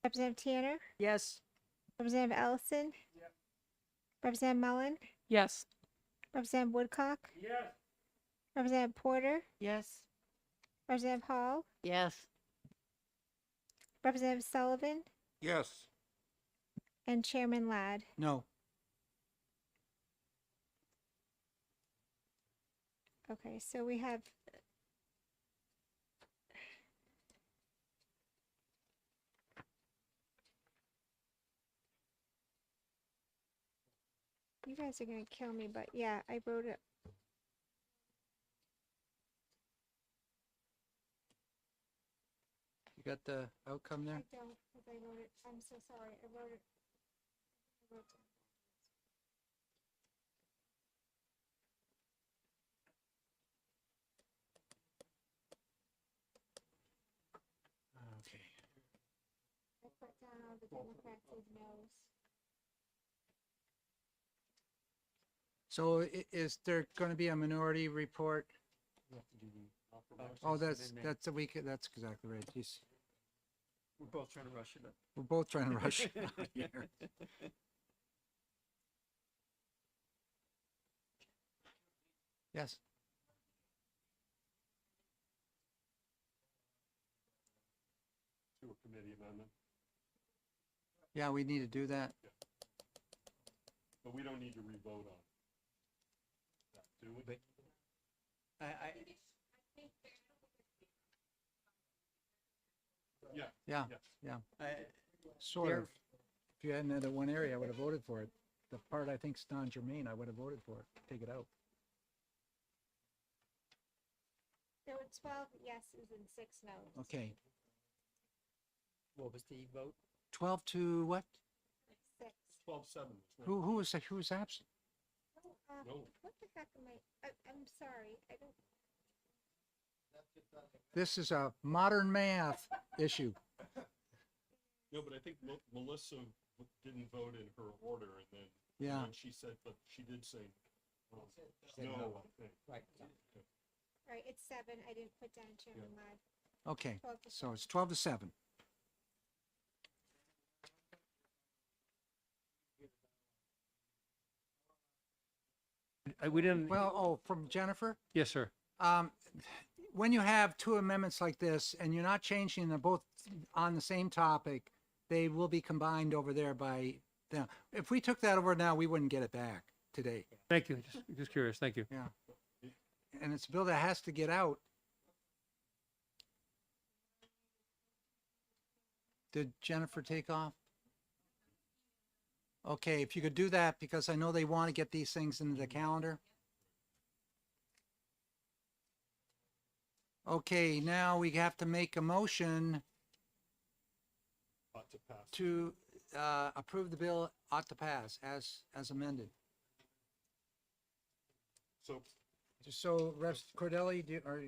Representative Tanner, Yes. Representative Ellison, Representative Mullen, Yes. Representative Woodcock, Yes. Representative Porter, Yes. Representative Hall, Yes. Representative Sullivan, Yes. and Chairman Ladd. No. Okay, so we have you guys are gonna kill me, but yeah, I wrote it. You got the outcome there? I don't, because I wrote it. I'm so sorry. I wrote it. Okay. I put down all the Democrats as no's. So is there going to be a minority report? Oh, that's a week. That's exactly right. Jeez. We're both trying to rush it. We're both trying to rush it out here. Yes. To a committee amendment, Yeah, we need to do that. but we don't need to re-vote on that, do we? I Yeah. Yeah, Yes. yeah. Sort of. If you hadn't had that one area, I would have voted for it. The part I think's non-germane, I would have voted for it. Take it out. There were 12 yeses and 6 noes. Okay. What was the vote? 12 to what? 6. 12-7. Who was absent? No. What the heck am I'm sorry. I don't. This is a modern math issue. No, but I think Melissa didn't vote in her order, and then Yeah. when she said, but she did say no. I think. Right. All right, it's 7. I didn't put down Chairman Ladd. Okay, 12 to so it's 12 to 7. We didn't. Well, oh, from Jennifer? Yes, sir. When you have two amendments like this and you're not changing them both on the same topic, they will be combined over there by them. If we took that over now, we wouldn't get it back today. Thank you. Just curious. Thank you. Yeah. And it's a bill that has to get out. Did Jennifer take off? Okay, if you could do that, because I know they want to get these things into the calendar. Okay, now we have to make a motion Ought to pass. to approve the bill ought to pass as amended. So So, Rev. Cordelli, or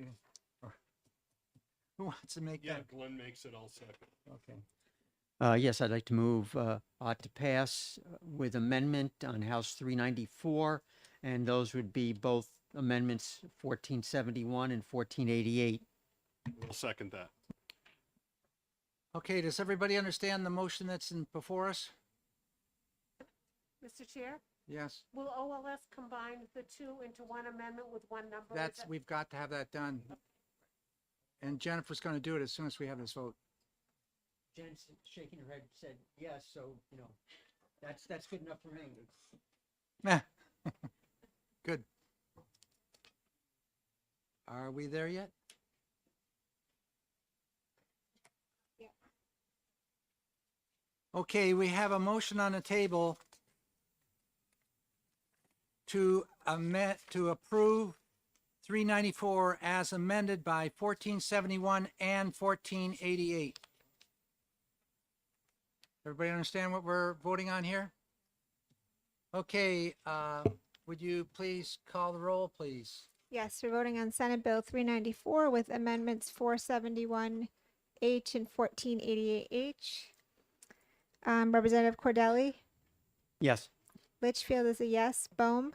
who wants to make yeah, that? Glenn makes it. I'll second. Okay. Yes, I'd like to move ought to pass with amendment on House 394, and those would be both amendments 1471 and 1488. We'll second that. Okay, does everybody understand the motion that's before us? Mr. Chair, Yes, will OLS combine the two into one amendment with one number? Is that's, that- we've got to have that done. And Jennifer's going to do it as soon as we have this vote. Jen's shaking her head, said yes, so, that's good enough for me. Yeah. Good. Are we there yet? Yeah. Okay, we have a motion on the table to approve 394 as amended by 1471 and 1488. Everybody understand what we're voting on here? Okay, would you please call the roll, please? Yes, we're voting on Senate Bill 394 with amendments 471H and 1488H. Representative Cordelli, Yes. Litchfield is a yes. Bohm,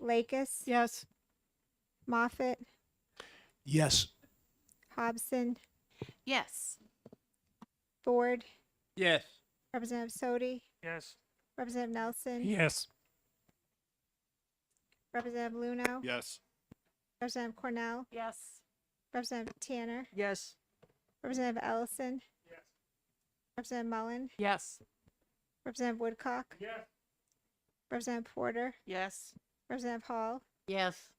Lakis, Yes. Moffett, Yes. Hobson, Yes. Ford, Yes. Representative Sodi, Yes. Representative Nelson, Yes. Representative Luno, Yes. Representative Cornell, Yes. Representative Tanner, Yes. Representative Ellison, Representative Mullen, Yes. Representative Woodcock, Yes. Representative Porter, Yes. Representative Hall, Yes.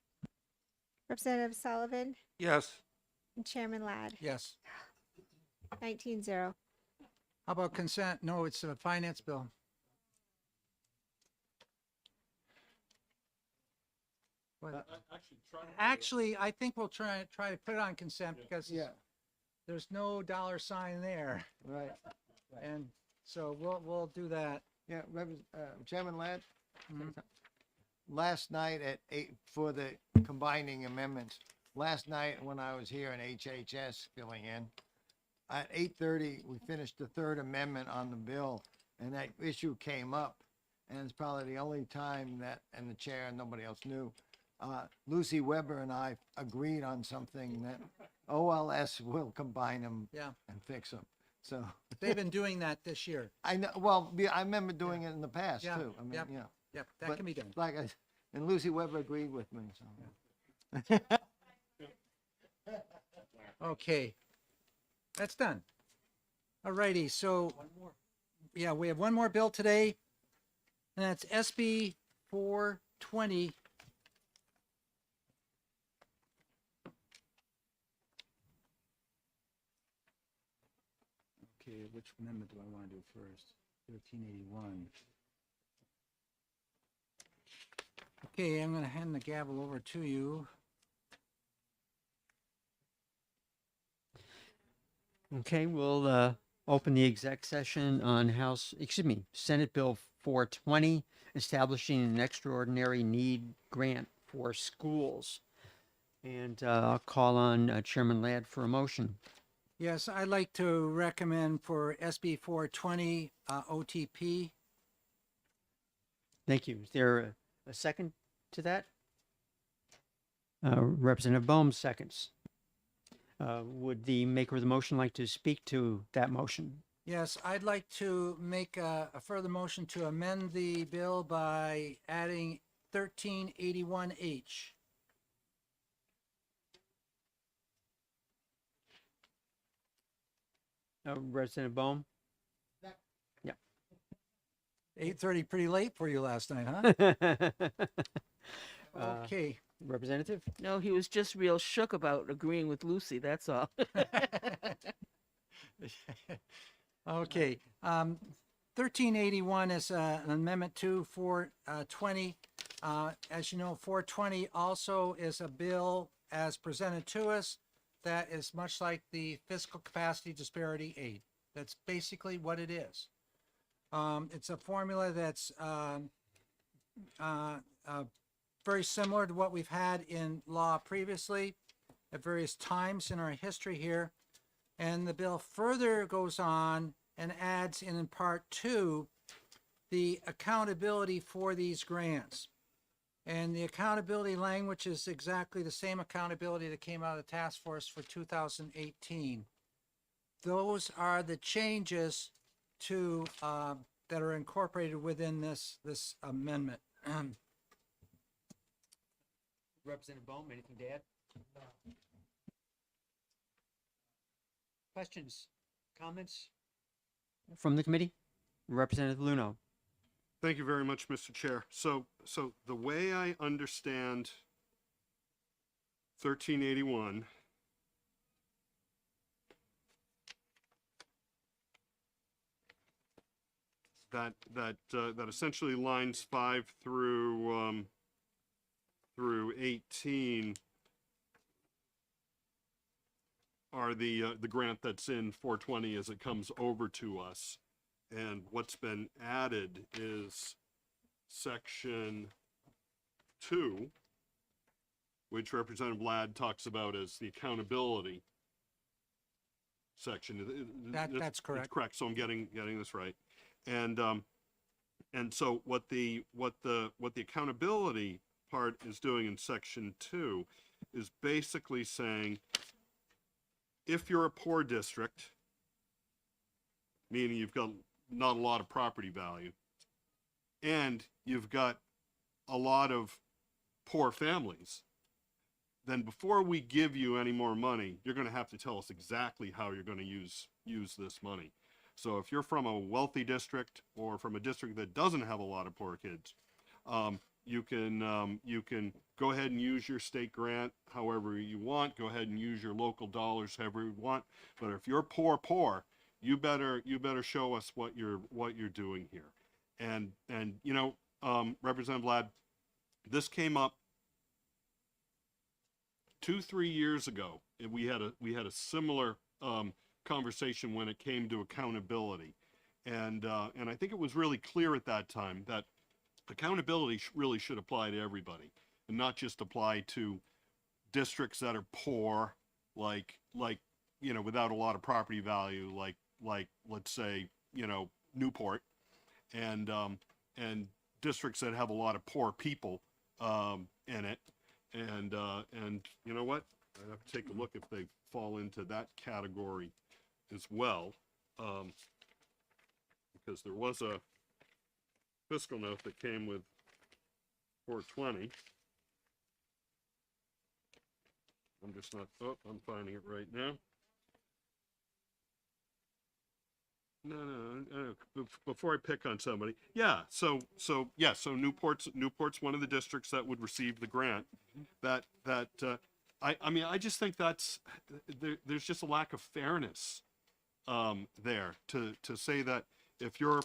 Representative Sullivan, Yes. and Chairman Ladd. Yes. 19-0. How about consent? No, it's a finance bill. What? Actually, I think we'll try to put it on consent because there's no dollar sign there. Right. And so we'll do that. Yeah, Chairman Ladd? Mhm. Last night at 8, for the combining amendments, last night when I was here in HHS filling in, at 8:30, we finished the third amendment on the bill, and that issue came up. And it's probably the only time that, and the chair and nobody else knew, Lucy Weber and I agreed on something that OLS will combine them Yeah. and fix them. So They've been doing that this year. I know, well, I remember doing it in the past Yeah, too. I mean, yep. yeah. Yep, that But can be done. Like and Lucy Weber agreed with me, so. Okay. That's done. All righty, so. Yeah, we have one more bill today, and that's SB 420. Okay, which amendment do I want to do first? 1381. Okay, I'm going to hand the gavel over to you. Okay, we'll open the exec session on Senate Bill 420, establishing an extraordinary need grant for schools. And I'll call on Chairman Ladd for a motion. Yes, I'd like to recommend for SB 420 OTP. Thank you. Is there a second to that? Representative Bohm seconds. Would the maker of the motion like to speak to that motion? Yes, I'd like to make a further motion to amend the bill by adding 1381H. Representative Bohm? 8:30, pretty late for you last night, huh? Okay. Representative? No, he was just real shook about agreeing with Lucy, that's all. Okay, 1381 is an amendment to 420. As you know, 420 also is a bill as presented to us that is much like the fiscal capacity disparity aid. That's basically what it is. It's a formula that's very similar to what we've had in law previously at various times in our history here. And the bill further goes on and adds in part 2 the accountability for these grants. And the accountability language is exactly the same accountability that came out of the task force for 2018. Those are the changes to that are incorporated within this amendment. Representative Bohm, anything to add? Questions, comments from the committee? Representative Luno. Thank you very much, Mr. Chair. So the way I understand 1381 that essentially lines 5 through 18 are the grant that's in 420 as it comes over to us. And what's been added is section 2, which Representative Ladd talks about as the accountability section. That's correct. It's correct. So I'm getting this right. And so what the accountability part is doing in section 2 is basically saying, if you're a poor district, meaning you've got not a lot of property value, and you've got a lot of poor families, then before we give you any more money, you're going to have to tell us exactly how you're going to use this money. So if you're from a wealthy district or from a district that doesn't have a lot of poor kids, you can go ahead and use your state grant however you want. Go ahead and use your local dollars however you want. But if you're poor, you better show us what you're doing here. And you know, Representative Ladd, this came up 2-3 years ago. And we had a similar conversation when it came to accountability, and I think it was really clear at that time that accountability really should apply to everybody and not just apply to districts that are poor, like you know, without a lot of property value, like let's say, you know, Newport, and districts that have a lot of poor people in it, and you know what, I have to take a look if they fall into that category as well, because there was a fiscal note that came with 420. I'm just not, I'm finding it right now. No, before I pick on somebody. Yeah, so Newport's one of the districts that would receive the grant. I mean, I just think there's just a lack of fairness there to say that if you're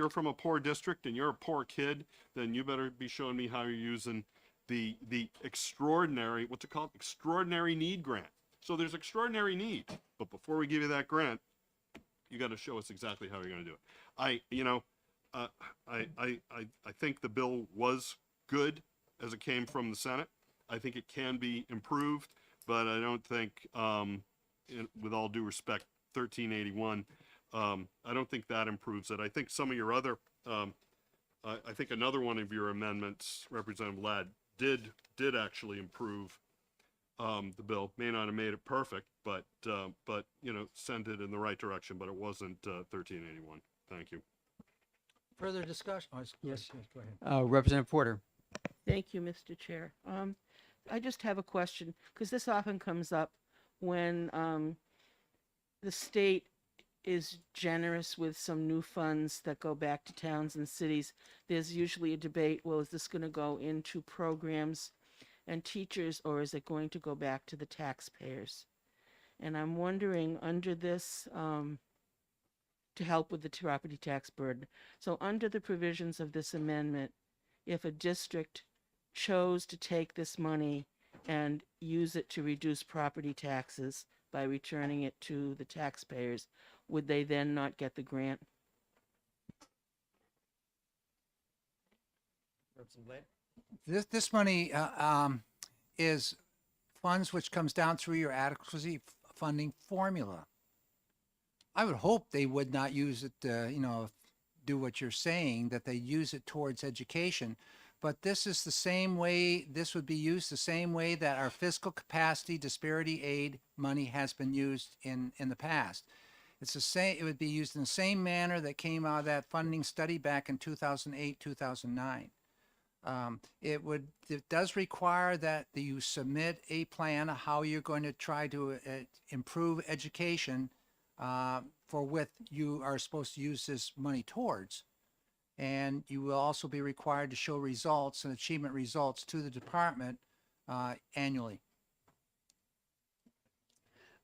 from a poor district and you're a poor kid, then you better be showing me how you're using the extraordinary, what's it called? Extraordinary need grant. So there's extraordinary need, but before we give you that grant, you got to show us exactly how you're going to do it. I think the bill was good as it came from the Senate. I think it can be improved, but I don't think, with all due respect, 1381, I don't think that improves it. I think some of your other, I think another one of your amendments, Representative Ladd, did actually improve the bill. May not have made it perfect, but sent it in the right direction, but it wasn't 1381. Thank you. Further discussion? Oh, Yes. Go ahead. Representative Porter. Thank you, Mr. Chair. I just have a question, because this often comes up when the state is generous with some new funds that go back to towns and cities. There's usually a debate, well, is this going to go into programs and teachers, or is it going to go back to the taxpayers? And I'm wondering, under this, to help with the property tax burden. So under the provisions of this amendment, if a district chose to take this money and use it to reduce property taxes by returning it to the taxpayers, would they then not get the grant? This money is funds which comes down through your adequacy funding formula. I would hope they would not use it to, do what you're saying, that they use it towards education. But this is the same way, this would be used the same way that our fiscal capacity disparity aid money has been used in the past. It's the same, it would be used in the same manner that came out of that funding study back in 2008, 2009. It does require that you submit a plan of how you're going to try to improve education for what you are supposed to use this money towards. And you will also be required to show results and achievement results to the department annually.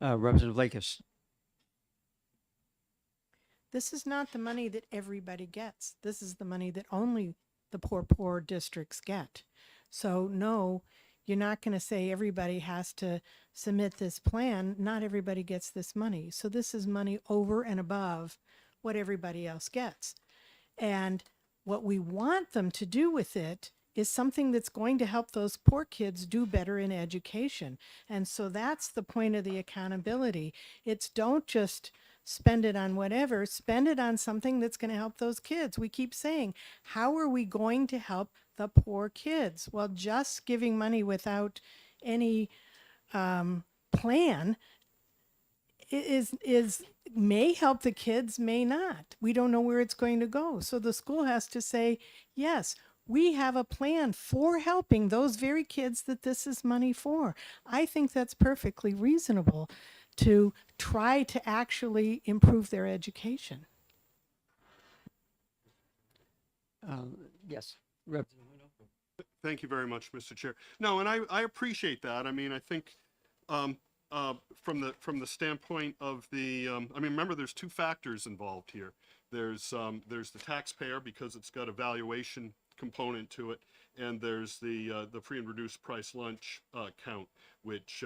Representative Lakis. This is not the money that everybody gets. This is the money that only the poor districts get. So no, you're not going to say everybody has to submit this plan. Not everybody gets this money. So this is money over and above what everybody else gets. And what we want them to do with it is something that's going to help those poor kids do better in education. And so that's the point of the accountability. It's don't just spend it on whatever, spend it on something that's going to help those kids. We keep saying, how are we going to help the poor kids? Well, just giving money without any plan is may help the kids, may not. We don't know where it's going to go. So the school has to say, yes, we have a plan for helping those very kids that this is money for. I think that's perfectly reasonable to try to actually improve their education. Yes. Thank you very much, Mr. Chair. No, and I appreciate that. I mean, I think from the standpoint of the, remember, there's two factors involved here. There's the taxpayer, because it's got a valuation component to it, and there's the free and reduced price lunch count, which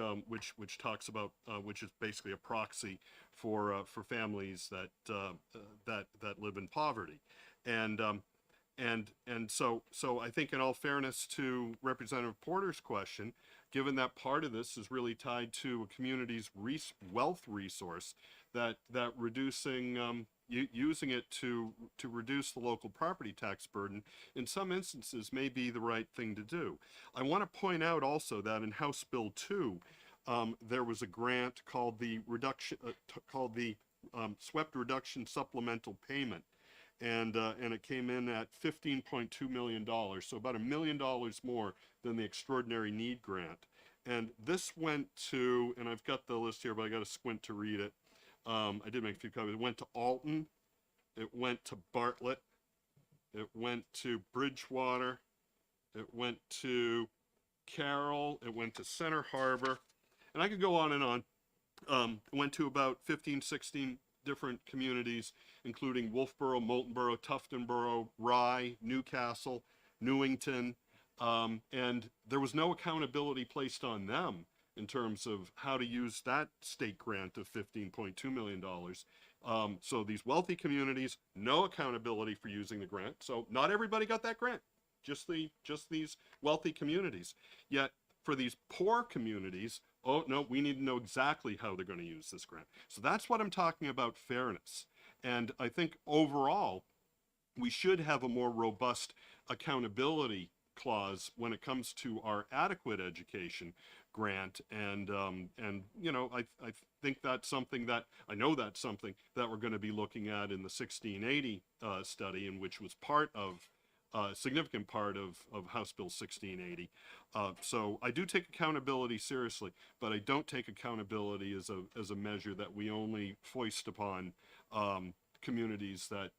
talks about which is basically a proxy for families that live in poverty, and so I think, in all fairness to Representative Porter's question, given that part of this is really tied to a community's wealth resource, that reducing using it to reduce the local property tax burden in some instances may be the right thing to do. I want to point out also that in House Bill 2, there was a grant called the Swept Reduction Supplemental Payment. And it came in at $15.2 million, so about $1 million more than the Extraordinary Need Grant. And this went to, and I've got the list here, but I got to squint to read it. I did make a few copies. It went to Alton, it went to Bartlett, it went to Bridgewater, it went to Carroll, it went to Center Harbor, and I could go on and on. It went to about 15, 16 different communities, including Wolfboro, Moultonboro, Tuftonboro, Rye, Newcastle, Newington, and there was no accountability placed on them in terms of how to use that state grant of $15.2 million. So these wealthy communities, no accountability for using the grant. So not everybody got that grant, just these wealthy communities. Yet for these poor communities, oh no, we need to know exactly how they're going to use this grant. So that's what I'm talking about, fairness. And I think overall, we should have a more robust accountability clause when it comes to our adequate education grant. And you know, I think that's something that, I know that's something that we're going to be looking at in the 1680 study, in which was part of significant part of House Bill 1680. So I do take accountability seriously, but I don't take accountability as a measure that we only foist upon communities that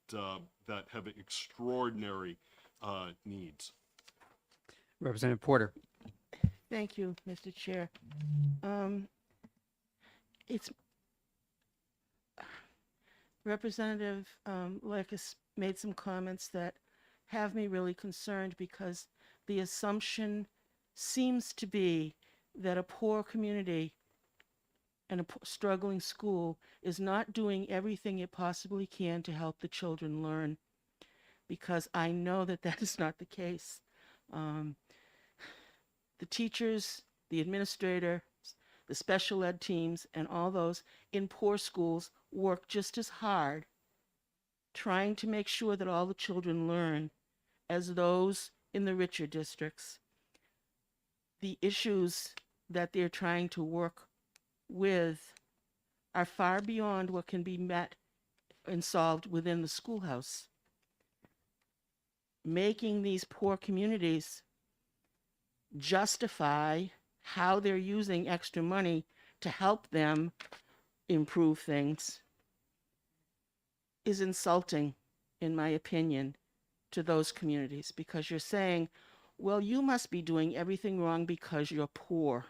have extraordinary needs. Representative Porter. Thank you, Mr. Chair. It's Representative Lekis made some comments that have me really concerned, because the assumption seems to be that a poor community and a struggling school is not doing everything it possibly can to help the children learn, because I know that that is not the case. The teachers, the administrator, the special ed teams, and all those in poor schools work just as hard trying to make sure that all the children learn as those in the richer districts. The issues that they're trying to work with are far beyond what can be met and solved within the schoolhouse. Making these poor communities justify how they're using extra money to help them improve things is insulting, in my opinion, to those communities, because you're saying, well, you must be doing everything wrong because you're poor.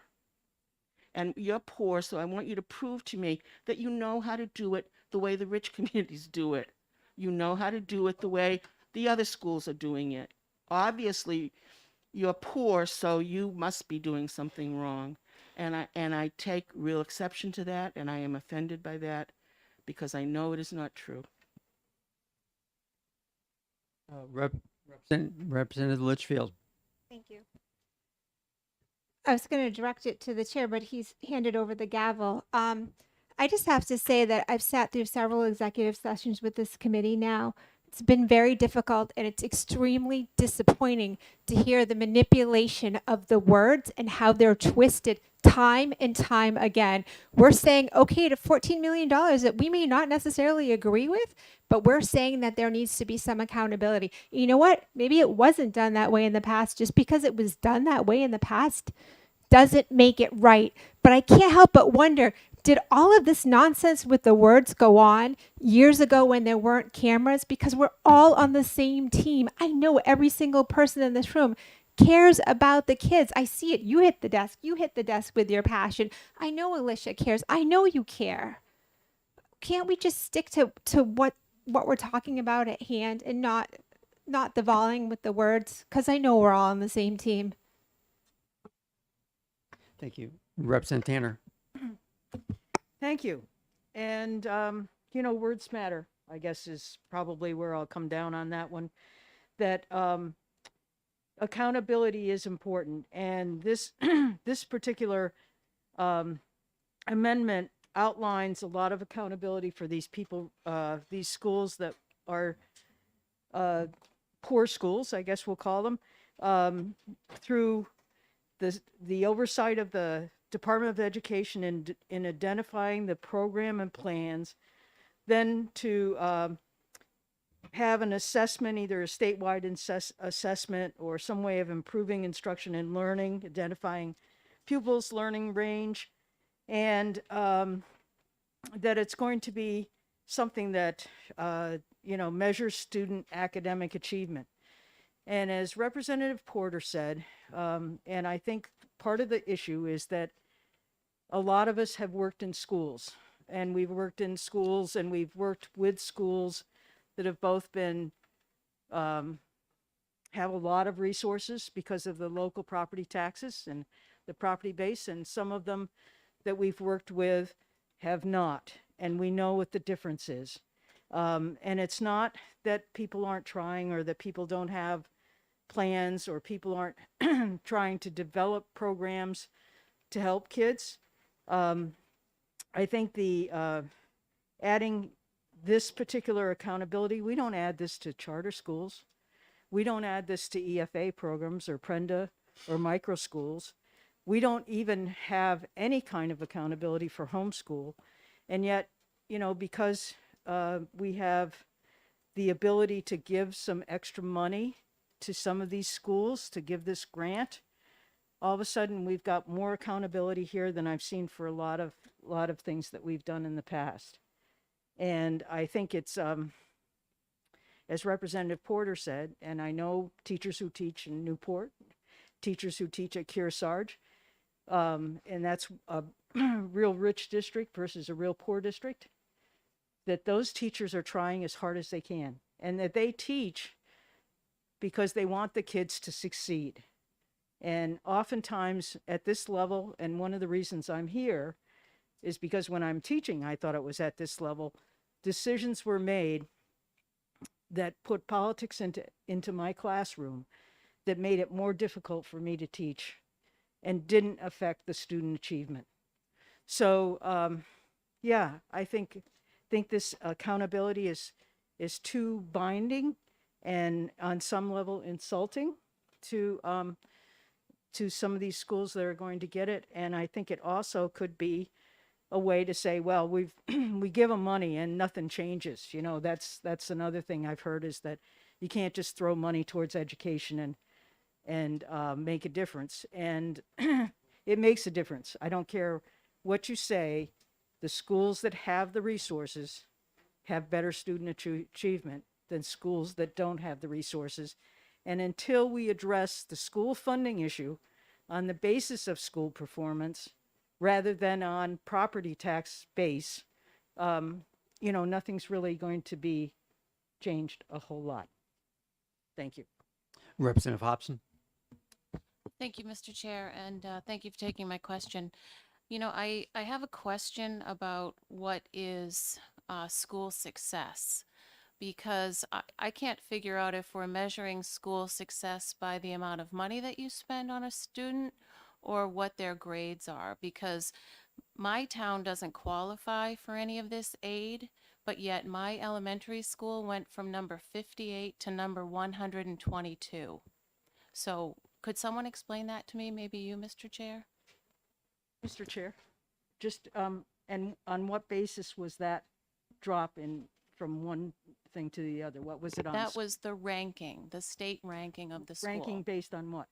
And you're poor, so I want you to prove to me that you know how to do it the way the rich communities do it. You know how to do it the way the other schools are doing it. Obviously, you're poor, so you must be doing something wrong. And I take real exception to that, and I am offended by that, because I know it is not true. Representative Litchfield. Thank you. I was going to direct it to the chair, but he's handed over the gavel. I just have to say that I've sat through several executive sessions with this committee now. It's been very difficult, and it's extremely disappointing to hear the manipulation of the words and how they're twisted time and time again. We're saying, okay, to $14 million that we may not necessarily agree with, but we're saying that there needs to be some accountability. You know what? Maybe it wasn't done that way in the past. Just because it was done that way in the past doesn't make it right. But I can't help but wonder, did all of this nonsense with the words go on years ago when there weren't cameras? Because we're all on the same team. I know every single person in this room cares about the kids. I see it. You hit the desk. You hit the desk with your passion. I know Alicia cares. I know you care. Can't we just stick to what we're talking about at hand and not devolving with the words? Because I know we're all on the same team. Thank you. Representative Tanner. Thank you. And, you know, words matter, I guess, is probably where I'll come down on that one. That accountability is important. And this, this particular amendment outlines a lot of accountability for these people, these schools that are poor schools, I guess we'll call them, through the oversight of the Department of Education in identifying the program and plans, then to have an assessment, either a statewide assessment or some way of improving instruction and learning, identifying pupils' learning range, and that it's going to be something that, you know, measures student academic achievement. And as Representative Porter said, and I think part of the issue is that a lot of us have worked in schools, and we've worked in schools and we've worked with schools that have both been, have a lot of resources because of the local property taxes and the property base, and some of them that we've worked with have not, and we know what the difference is. And it's not that people aren't trying or that people don't have plans or people aren't trying to develop programs to help kids. I think the adding this particular accountability, we don't add this to charter schools. We don't add this to EFA programs or Prenda or micro schools. We don't even have any kind of accountability for homeschool. And yet, you know, because we have the ability to give some extra money to some of these schools to give this grant, all of a sudden we've got more accountability here than I've seen for a lot of things that we've done in the past. And I think it's, as Representative Porter said, and I know teachers who teach in Newport, teachers who teach at Kearsarge, and that's a real rich district versus a real poor district, that those teachers are trying as hard as they can, and that they teach because they want the kids to succeed. And oftentimes at this level, and one of the reasons I'm here is because when I'm teaching, I thought it was at this level, decisions were made that put politics into my classroom that made it more difficult for me to teach and didn't affect the student achievement. So yeah, I think this accountability is too binding and on some level insulting to some of these schools that are going to get it. And I think it also could be a way to say, well, we give them money and nothing changes. You know, that's another thing I've heard, is that you can't just throw money towards education and make a difference. And it makes a difference. I don't care what you say. The schools that have the resources have better student achievement than schools that don't have the resources. And until we address the school funding issue on the basis of school performance, rather than on property tax base, you know, nothing's really going to be changed a whole lot. Thank you. Representative Hobson. Thank you, Mr. Chair, and thank you for taking my question. You know, I have a question about what is school success, because I can't figure out if we're measuring school success by the amount of money that you spend on a student or what their grades are, because my town doesn't qualify for any of this aid, but yet my elementary school went from number 58 to number 122. So could someone explain that to me? Maybe you, Mr. Chair? Mr. Chair, just, and on what basis was that drop in from one thing to the other? What was it on? That was the ranking, the state ranking of the school. Ranking based on what?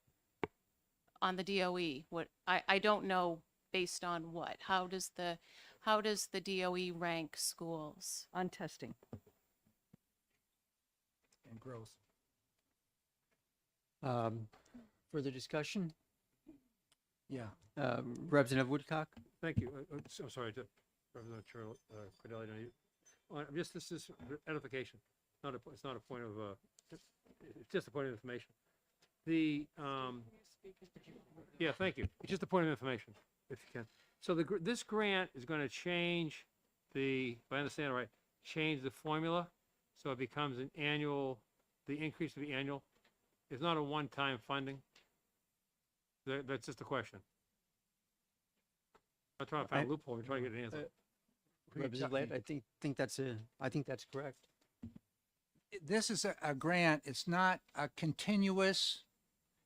On the DOE. What I don't know based on what. How does the DOE rank schools? On testing. And growth. Further discussion? Yeah. Representative Woodcock. Thank you. I'm sorry to Representative Chair Cordelli. This is edification. It's not a point of, it's just a point of information. Yeah, thank you. It's just a point of information, if you can. So this grant is going to change if I understand it right, change the formula, so it becomes an annual, the increase to be annual. It's not a one-time funding. That's just a question. I'm trying to find a loophole. I'm trying to get an answer. Representative Land, I think that's correct. This is a grant. It's not a continuous.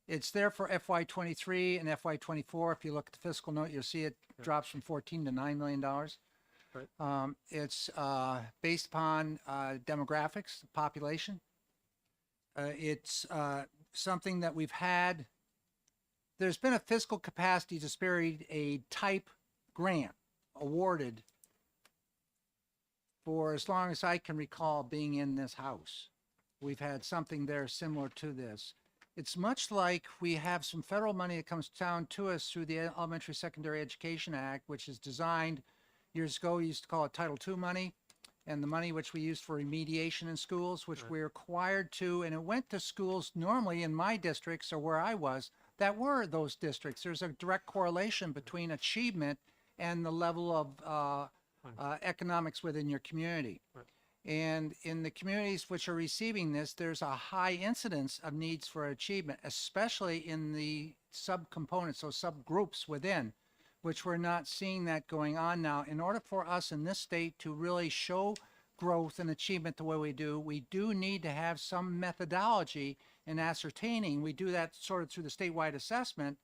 It's there for FY23 and FY24. If you look at the fiscal note, you'll see it drops from $14 to $9 million. Right. It's based upon demographics, population. It's something that we've had. There's been a fiscal capacity disparity, a type grant awarded for as long as I can recall being in this house. We've had something there similar to this. It's much like we have some federal money that comes down to us through the Elementary Secondary Education Act, which is designed, years ago, we used to call it Title II money, and the money which we used for remediation in schools, which we're required to, and it went to schools normally in my districts or where I was, that were those districts. There's a direct correlation between achievement and the level of economics within your community. And in the communities which are receiving this, there's a high incidence of needs for achievement, especially in the subcomponents, so subgroups within, which we're not seeing that going on now. In order for us in this state to really show growth and achievement the way we do need to have some methodology in ascertaining. We do that sort of through the statewide assessment,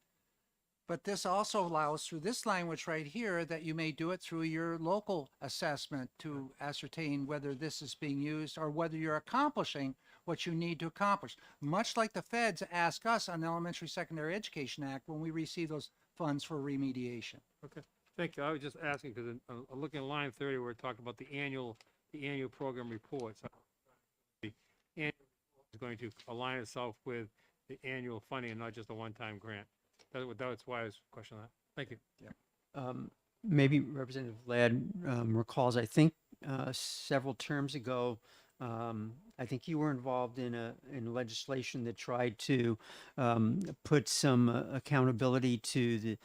but this also allows through this language right here that you may do it through your local assessment to ascertain whether this is being used or whether you're accomplishing what you need to accomplish. Much like the feds ask us on the Elementary Secondary Education Act when we receive those funds for remediation. Okay, thank you. I was just asking because looking at line 30, we're talking about the annual program reports. The annual report is going to align itself with the annual funding and not just a one-time grant. That's why I was questioning that. Thank you. Yeah. Maybe Representative Ladd recalls, I think several terms ago, I think you were involved in legislation that tried to put some accountability to the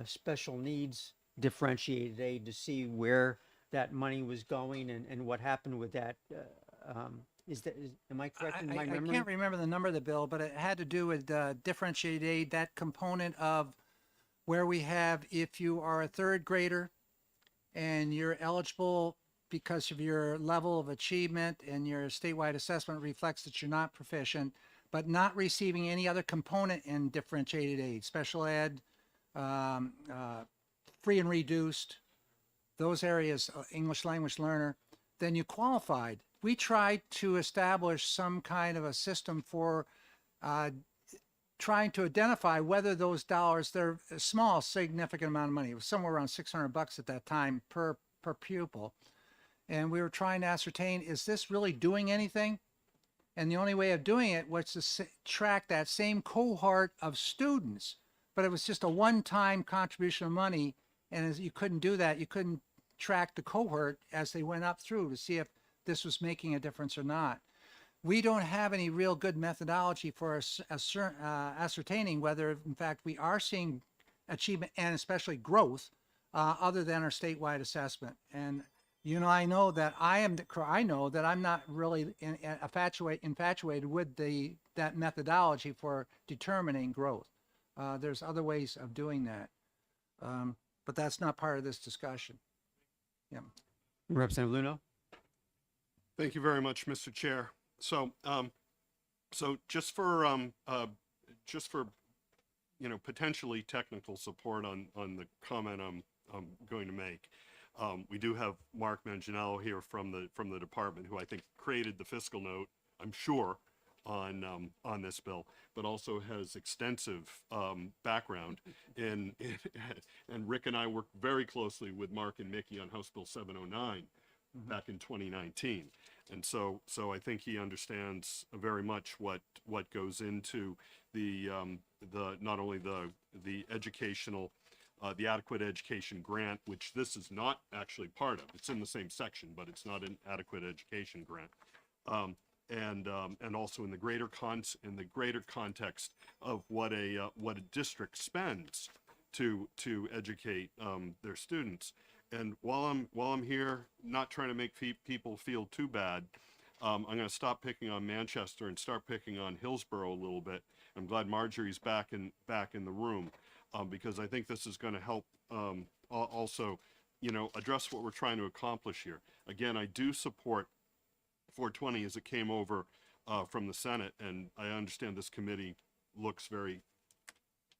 special needs differentiated aid to see where that money was going and what happened with that. Am I correct in my memory? I can't remember the number of the bill, but it had to do with differentiated aid, that component of where we have, if you are a third grader and you're eligible because of your level of achievement and your statewide assessment reflects that you're not proficient, but not receiving any other component in differentiated aid, special ed, free and reduced, those areas, English language learner, then you qualified. We tried to establish some kind of a system for trying to identify whether those dollars, they're a small, significant amount of money. It was somewhere around $600 at that time per pupil. And we were trying to ascertain, is this really doing anything? And the only way of doing it was to track that same cohort of students, but it was just a one-time contribution of money. And as you couldn't do that, you couldn't track the cohort as they went up through to see if this was making a difference or not. We don't have any real good methodology for ascertaining whether, in fact, we are seeing achievement and especially growth other than our statewide assessment. And I know that I'm not really infatuated with that methodology for determining growth. There's other ways of doing that, but that's not part of this discussion. Yeah. Representative Luno? Thank you very much, Mr. Chair. So, just for potentially technical support on the comment I'm going to make, we do have Mark Manganiello here from the department, who I think created the fiscal note, I'm sure, on this bill, but also has extensive background in and Rick and I worked very closely with Mark and Mickey on House Bill 709 back in 2019. And so I think he understands very much what goes into the not only the educational, the adequate education grant, which this is not actually part of. It's in the same section, but it's not an adequate education grant. And also in the greater context of what a district spends to educate their students. And while I'm here, not trying to make people feel too bad, I'm going to stop picking on Manchester and start picking on Hillsborough a little bit. I'm glad Marjorie's back in the room, because I think this is going to help also, address what we're trying to accomplish here. Again, I do support 420 as it came over from the Senate, and I understand this committee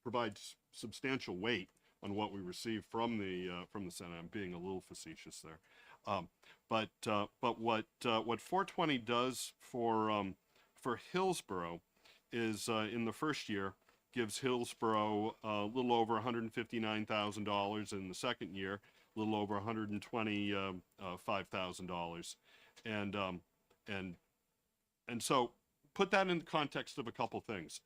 provides substantial weight on what we received from the Senate. I'm being a little facetious there, but what 420 does for Hillsborough is in the first year gives Hillsborough a little over $159,000, in the second year a little over $125,000, and so put that in the context of a couple things.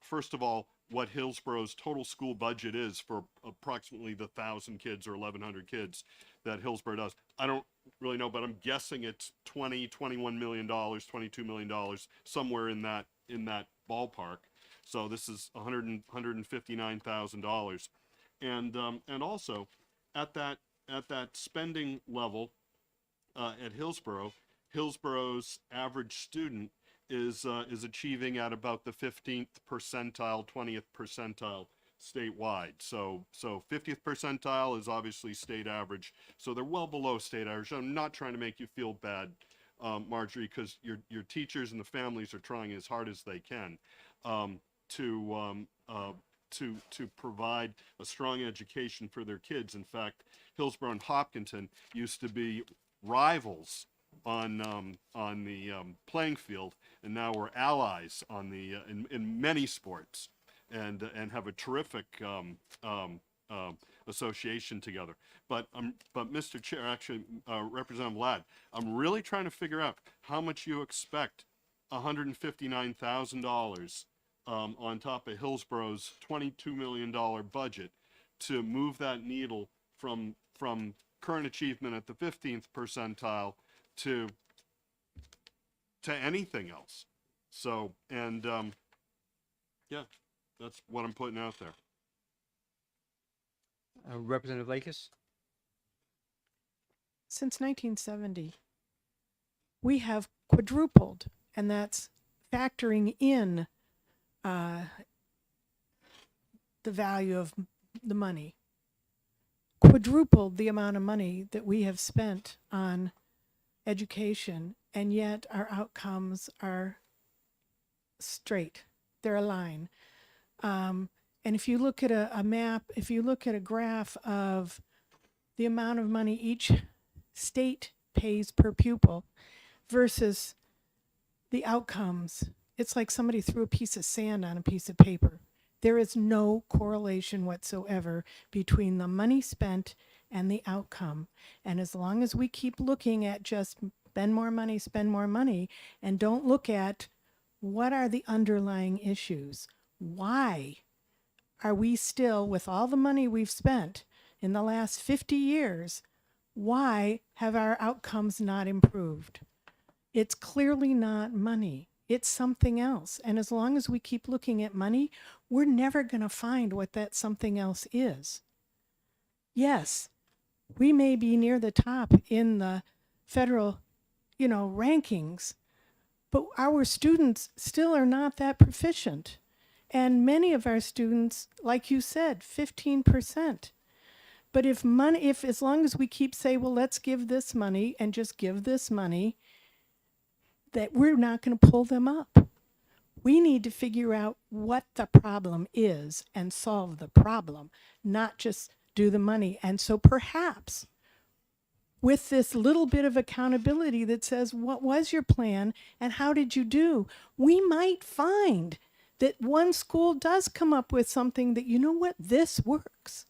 First of all, what Hillsborough's total school budget is for approximately the 1,000 kids or 1,100 kids that Hillsborough does. I don't really know, but I'm guessing it's $21 million, $22 million, somewhere in that ballpark. So this is $159,000, and also at that spending level at Hillsborough's average student is achieving at about the 15th percentile, 20th percentile statewide. So 50th percentile is obviously state average. So they're well below state average. I'm not trying to make you feel bad, Marjorie, because your teachers and the families are trying as hard as they can to provide a strong education for their kids. In fact, Hillsborough and Hopkinton used to be rivals on the playing field, and now we're allies on the in many sports, and have a terrific association together. But Mr. Chair, actually, Representative Ladd, I'm really trying to figure out how much you expect $159,000 on top of Hillsborough's $22 million budget to move that needle from current achievement at the 15th percentile to anything else. So, and yeah, that's what I'm putting out there. Representative Lakis? Since 1970, we have quadrupled, and that's factoring in the value of the money. Quadrupled the amount of money that we have spent on education, and yet our outcomes are straight. They're a line. And if you look at a map, if you look at a graph of the amount of money each state pays per pupil versus the outcomes, it's like somebody threw a piece of sand on a piece of paper. There is no correlation whatsoever between the money spent and the outcome. And as long as we keep looking at just spend more money, and don't look at what are the underlying issues. Why are we still, with all the money we've spent in the last 50 years, why have our outcomes not improved? It's clearly not money. It's something else. And as long as we keep looking at money, we're never going to find what that something else is. Yes, we may be near the top in the federal, rankings, but our students still are not that proficient. And many of our students, like you said, 15%. But if as long as we keep saying, well, let's give this money and just give this money, that we're not going to pull them up. We need to figure out what the problem is and solve the problem, not just do the money. And so perhaps with this little bit of accountability that says, what was your plan and how did you do? We might find that one school does come up with something that, you know what, this works.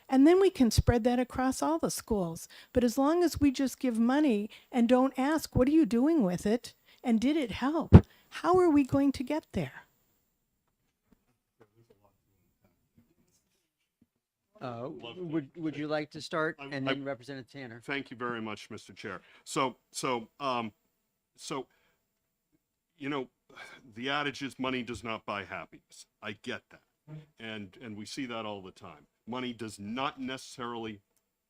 And then we can spread that across all the schools. But as long as we just give money and don't ask, what are you doing with it? And did it help? How are we going to get there? Would you like to start, and then Representative Tanner? Thank you very much, Mr. Chair. So the adage is money does not buy happiness. I get that, and we see that all the time. Money does not necessarily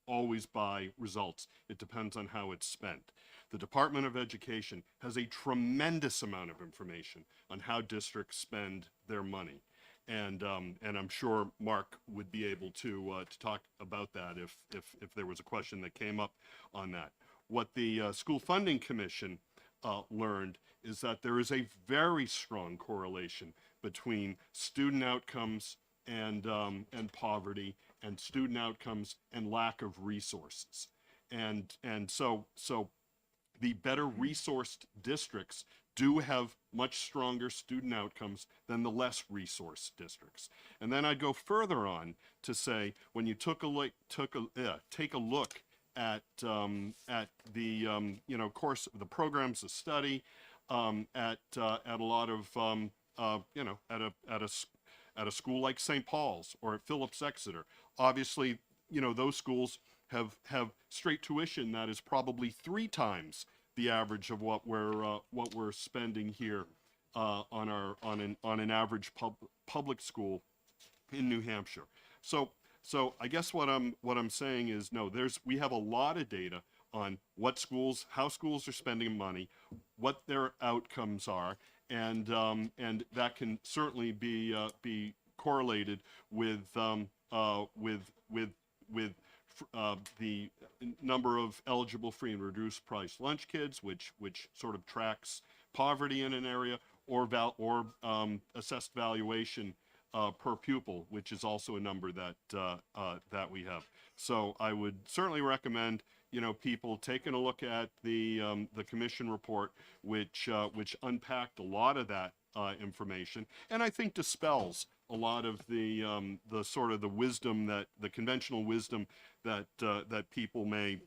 always buy results. It depends on how it's spent. The Department of Education has a tremendous amount of information on how districts spend their money. And I'm sure Mark would be able to talk about that if there was a question that came up on that. What the School Funding Commission learned is that there is a very strong correlation between student outcomes and poverty, and student outcomes and lack of resources. And so the better resourced districts do have much stronger student outcomes than the less resourced districts. And then I'd go further on to say, when you take a look at the course, the programs of study, at a lot of at a school like St. Paul's or at Phillips Exeter. Obviously, those schools have straight tuition that is probably 3 times the average of what we're spending here on an average public school in New Hampshire. So I guess what I'm saying is, no, we have a lot of data on how schools are spending money, what their outcomes are, and that can certainly be correlated with the number of eligible free and reduced price lunch kids, which sort of tracks poverty in an area, or assessed valuation per pupil, which is also a number that we have. So I would certainly recommend people taking a look at the commission report, which unpacked a lot of that information, and I think dispels a lot of the sort of the conventional wisdom that people may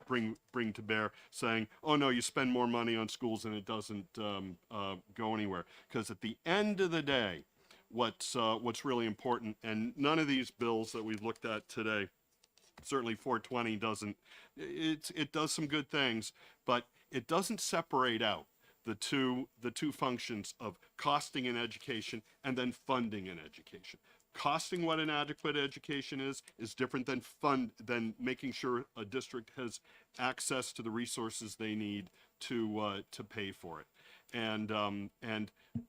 bring to bear, saying, oh no, you spend more money on schools and it doesn't go anywhere. Because at the end of the day, what's really important, and none of these bills that we've looked at today, certainly 420 doesn't, it does some good things, but it doesn't separate out the two functions of costing an education and then funding an education. Costing what an adequate education is different than making sure a district has access to the resources they need to pay for it. And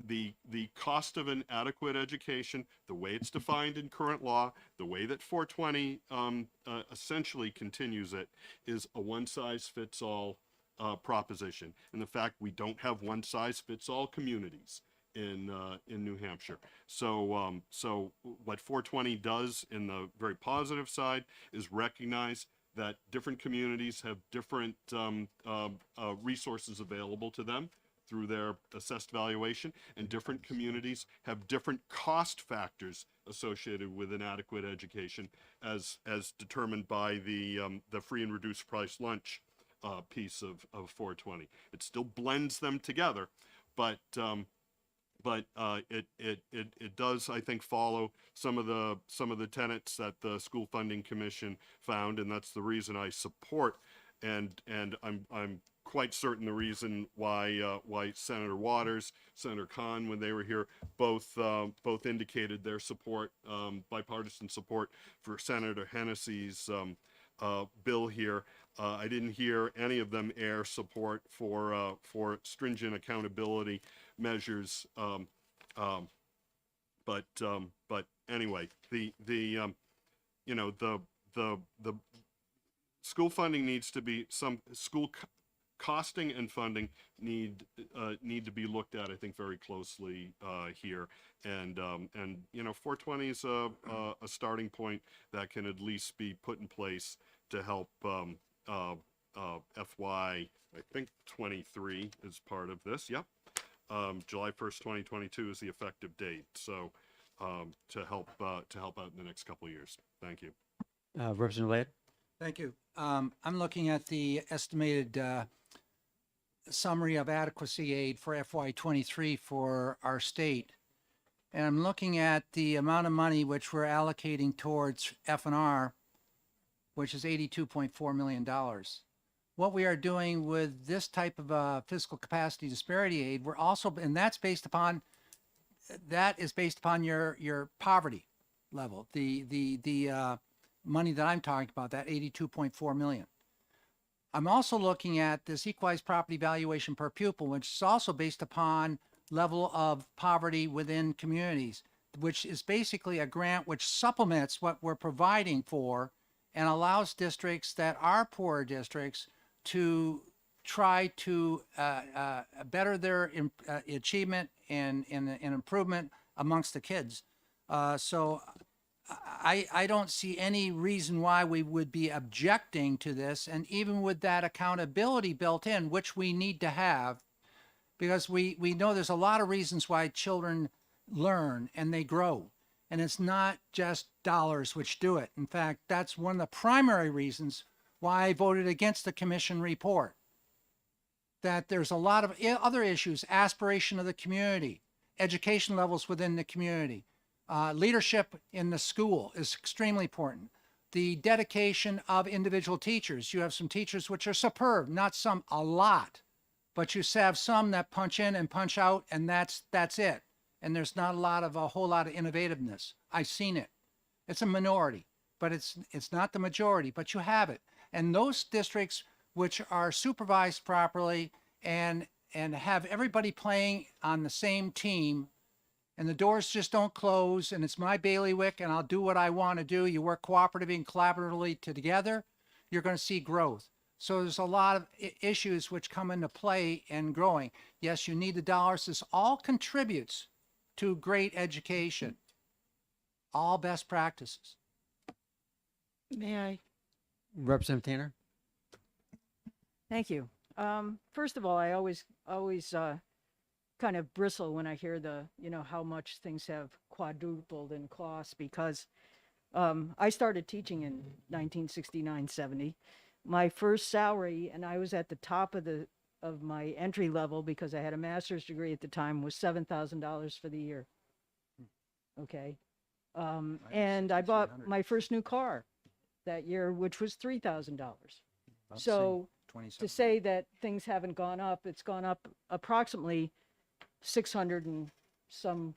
the cost of an adequate education, the way it's defined in current law, the way that 420 essentially continues it, is a one-size-fits-all proposition. And the fact we don't have one-size-fits-all communities in New Hampshire. So what 420 does in the very positive side is recognize that different communities have different resources available to them through their assessed valuation, and different communities have different cost factors associated with an adequate education, as determined by the free and reduced price lunch piece of 420. It still blends them together, but it does, I think, follow some of the tenets that the School Funding Commission found, and that's the reason I support, and I'm quite certain the reason why Senator Waters, Senator Khan, when they were here, both indicated their support, bipartisan support for Senator Hennessy's bill here. I didn't hear any of them air support for stringent accountability measures. But anyway, the school funding needs to be costing and funding need to be looked at, I think, very closely here, and 420 is a starting point that can at least be put in place to help FY, I think 23 is part of this. Yep. July 1st, 2022 is the effective date. So to help out in the next couple of years. Thank you. Representative Ladd? Thank you. I'm looking at the estimated summary of adequacy aid for FY23 for our state. And I'm looking at the amount of money which we're allocating towards F&R, which is $82.4 million. What we are doing with this type of fiscal capacity disparity aid, we're also, and that is based upon your poverty level. The money that I'm talking about, that 82.4 million. I'm also looking at this equalized property valuation per pupil, which is also based upon level of poverty within communities, which is basically a grant which supplements what we're providing for and allows districts that are poor districts to try to better their achievement and improvement amongst the kids. So I don't see any reason why we would be objecting to this. And even with that accountability built in, which we need to have, because we know there's a lot of reasons why children learn and they grow. And it's not just dollars which do it. In fact, that's one of the primary reasons why I voted against the commission report. that there's a lot of other issues, aspiration of the community, education levels within the community, leadership in the school is extremely important. The dedication of individual teachers. You have some teachers which are superb, not some, a lot, but you have some that punch in and punch out, and that's it. And there's not a whole lot of innovativeness. I've seen it. It's a minority, but it's not the majority, but you have it. And those districts which are supervised properly and have everybody playing on the same team, and the doors just don't close, and it's my bailiwick, and I'll do what I want to do. You work cooperatively and collaboratively together, you're going to see growth. So there's a lot of issues which come into play in growing. Yes, you need the dollars. This all contributes to great education. All best practices. May I? Representative Tanner? Thank you. First of all, I always kind of bristle when I hear how much things have quadrupled in cost, because I started teaching in 1969, 70. My first salary, and I was at the top of my entry level because I had a master's degree at the time, was $7,000 for the year. Okay. And I bought my first new car that year, which was $3,000. So to say that things haven't gone up, it's gone up approximately 600 and some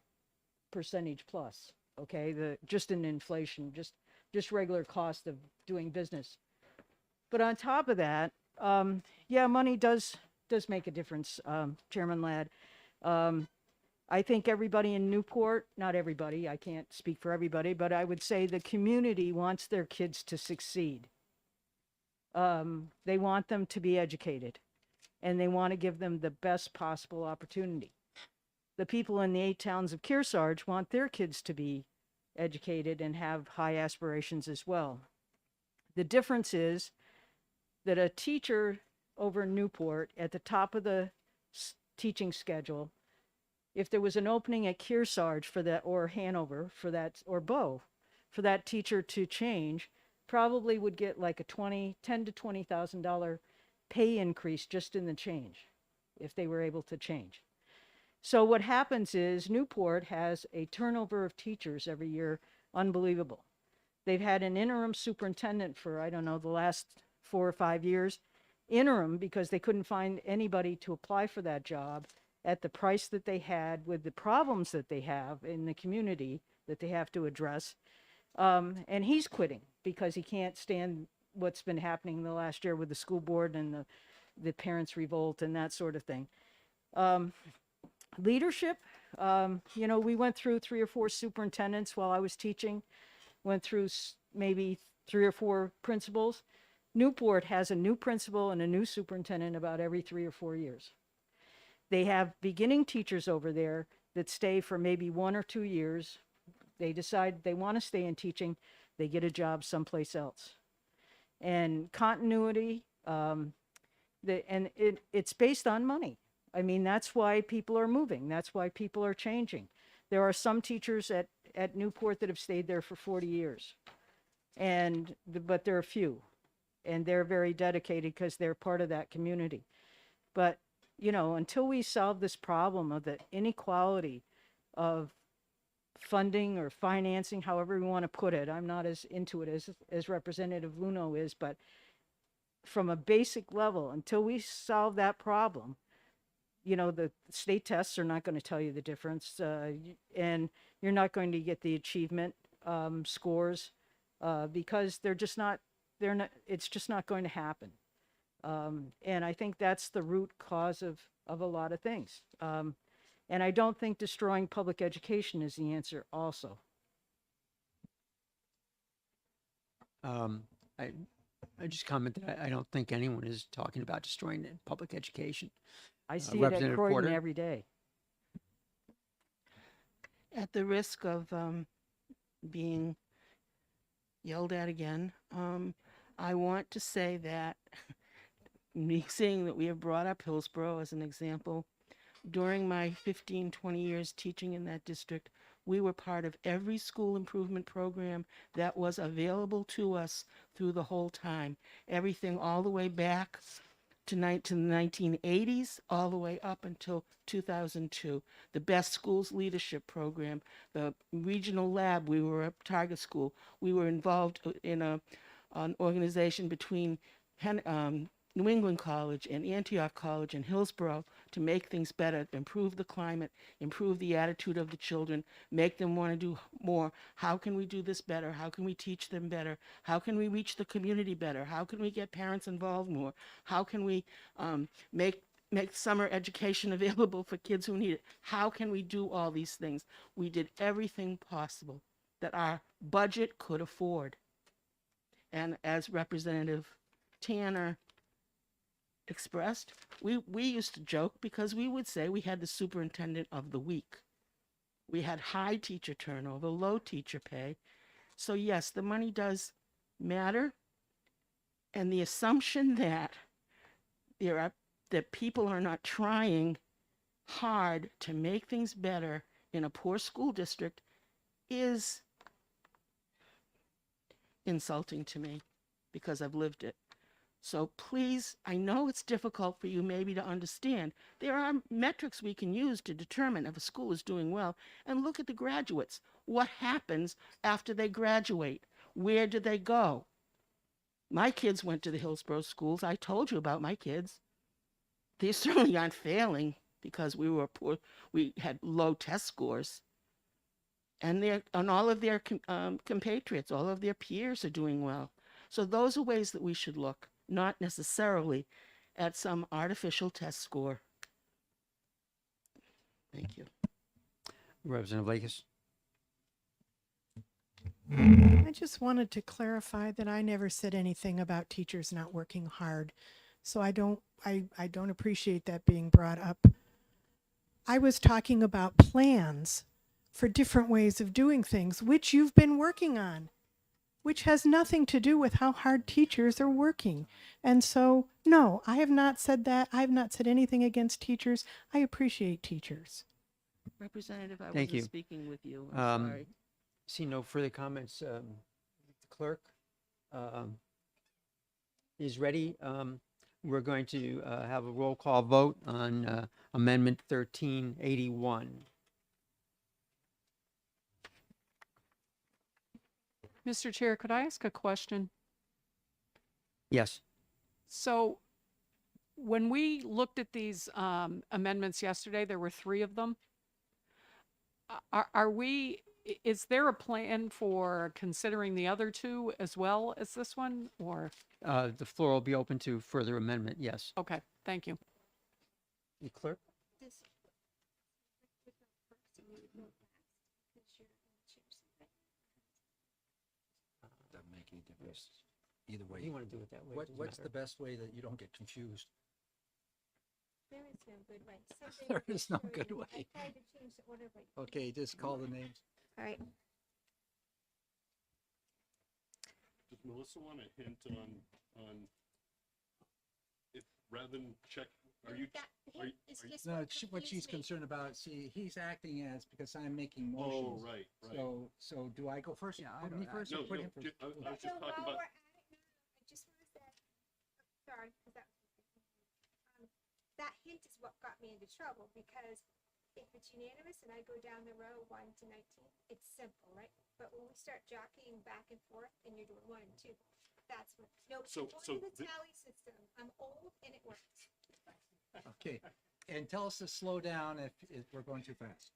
percentage plus. Okay, just in inflation, just regular cost of doing business. But on top of that, yeah, money does make a difference, Chairman Ladd. I think everybody in Newport, not everybody, I can't speak for everybody, but I would say the community wants their kids to succeed. They want them to be educated, and they want to give them the best possible opportunity. The people in the 8 towns of Kearsarge want their kids to be educated and have high aspirations as well. The difference is that a teacher over in Newport at the top of the teaching schedule, if there was an opening at Kearsarge for that, or Hanover for that, or Bow, for that teacher to change, probably would get like a $10,000 to $20,000 pay increase just in the change, if they were able to change. So what happens is Newport has a turnover of teachers every year, unbelievable. They've had an interim superintendent for, I don't know, the last 4 or 5 years. Interim because they couldn't find anybody to apply for that job at the price that they had, with the problems that they have in the community that they have to address. And he's quitting because he can't stand what's been happening the last year with the school board and the parents' revolt and that sort of thing. Leadership, we went through 3 or 4 superintendents while I was teaching, went through maybe 3 or 4 principals. Newport has a new principal and a new superintendent about every 3 or 4 years. They have beginning teachers over there that stay for maybe 1 or 2 years. They decide they want to stay in teaching, they get a job someplace else. And continuity, it's based on money. I mean, that's why people are moving. That's why people are changing. There are some teachers at Newport that have stayed there for 40 years. But there are few. And they're very dedicated because they're part of that community. But, until we solve this problem of the inequality of funding or financing, however we want to put it, I'm not as into it as Representative Luno is, but from a basic level, until we solve that problem, the state tests are not going to tell you the difference, and you're not going to get the achievement scores because it's just not going to happen. And I think that's the root cause of a lot of things. And I don't think destroying public education is the answer also. I just commented, I don't think anyone is talking about destroying public education. I see it at Croydon every day. At the risk of being yelled at again, I want to say that me saying that we have brought up Hillsborough as an example, during my 15, 20 years teaching in that district, we were part of every school improvement program that was available to us through the whole time. Everything all the way back to the 1980s, all the way up until 2002. The Best Schools Leadership Program, the regional lab, we were a target school. We were involved in an organization between New England College and Antioch College and Hillsborough to make things better, improve the climate, improve the attitude of the children, make them want to do more. How can we do this better? How can we teach them better? How can we reach the community better? How can we get parents involved more? How can we make summer education available for kids who need it? How can we do all these things? We did everything possible that our budget could afford. And as Representative Tanner expressed, we used to joke because we would say we had the superintendent of the week. We had high teacher turnover, low teacher pay. So yes, the money does matter. And the assumption that that people are not trying hard to make things better in a poor school district is insulting to me because I've lived it. So please, I know it's difficult for you maybe to understand. There are metrics we can use to determine if a school is doing well. And look at the graduates. What happens after they graduate? Where do they go? My kids went to the Hillsborough schools. I told you about my kids. They certainly aren't failing because we were poor. We had low test scores. And all of their compatriots, all of their peers are doing well. So those are ways that we should look, not necessarily at some artificial test score. Thank you. Representative Lakis. I just wanted to clarify that I never said anything about teachers not working hard. So I don't appreciate that being brought up. I was talking about plans for different ways of doing things, which you've been working on, which has nothing to do with how hard teachers are working. And so, no, I have not said that. I have not said anything against teachers. I appreciate teachers. Representative, I Thank wasn't you. speaking with you. I'm sorry. See no further comments. The clerk is ready. We're going to have a roll call vote on Amendment 1381. Mr. Chair, could I ask a question? Yes. So when we looked at these amendments yesterday, there were 3 of them. Is there a plan for considering the other 2 as well as this one, or? The floor will be open to further amendment, yes. Okay, thank you. The clerk? Doesn't make any difference. Either way. You want to do it that way? it doesn't What's the matter. best way that you don't get confused? There is no good way. There is no good way. I tried to change the order, but Okay, just call the names. all right. Does Melissa want a hint on if rather than check, are you? No, what she's concerned about, see, he's acting as, because I'm making motions. Oh, right. So do I go first? Yeah, Put me first or put him first? I was just talking about. I just want to say, sorry, because that hint is what got me into trouble, because if it's unanimous and I go down the row 1 to 19, it's simple, right? But when we start jockeying back and forth and you're doing 1 and 2, that's what, no, So the tally system. I'm old and it works. Okay, and tell us to slow down if we're going too fast.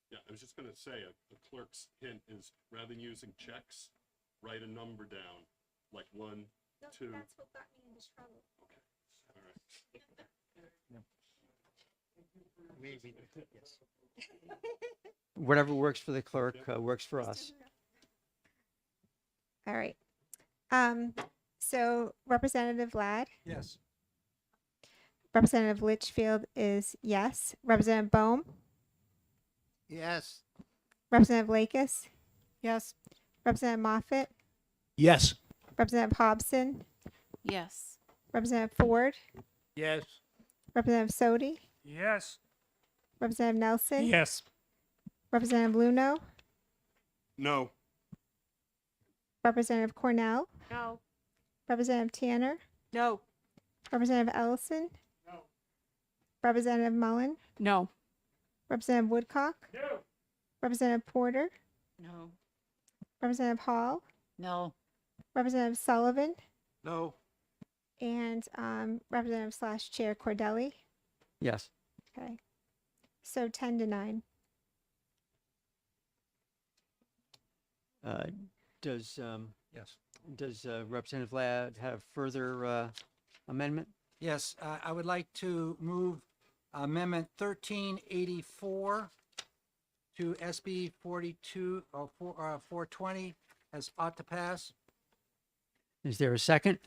Yeah, I was just gonna say, a clerk's hint is rather than using checks, write a number down, like 1, No, 2. that's what got me into trouble. Okay, all right. Yes. Whatever works for the clerk works for us. All right. So Representative Ladd, Yes. Representative Litchfield is yes. Representative Bohm, Yes. Representative Lakis, Yes. Representative Moffett, Yes. Representative Hobson, Yes. Representative Ford, Yes. Representative Sodi, Yes. Representative Nelson, Yes. Representative Luno, No. Representative Cornell, No. Representative Tanner, No. Representative Ellison? No. Representative Mullen? No. Representative Woodcock? No. Representative Porter? No. Representative Hall? No. Representative Sullivan? No. And Representative slash Chair Cordelli? Yes. Okay. So 10-9. Does, Yes. does Representative Ladd have further amendment? Yes, I would like to move Amendment 1384 to SB 42 or 420 as ought to pass. Is there a second?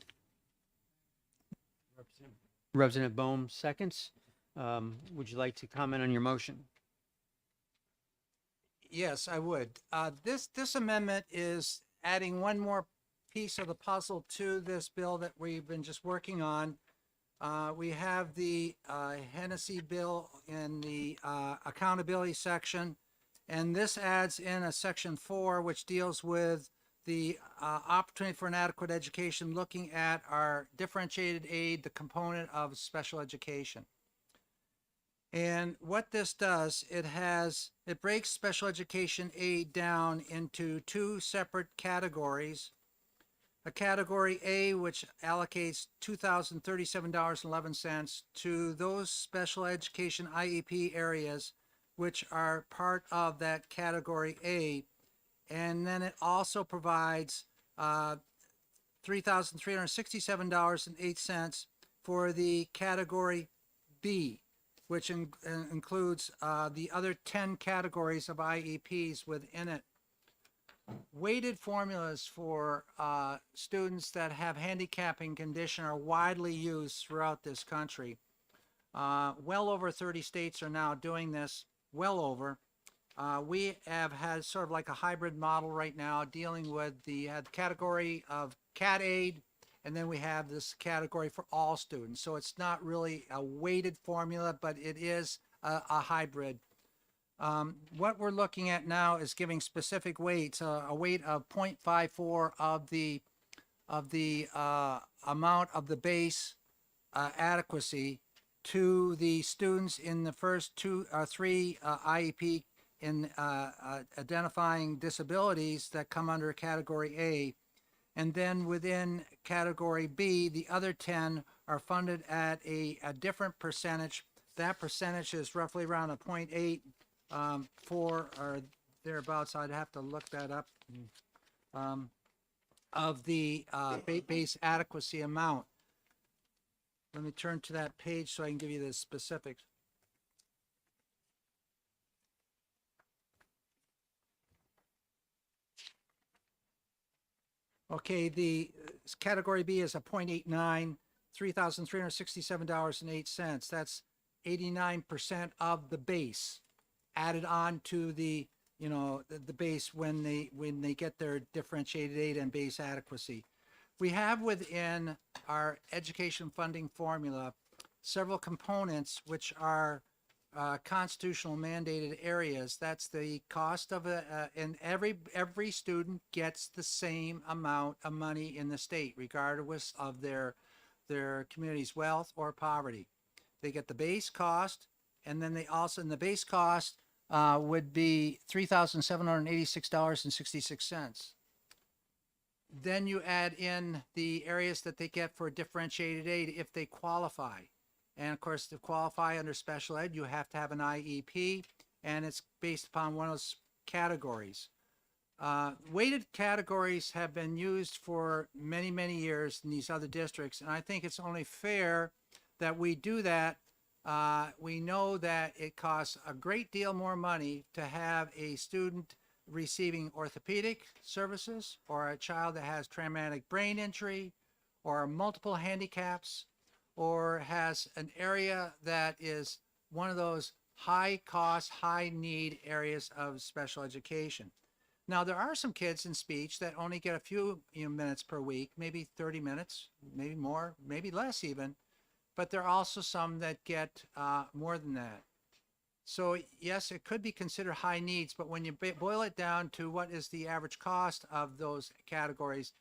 Representative Bohm seconds. Would you like to comment on your motion? Yes, I would. This amendment is adding one more piece of the puzzle to this bill that we've been just working on. We have the Hennessy bill in the accountability section, and this adds in a section 4, which deals with the opportunity for an adequate education, looking at our differentiated aid, the component of special education. And what this does, it breaks special education aid down into 2 separate categories. A category A, which allocates $2,037.11 to those special education IEP areas, which are part of that category A. And then it also provides $3,367.08 for the category B, which includes the other 10 categories of IEPs within it. Weighted formulas for students that have handicapping condition are widely used throughout this country. Well over 30 states are now doing this, well over. We have had sort of like a hybrid model right now, dealing with the category of CAT aid, and then we have this category for all students. So it's not really a weighted formula, but it is a hybrid. What we're looking at now is giving specific weights, a weight of 0.54 of the amount of the base adequacy to the students in the first 2 or 3 IEP in identifying disabilities that come under category A. And then within category B, the other 10 are funded at a different percentage. That percentage is roughly around a 0.8 4 or thereabouts. I'd have to look that up, of the base adequacy amount. Let me turn to that page so I can give you the specifics. Okay, the category B is a 0.89, $3,367.08. That's 89% of the base added on to the base when they get their differentiated aid and base adequacy. We have within our education funding formula several components which are constitutional mandated areas. That's the cost of and every student gets the same amount of money in the state, regardless of their community's wealth or poverty. They get the base cost, and then they also, in the base cost, would be $3,786.66. Then you add in the areas that they get for differentiated aid if they qualify. And of course, to qualify under special ed, you have to have an IEP, and it's based upon one of those categories. Weighted categories have been used for many, many years in these other districts, and I think it's only fair that we do that. We know that it costs a great deal more money to have a student receiving orthopedic services, or a child that has traumatic brain injury, or multiple handicaps, or has an area that is one of those high cost, high need areas of special education. Now, there are some kids in speech that only get a few minutes per week, maybe 30 minutes, maybe more, maybe less even, but there are also some that get more than that. So yes, it could be considered high needs, but when you boil it down to what is the average cost of those categories,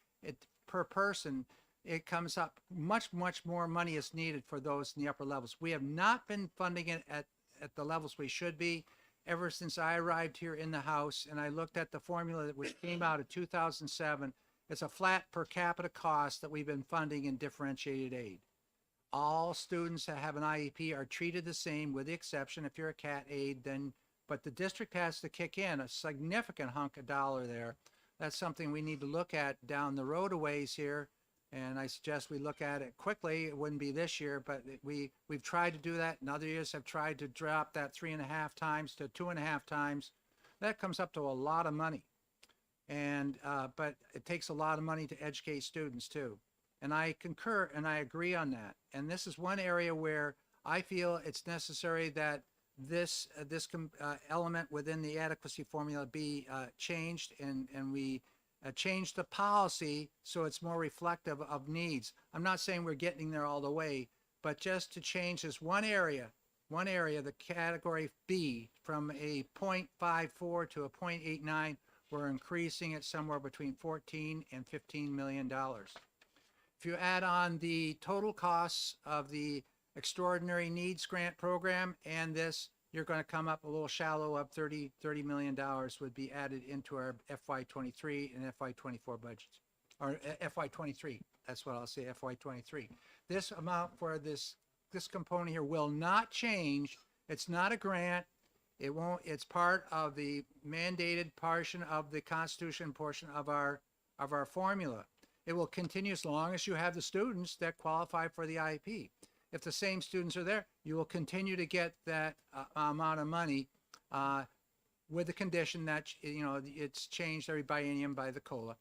per person, it comes up much more money is needed for those in the upper levels. We have not been funding it at the levels we should be ever since I arrived here in the House, and I looked at the formula which came out of 2007. It's a flat per capita cost that we've been funding in differentiated aid. All students that have an IEP are treated the same, with the exception if you're a CAT aid, then, but the district has to kick in a significant hunk of dollar there. That's something we need to look at down the road a ways here. And I suggest we look at it quickly. It wouldn't be this year, but we've tried to do that. And other years have tried to drop that 3.5 times to 2.5 times. That comes up to a lot of money. And, but it takes a lot of money to educate students too. And I concur and I agree on that. And this is one area where I feel it's necessary that this element within the adequacy formula be changed, and we change the policy so it's more reflective of needs. I'm not saying we're getting there all the way, but just to change this one area, the category B, from a 0.54 to a 0.89, we're increasing it somewhere between $14 and $15 million. If you add on the total costs of the Extraordinary Needs Grant Program and this, you're going to come up a little shallow of $30 million would be added into our FY23 and FY24 budgets, or FY23. That's what I'll say, FY23. This amount for this component here will not change. It's not a grant. It won't. It's part of the mandated portion of the Constitution portion of our formula. It will continue as long as you have the students that qualify for the IEP. If the same students are there, you will continue to get that amount of money with the condition that, you know, it's changed every biennium by the COLA,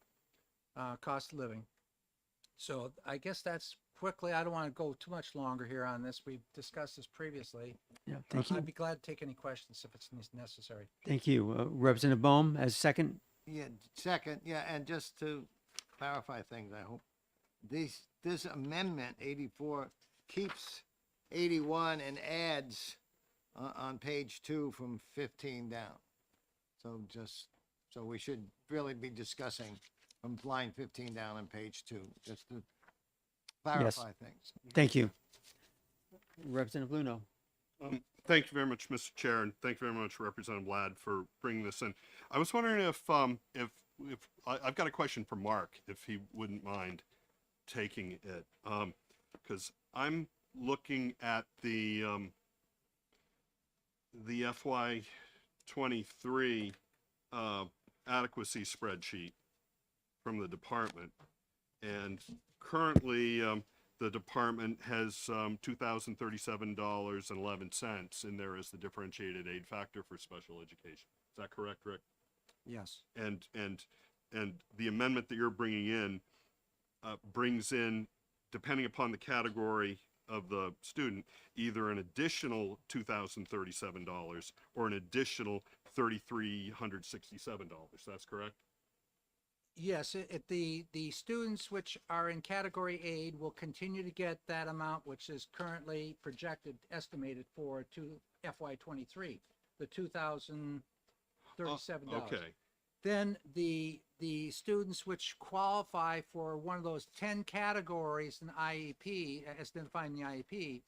cost of living. So I guess that's quickly. I don't want to go too much longer here on this. We've discussed this previously. Yeah, thank you. I'd be glad to take any questions if it's necessary. Thank you. Representative Bohm as second. Yeah, second, yeah, and just to clarify things, I hope, this amendment, 84, keeps 81 and adds on page 2 from 15 down. So so we should really be discussing from line 15 down on page 2, just to clarify things. Thank you. Representative Luno. Thank you very much, Mr. Chair, and thank you very much, Representative Ladd, for bringing this in. I was wondering if I've got a question for Mark, if he wouldn't mind taking it, because I'm looking at the FY23 adequacy spreadsheet from the department, and currently the department has $2,037.11 in there as the differentiated aid factor for special education. Is that correct, Rick? Yes. And the amendment that you're bringing in brings in, depending upon the category of the student, either an additional $2,037 or an additional $3,367. That's correct? Yes, the students which are in category aid will continue to get that amount, which is currently projected, estimated for FY23, the $2,037. Okay. Then the students which qualify for one of those 10 categories in IEP, as defined in the IEP,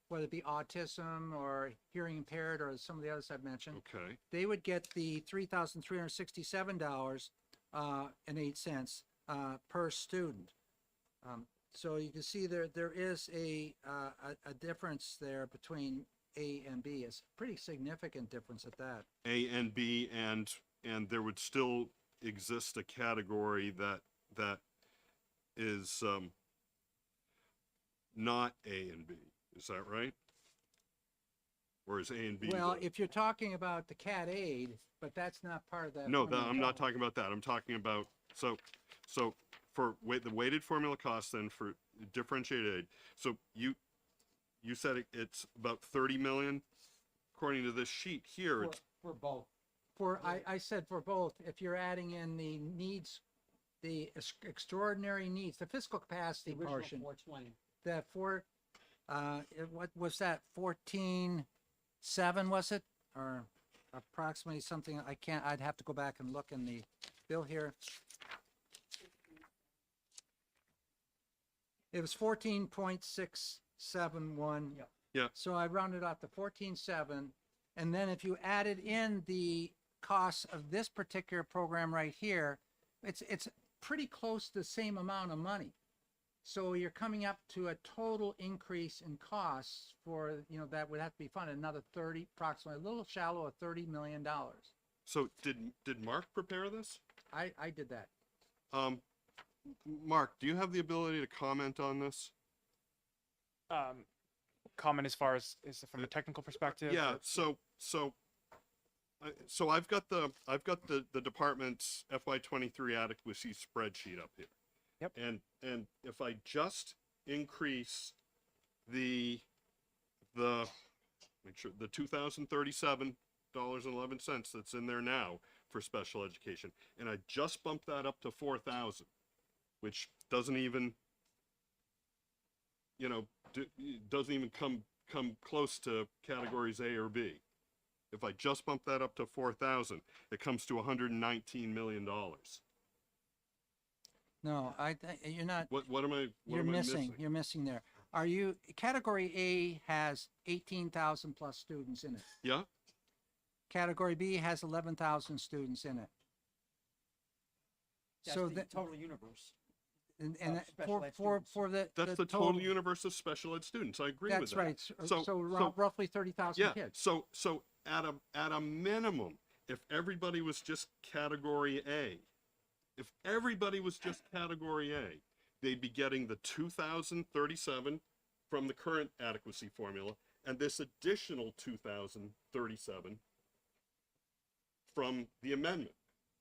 whether it be autism or hearing impaired or some of the others I've mentioned, Okay. they would get the $3,367.08 per student. So you can see there is a difference there between A and B. It's a pretty significant difference at that. A and B, and there would still exist a category that is not A and B. Is that right? Or is A and B? Well, if you're talking about the CAT aid, but that's not part of that. No, formula. I'm not talking about that. I'm talking about, so for the weighted formula cost then for differentiated aid. So you said it's about 30 million according to this sheet here. For both. I said for both, if you're adding in the needs, the extraordinary needs, the fiscal capacity portion. 420. That what was that, 14.7 was it? Or approximately something, I'd have to go back and look in the bill here. It was 14.671. Yeah. So I rounded up to 14.7. And then if you added in the costs of this particular program right here, it's pretty close to the same amount of money. So you're coming up to a total increase in costs for, that would have to be funded another approximately a little shallow of $30 million. So did Mark prepare this? I did that. Mark, do you have the ability to comment on this? Comment as far as is it from a technical perspective? Yeah. or- So I've got the department's FY23 adequacy spreadsheet up here. Yep. And if I just increase the make sure the $2,037.11 that's in there now for special education, and I just bump that up to 4,000, which doesn't even doesn't even come close to categories A or B. If I just bump that up to 4,000, it comes to $119 million. No, you're not. What am I? What You're am I missing. You're missing there. Category A has 18,000 plus students in it. Yeah. Category B has 11,000 students in it. So the total universe. and of special ed for students. That's the total universe of special ed students. I agree with That's that. right. So roughly 30,000 yeah. kids. So at a minimum, if everybody was just category A, they'd be getting the 2,037 from the current adequacy formula and this additional 2,037 from the amendment.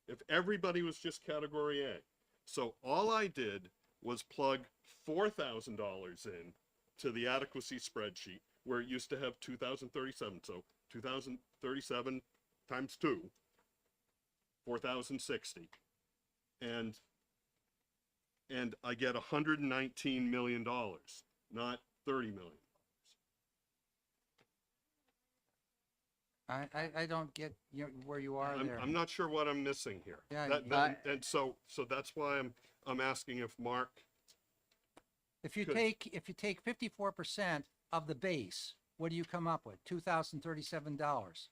If everybody was just category A. So all I did was plug $4,000 in to the adequacy spreadsheet where it used to have 2,037. So 2,037 times 2, 4,060. And I get $119 million, not $30 million. I don't get where you are there. I'm not sure what I'm missing here. Yeah, And so that's why I'm asking if Mark. If you could- take 54% of the base, what do you come up with? $2,037.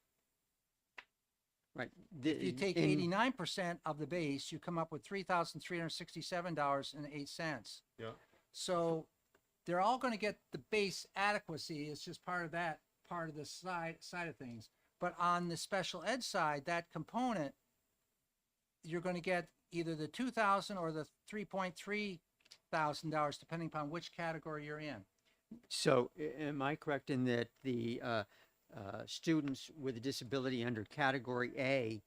Right. If you take 89% of the base, you come up with $3,367.08. Yeah. So they're all going to get the base adequacy. It's just part of that part of the side of things. But on the special ed side, that component, you're going to get either the $2,000 or the $3,300, depending upon which category you're in. So am I correct in that the students with a disability under category A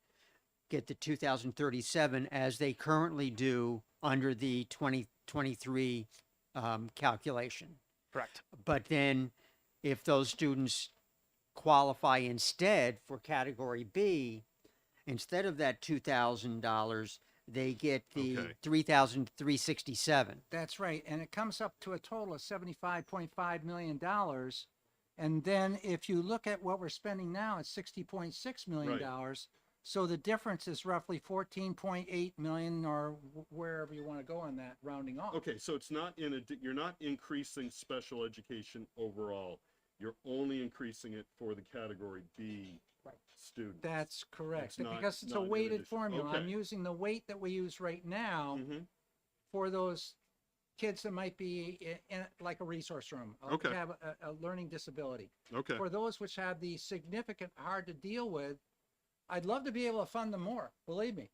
get the 2,037 as they currently do under the 2023 calculation? Correct. But then if those students qualify instead for category B, instead of that $2,000, they get the Okay. $3,367. That's right. And it comes up to a total of $75.5 million. And then if you look at what we're spending now, it's $60.6 million. So the difference is roughly 14.8 million, or wherever you want to go on that, rounding off. Okay, so it's not you're not increasing special education overall. You're only increasing it for the category B students. That's correct. It's not- Because it's a not in weighted addition. formula. I'm Okay. using the weight that we use right now for those kids that might be in like a resource room, Okay. have a learning disability. Okay. For those which have the significant hard to deal with, I'd love to be able to fund them more, believe me.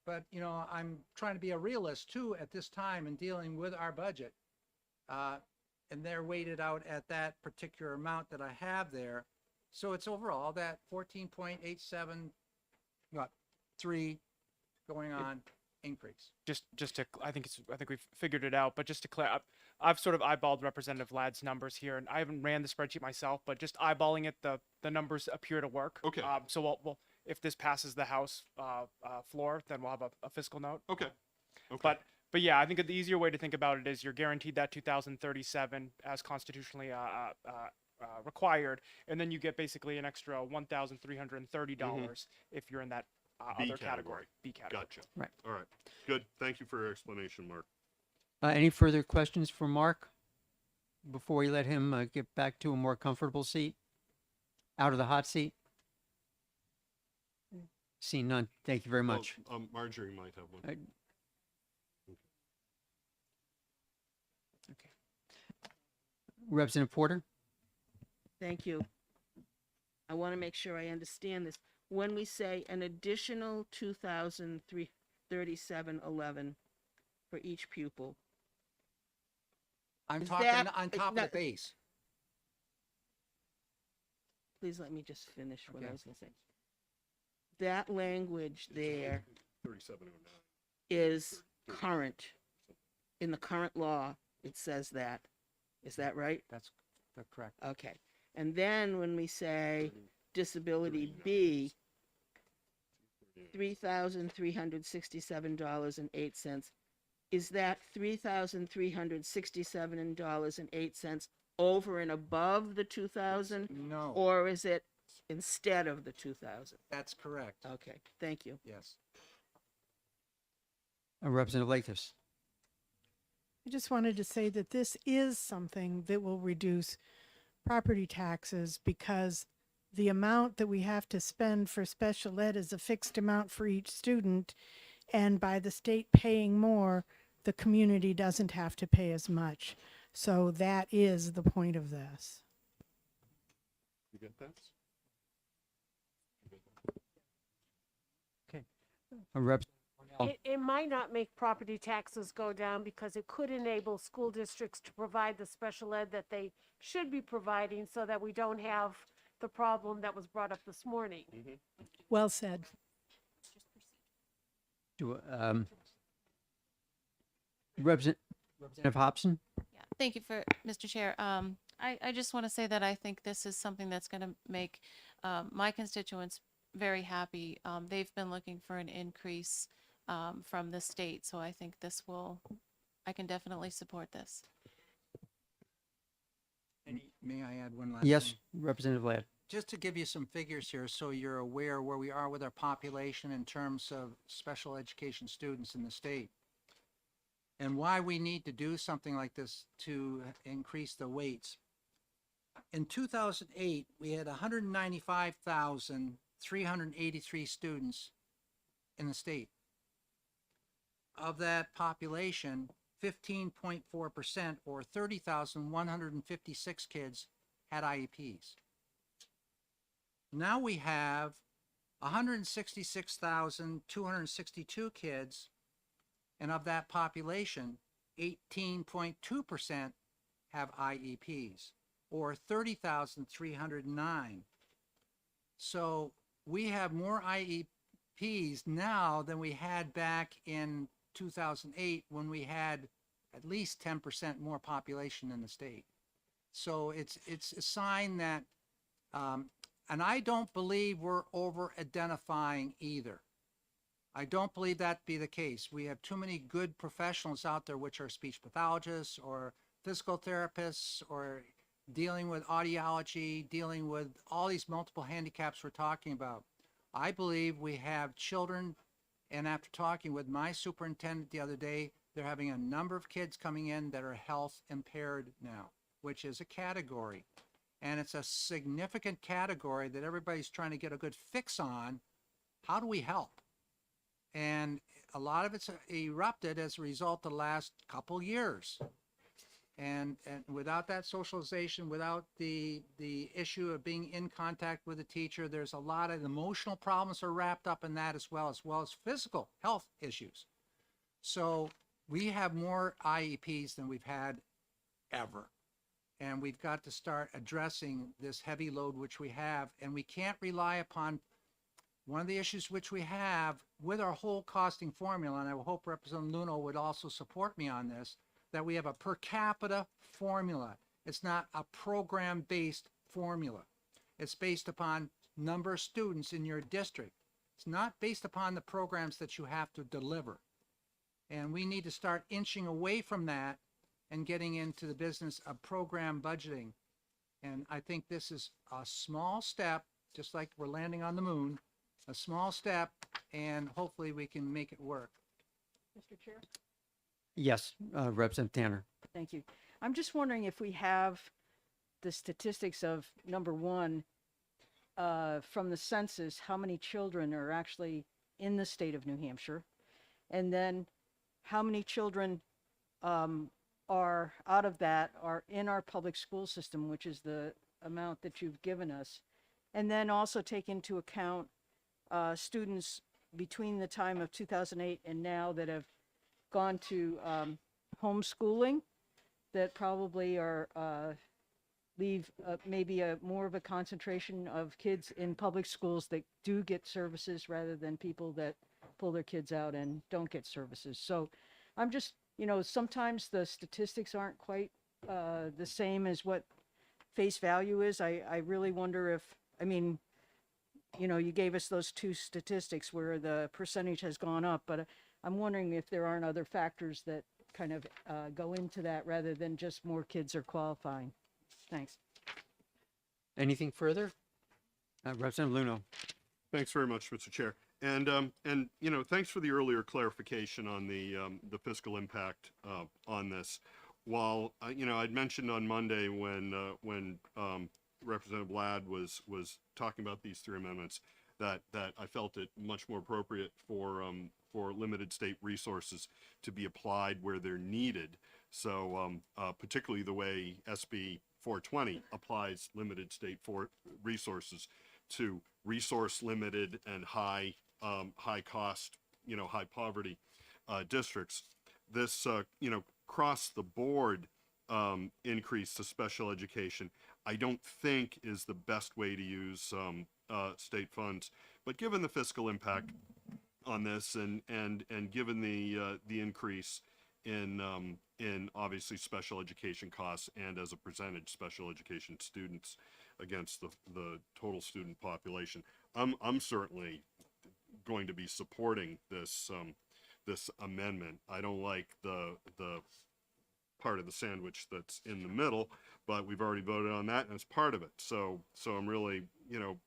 But, I'm trying to be a realist too at this time in dealing with our budget. And they're weighted out at that particular amount that I have there. So it's overall that 14.87, going on increase. just to I think we've figured it out, but just to clear up, I've sort of eyeballed Representative Ladd's numbers here, and I haven't ran the spreadsheet myself, but just eyeballing it, the numbers appear to work. Okay. So we'll if this passes the House floor, then we'll have a fiscal note. Okay. But yeah, I think the easier way to think about it is you're guaranteed that 2,037 as constitutionally required, and then you get basically an extra $1,330 if you're in that B other category. B category. Gotcha. Right. All right. Good. Thank you for your explanation, Mark. Any further questions for Mark before we let him get back to a more comfortable seat? Out of the hot seat? Seeing none, thank you very Well, much. Marjorie might have one. Representative Porter? Thank you. I want to make sure I understand this. When we say an additional 2,337.11 for each pupil, I'm Is talking that- on top of the base. please let me just finish what I Okay. was going to say. That language there 3709. is current. In the current law, it says that. Is that right? That's correct. Okay. And then when we say disability B, $3,367.08, is that $3,367.08 over and above the 2,000? No. Or is it instead of the 2,000? That's correct. Okay, thank you. Yes. Representative Lathis? I just wanted to say that this is something that will reduce property taxes because the amount that we have to spend for special ed is a fixed amount for each student. And by the state paying more, the community doesn't have to pay as much. So that is the point of this. You get that? It might not make property taxes go down because it could enable school districts to provide the special ed that they should be providing so that we don't have the problem that was brought up this morning. Well said. Representative Hobson? Yeah, thank you for, Mr. Chair. I just want to say that I think this is something that's going to make my constituents very happy. They've been looking for an increase from the state, so I think I can definitely support this. May I add one last Yes, thing? Representative Ladd. Just to give you some figures here so you're aware where we are with our population in terms of special education students in the state and why we need to do something like this to increase the weights. In 2008, we had 195,383 students in the state. Of that population, 15.4% or 30,156 kids had IEPs. Now we have 166,262 kids, and of that population, 18.2% have IEPs, or 30,309. So we have more IEPs now than we had back in 2008 when we had at least 10% more population in the state. So it's a sign that, and I don't believe we're over-identifying either. I don't believe that to be the case. We have too many good professionals out there, which are speech pathologists or physical therapists or dealing with audiology, dealing with all these multiple handicaps we're talking about. I believe we have children, and after talking with my superintendent the other day, they're having a number of kids coming in that are health impaired now, which is a category. And it's a significant category that everybody's trying to get a good fix on. How do we help? And a lot of it's erupted as a result of the last couple years. And without that socialization, without the issue of being in contact with the teacher, there's a lot of emotional problems are wrapped up in that as well as physical health issues. So we have more IEPs than we've had ever. And we've got to start addressing this heavy load which we have. And we can't rely upon one of the issues which we have with our whole costing formula, and I hope Representative Luno would also support me on this, that we have a per capita formula. It's not a program-based formula. It's based upon number of students in your district. It's not based upon the programs that you have to deliver. And we need to start inching away from that and getting into the business of program budgeting. And I think this is a small step, just like we're landing on the moon, a small step, and hopefully we can make it work. Mr. Chair? Yes, Representative Tanner. Thank you. I'm just wondering if we have the statistics of, number one, from the census, how many children are actually in the state of New Hampshire? And then how many children are out of that are in our public school system, which is the amount that you've given us. And then also take into account students between the time of 2008 and now that have gone to homeschooling that probably are leave maybe more of a concentration of kids in public schools that do get services rather than people that pull their kids out and don't get services. So I'm just, sometimes the statistics aren't quite the same as what face value is. I really wonder if, you gave us those two statistics where the percentage has gone up, but I'm wondering if there aren't other factors that kind of go into that rather than just more kids are qualifying. Thanks. Anything further? Representative Luno. Thanks very much, Mr. Chair. And thanks for the earlier clarification on the fiscal impact on this. While I'd mentioned on Monday when Representative Ladd was talking about these three amendments that I felt it much more appropriate for limited state resources to be applied where they're needed. So particularly the way SB 420 applies limited state resources to resource limited and high cost, high poverty districts. This across the board increase to special education, I don't think is the best way to use state funds. But given the fiscal impact on this and given the increase in obviously special education costs and as a percentage special education students against the total student population, I'm certainly going to be supporting this this amendment. I don't like the part of the sandwich that's in the middle, but we've already voted on that and it's part of it. So I'm really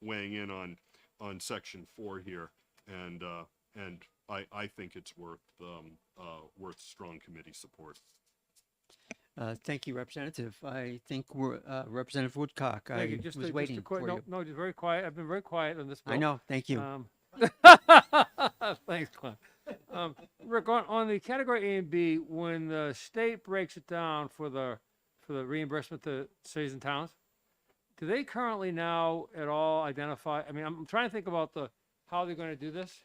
weighing in on section 4 here, and I think it's worth strong committee support. Thank you, Representative. I think Representative Woodcock. Thank you. I Just was a waiting for you. No, just very quiet. I've been very quiet on this bill. I know. Thank you. Thanks, Glenn. Rick, on the category A and B, when the state breaks it down for the reimbursement to cities and towns, do they currently now at all identify? I mean, I'm trying to think about how they're going to do this.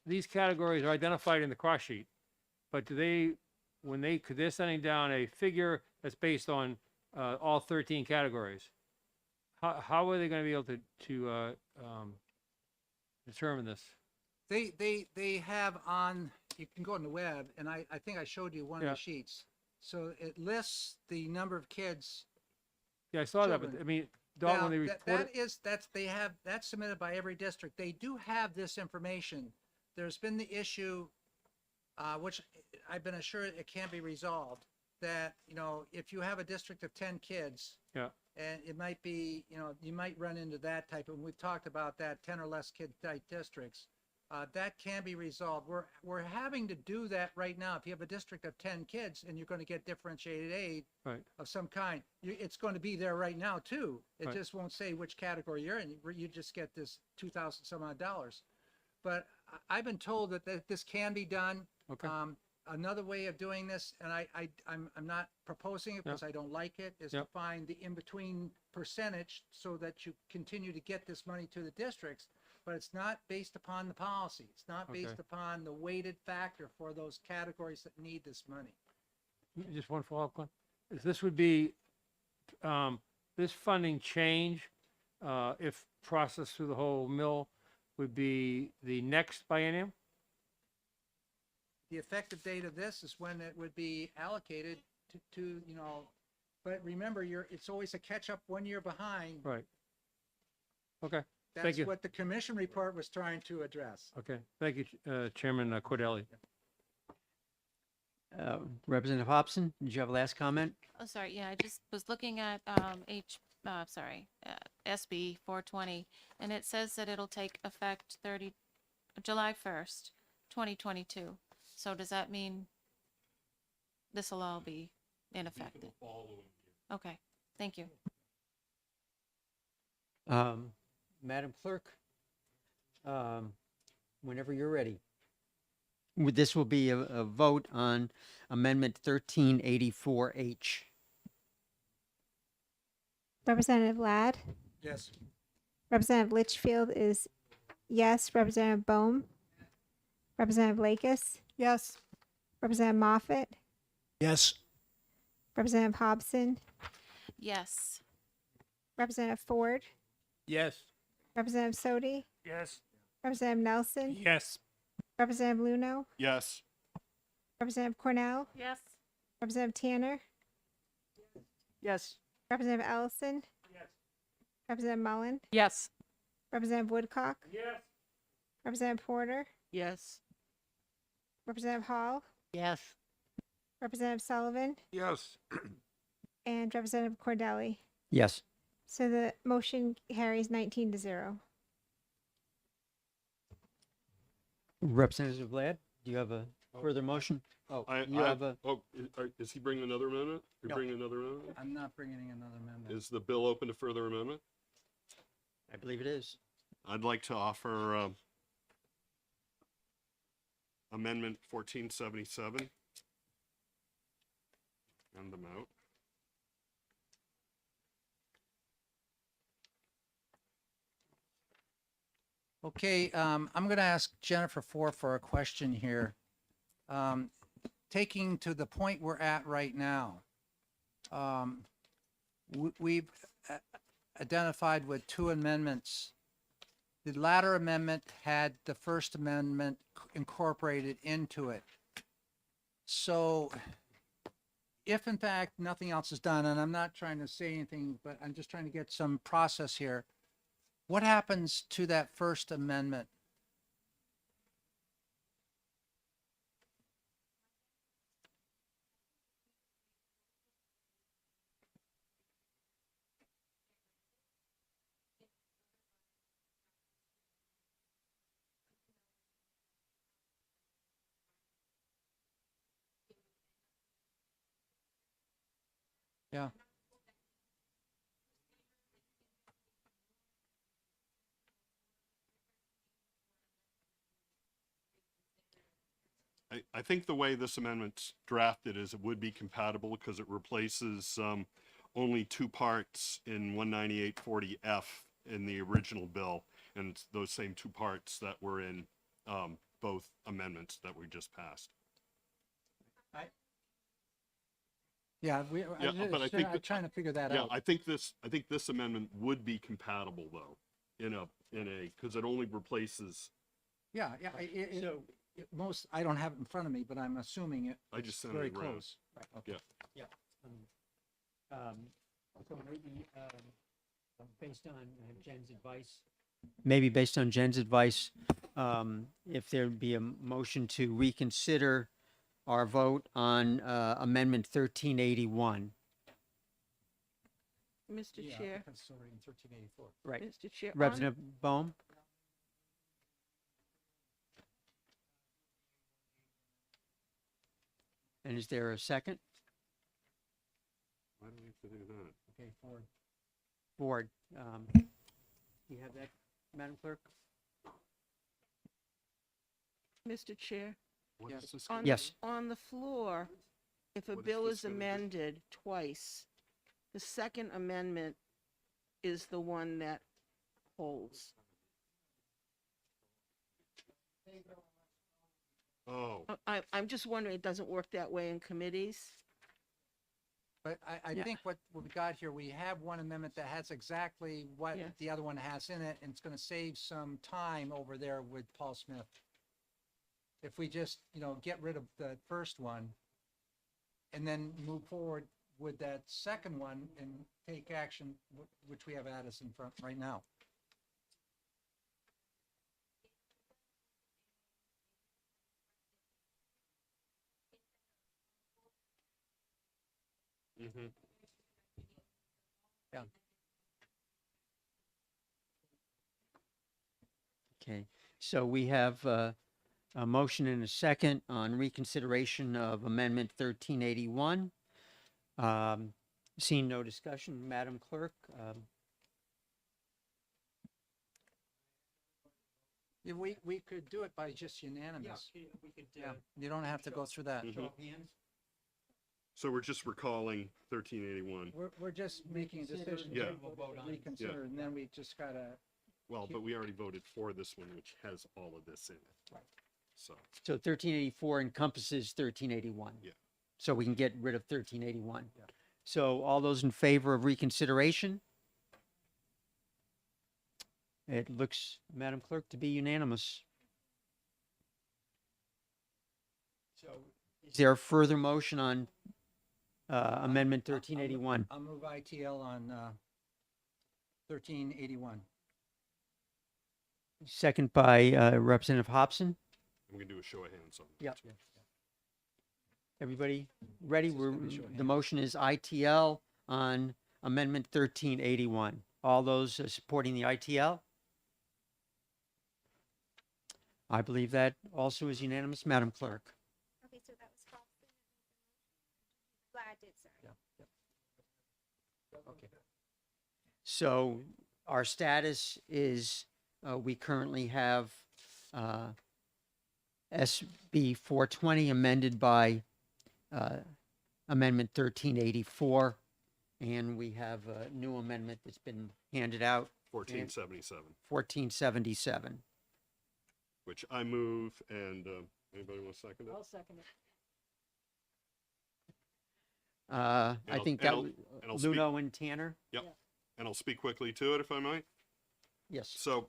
These categories are identified in the cross sheet, but do they, because they're sending down a figure that's based on all 13 categories, how are they going to be able to determine this? They have on, you can go on the web, and I think I showed you one of the sheets. So it lists the number of kids. Yeah, I saw that, children. but I mean, Now, when they report it, that's submitted by every district. They do have this information. There's been the issue, which I've been assured it can be resolved, that, if you have a district of 10 kids, yeah, and it might be, you might run into that type of, we've talked about that 10 or less kid type districts. That can be resolved. We're having to do that right now. If you have a district of 10 kids and you're going to get differentiated aid of some kind, it's going to be there right now too. It just won't say which category you're in. You just get this $2,000 some odd. But I've been told that this can be done. Okay. Another way of doing this, and I'm not proposing it because I don't like it, is to find the in-between percentage so that you continue to get this money to the districts, but it's not based upon the policy. It's not based upon the weighted factor for those categories that need this money. Just one follow-up, Glenn. This would be, this funding change, if processed through the whole mill, would be the next biennium? The effective date of this is when it would be allocated to but remember, it's always a catch-up 1 year behind. Right. Okay. That's Thank you. what the commission report was trying to address. Okay. Thank you, Chairman Cordelli. Representative Hobson, did you have a last comment? Oh, sorry. Yeah, I just was looking at SB 420, and it says that it'll take effect July 1st, 2022. So does that mean this will all be in effect? Okay, thank you. Madam Clerk, whenever you're ready. This will be a vote on Amendment 1384H. Representative Ladd, Yes. Representative Litchfield is yes. Representative Bohm, Representative Lakis, Yes. Representative Moffett, Yes. Representative Hobson, Yes. Representative Ford, Yes. Representative Sodi, Yes. Representative Nelson, Yes. Representative Luno, Yes. Representative Cornell, Yes. Representative Tanner, Yes. Representative Ellison, Representative Mullen, Yes. Representative Woodcock, Yes. Representative Porter, Yes. Representative Hall, Yes. Representative Sullivan, Yes. and Representative Cordelli. Yes. So the motion carries 19-0. Representative Ladd, do you have a further motion? Oh, you have a, Is he bringing another amendment? You're No. bringing another amendment? I'm not bringing another amendment. Is the bill open to further amendment? I believe it is. I'd like to offer Amendment 1477. And them out. Okay, I'm going to ask Jennifer for a question here. Taking to the point we're at right now, we've identified with two amendments. The latter amendment had the first amendment incorporated into it. So if in fact nothing else is done, and I'm not trying to say anything, but I'm just trying to get some process here. What happens to that first amendment? Yeah. I think the way this amendment's drafted is it would be compatible because it replaces only two parts in 19840F in the original bill, and it's those same two parts that were in both amendments that we just passed. Yeah, But I think I'm that- trying to figure that Yeah, out. I think this amendment would be compatible though, because it only replaces. Yeah, most, I don't have it in front of me, but I'm assuming it. I just sent very it around. close. Right, okay. Yeah. So maybe based on Jen's advice. maybe based on Jen's advice, if there'd be a motion to reconsider our vote on Amendment 1381. Mr. Yeah, Chair, because it's already in 1384. Right. Mr. Chair. Representative Bohm? And is there a second? Why do we have to do that? Okay, Ford. Ford, you have that, Madam Clerk? Mr. Chair. What is this On, gonna Yes. on the floor, if a What is bill this is gonna do? amended twice, the second amendment is the one that holds. Oh, I'm just wondering, it doesn't work that way in committees? But I Yeah. think what we got here, we have one amendment that has exactly what Yeah. the other one has in it, and it's gonna save some time over there with Paul Smith. If we just, get rid of the first one and then move forward with that second one and take action, which we have Addis in front right now. mm-hmm. Yeah. Okay, so we have A motion and a second on reconsideration of Amendment 1381. Seeing no discussion, Madam Clerk, Yeah, we could do it by just unanimous. Yeah, you don't have to go through that. So we're just recalling 1381. We're just making a decision Yeah. to reconsider, and then we just gotta, Well, but we already voted for this one, which has all of this in it. So, so 1384 encompasses 1381. Yeah. So we can get rid of 1381. So all those in favor of reconsideration? It looks, Madam Clerk, to be unanimous. So is there a further motion on Amendment 1381? I'll move ITL on 1381. Second by Representative Hobson. I'm gonna do a show of hands on that. Yep. Everybody ready? The motion is ITL on Amendment 1381. All those supporting the ITL? I believe that also is unanimous, Madam Clerk. Okay, so that was Paulson. Glad did, sorry. Okay. So our status is we currently have SB 420 amended by Amendment 1384, and we have a new amendment that's been handed out, 1477, 1477. which I move, and anybody want to second it? I'll second it. I I'll- think and that I'll- was and I'll speak- Luno and Tanner. Yep. And I'll speak quickly to it if I might. Yes. So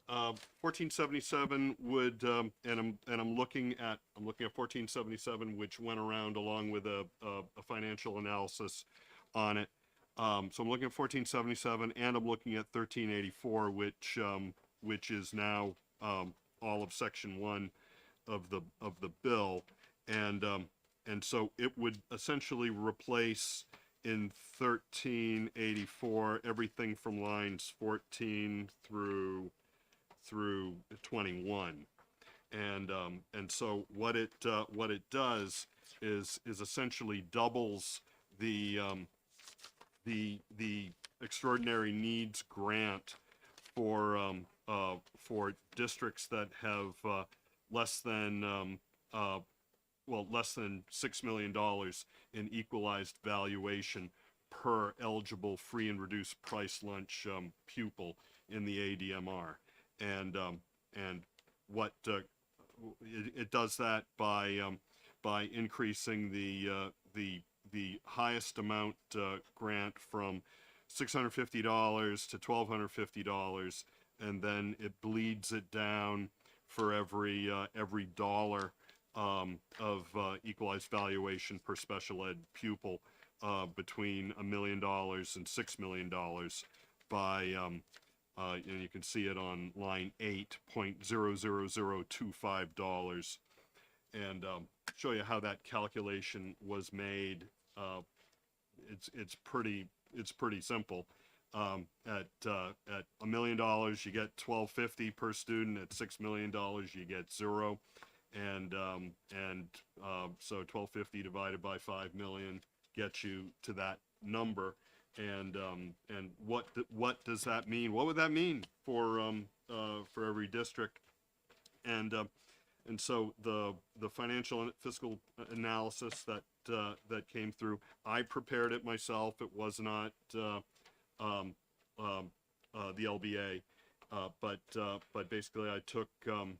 1477 would, and I'm looking at 1477, which went around along with a financial analysis on it. So I'm looking at 1477, and I'm looking at 1384, which is now all of Section 1 of the bill, and so it would essentially replace in 1384 everything from lines 14 through 21, and so what it does is essentially doubles the extraordinary needs grant for districts that have less than $6 million in equalized valuation per eligible free and reduced price lunch pupil in the ADMR, and what it does that by increasing the highest amount grant from $650 to $1,250, and then it bleeds it down for every dollar of equalized valuation per special ed pupil between $1 million and $6 million by, and you can see it on line 8.00025 and show you how that calculation was made. It's pretty simple. At $1 million, you get $1,250 per student. At $6 million, you get zero. And so 1,250 divided by 5 million gets you to that number. And what does that mean? What would that mean for every district? And so the financial and fiscal analysis that came through, I prepared it myself. It was not the LBA, but basically I took the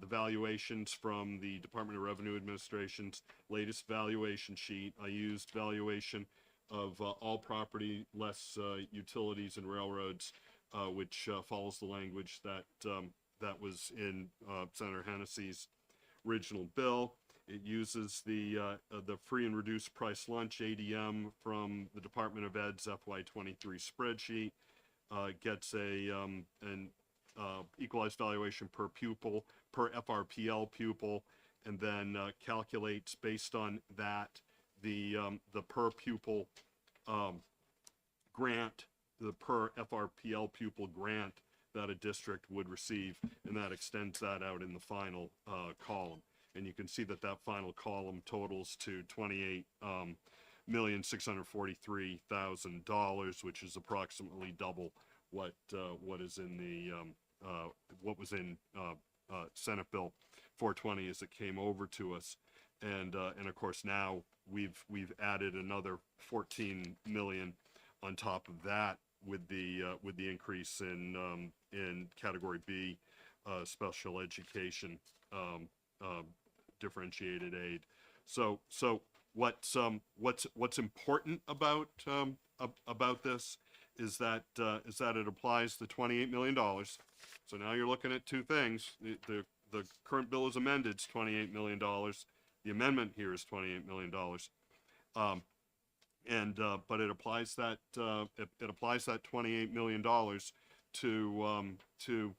valuations from the Department of Revenue Administration's latest valuation sheet. I used valuation of all property less utilities and railroads, which follows the language that was in Senator Hennessy's original bill. It uses the free and reduced price lunch ADM from the Department of Ed's FY23 spreadsheet. Gets an equalized valuation per pupil, per FRPL pupil, and then calculates based on that the per pupil grant, the per FRPL pupil grant that a district would receive, and that extends that out in the final column. And you can see that that final column totals to $28,643,000, which is approximately double what is in the what was in Senate Bill 420 as it came over to us. And of course now we've added another 14 million on top of that with the increase in category B special education differentiated aid. So what's important about this is that it applies the $28 million. So now you're looking at two things. The current bill is amended, it's $28 million. The amendment here is $28 million. But it applies that it applies that $28 million to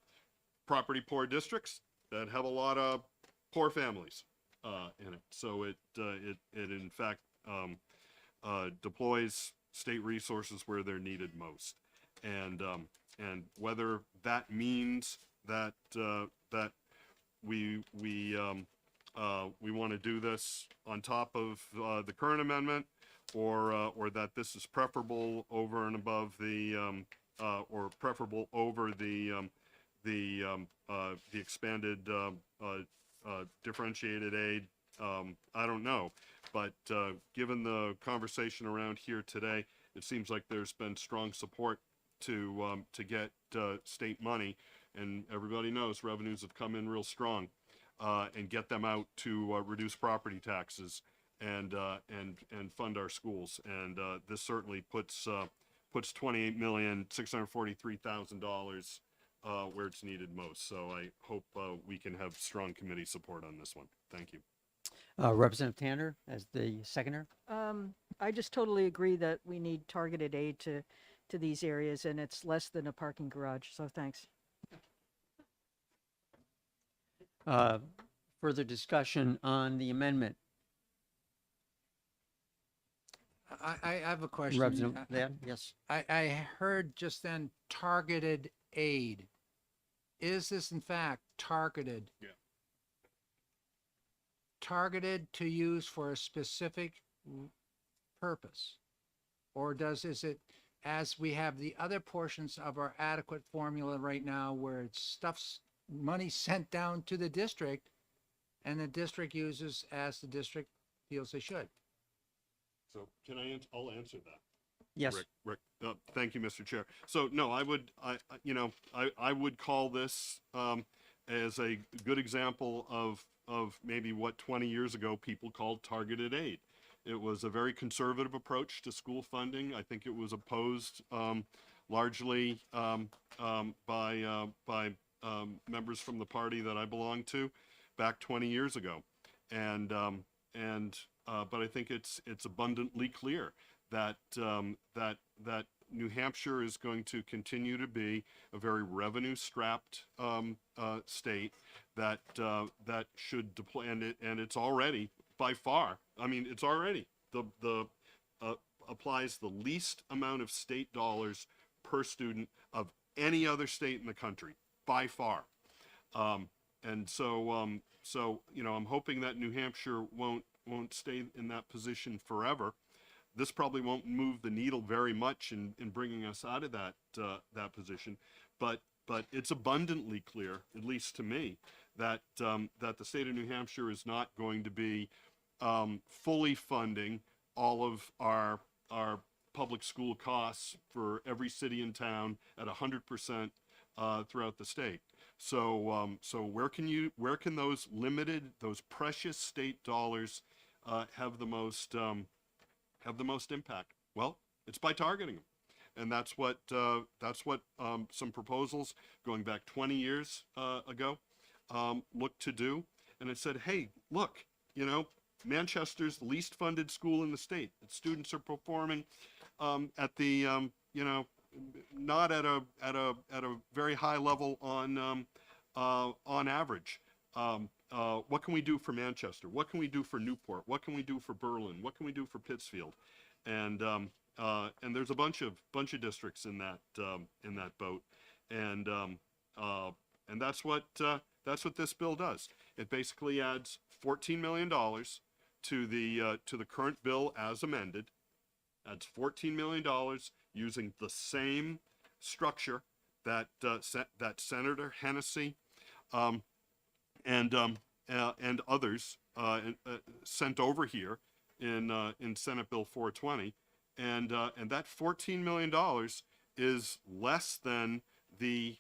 property poor districts that have a lot of poor families in it. So it in fact deploys state resources where they're needed most. And whether that means that that we want to do this on top of the current amendment, or that this is preferable over and above the or preferable over the expanded differentiated aid, I don't know. But given the conversation around here today, it seems like there's been strong support to get state money, and everybody knows revenues have come in real strong, and get them out to reduce property taxes and fund our schools. And this certainly puts $28,643,000 where it's needed most. So I hope we can have strong committee support on this one. Thank you. Representative Tanner as the seconder. I just totally agree that we need targeted aid to these areas, and it's less than a parking garage, so thanks. Further discussion on the amendment. I have a question. Representative Ladd, yes. I heard just then targeted aid. Is this in fact targeted? Yeah. Targeted to use for a specific purpose? Or is it, as we have the other portions of our adequate formula right now, where it's stuff's money sent down to the district and the district uses as the district feels they should? So can I I'll answer that. Yes. Rick, thank you, Mr. Chair. So no, I would call this as a good example of maybe what 20 years ago people called targeted aid. It was a very conservative approach to school funding. I think it was opposed largely by members from the party that I belonged to back 20 years ago, but I think it's abundantly clear that that New Hampshire is going to continue to be a very revenue-strapped state that should deploy, and it's already by far. I mean, it's already applies the least amount of state dollars per student of any other state in the country by far. And so I'm hoping that New Hampshire won't stay in that position forever. This probably won't move the needle very much in bringing us out of that position, but it's abundantly clear, at least to me, that the state of New Hampshire is not going to be fully funding all of our public school costs for every city and town at 100% throughout the state. So where can those precious state dollars have the most impact? Well, it's by targeting them, and that's what some proposals going back 20 years ago looked to do. And it said, hey, look, Manchester's the least funded school in the state. Its students are performing at the not at a very high level on average. What can we do for Manchester? What can we do for Newport? What can we do for Berlin? What can we do for Pittsfield? And there's a bunch of districts in that boat. and that's what this bill does. It basically adds $14 million to the current bill as amended. Adds $14 million using the same structure that that Senator Hennessy and others sent over here in Senate Bill 420, and that $14 million is less than it's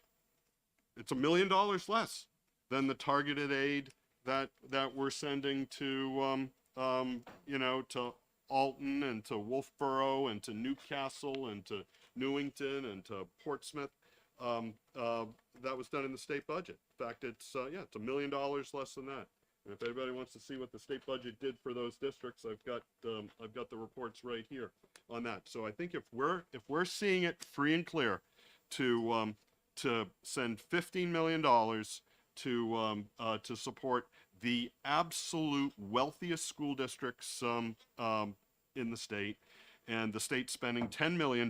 $1 million less than the targeted aid that we're sending to to Alton and to Wolfboro and to Newcastle and to Newington and to Portsmouth. That was done in the state budget. In fact, it's $1 million less than that. And if anybody wants to see what the state budget did for those districts, I've got the reports right here on that. So I think if we're seeing it free and clear to send $15 million to support the absolute wealthiest school districts in the state, and the state spending $10 million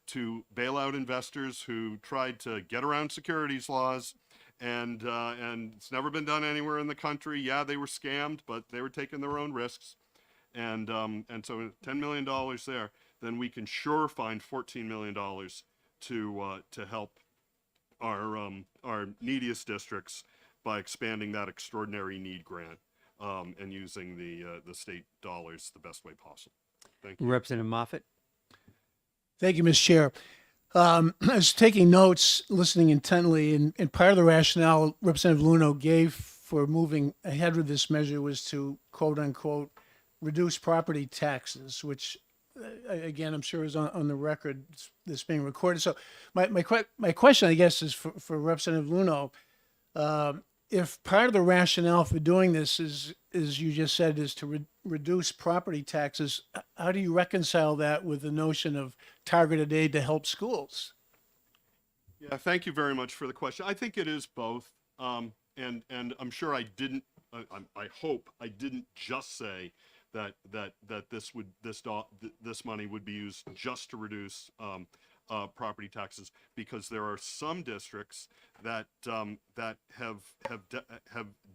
to bail out investors who tried to get around securities laws, and it's never been done anywhere in the country. Yeah, they were scammed, but they were taking their own risks, and so $10 million there. Then we can sure find $14 million to help our neediest districts by expanding that extraordinary need grant and using the state dollars the best way possible. Thank you. Representative Moffett. Thank you, Ms. Chair. I was taking notes, listening intently, and part of the rationale Representative Luno gave for moving ahead with this measure was to, quote unquote, reduce property taxes, which, again, I'm sure is on the record, this being recorded. So my question, I guess, is for Representative Luno. If part of the rationale for doing this is you just said, is to reduce property taxes, how do you reconcile that with the notion of targeted aid to help schools? Yeah, thank you very much for the question. I think it is both, and I'm sure I didn't. I hope I didn't just say that this money would be used just to reduce property taxes, because there are some districts that have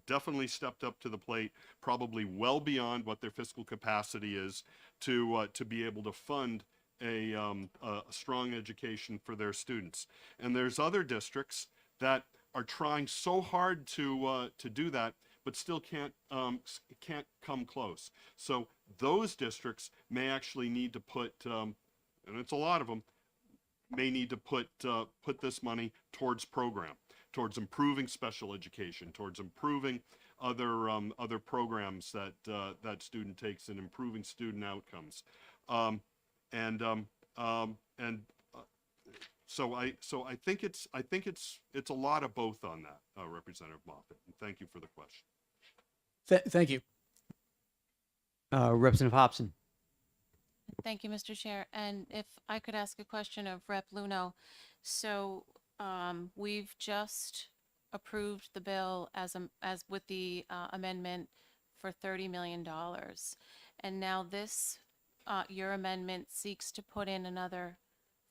definitely stepped up to the plate, probably well beyond what their fiscal capacity is to be able to fund a strong education for their students. And there's other districts that are trying so hard to do that, but still can't come close. So those districts may actually need to put, and it's a lot of them, may need to put this money towards towards improving special education, towards improving other programs that student takes, and improving student outcomes. So I think it's a lot of both on that, Representative Moffett. And thank you for the question. Thank you. Representative Hobson. Thank you, Mr. Chair. And if I could ask a question of Rep. Luno. So we've just approved the bill as with the amendment for $30 million. And now this, your amendment seeks to put in another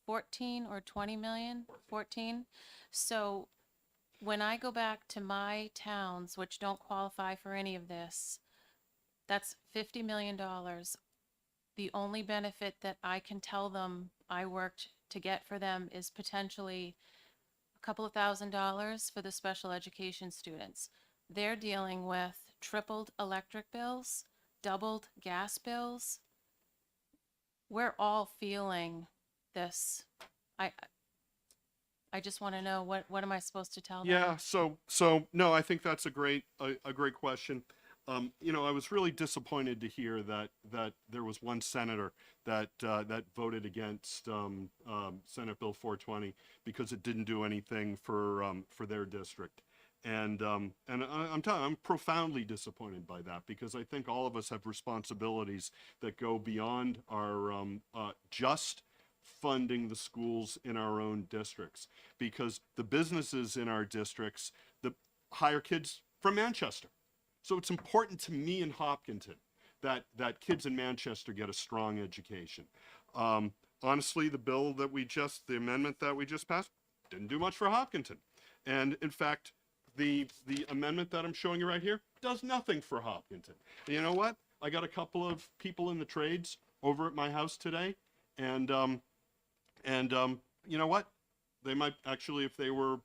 14 or 20 million? 14. So when I go back to my towns, which don't qualify for any of this, that's $50 million. The only benefit that I can tell them I worked to get for them is potentially a couple of $1,000s for the special education students. They're dealing with tripled electric bills, doubled gas bills. We're all feeling this. I just want to know what am I supposed to tell them? Yeah, so no, I think that's a great question. I was really disappointed to hear that there was one senator that voted against Senate Bill 420 because it didn't do anything for their district. And I'm profoundly disappointed by that, because I think all of us have responsibilities that go beyond our just funding the schools in our own districts, because the businesses in our districts hire kids from Manchester. So it's important to me in Hopkinton that kids in Manchester get a strong education. Honestly, the amendment that we just passed, Didn't do much for Hopkinton. And in fact, the amendment that I'm showing you right here does nothing for Hopkinton. And you know what? I got a couple of people in the trades over at my house today, and you know what? They might actually, if they were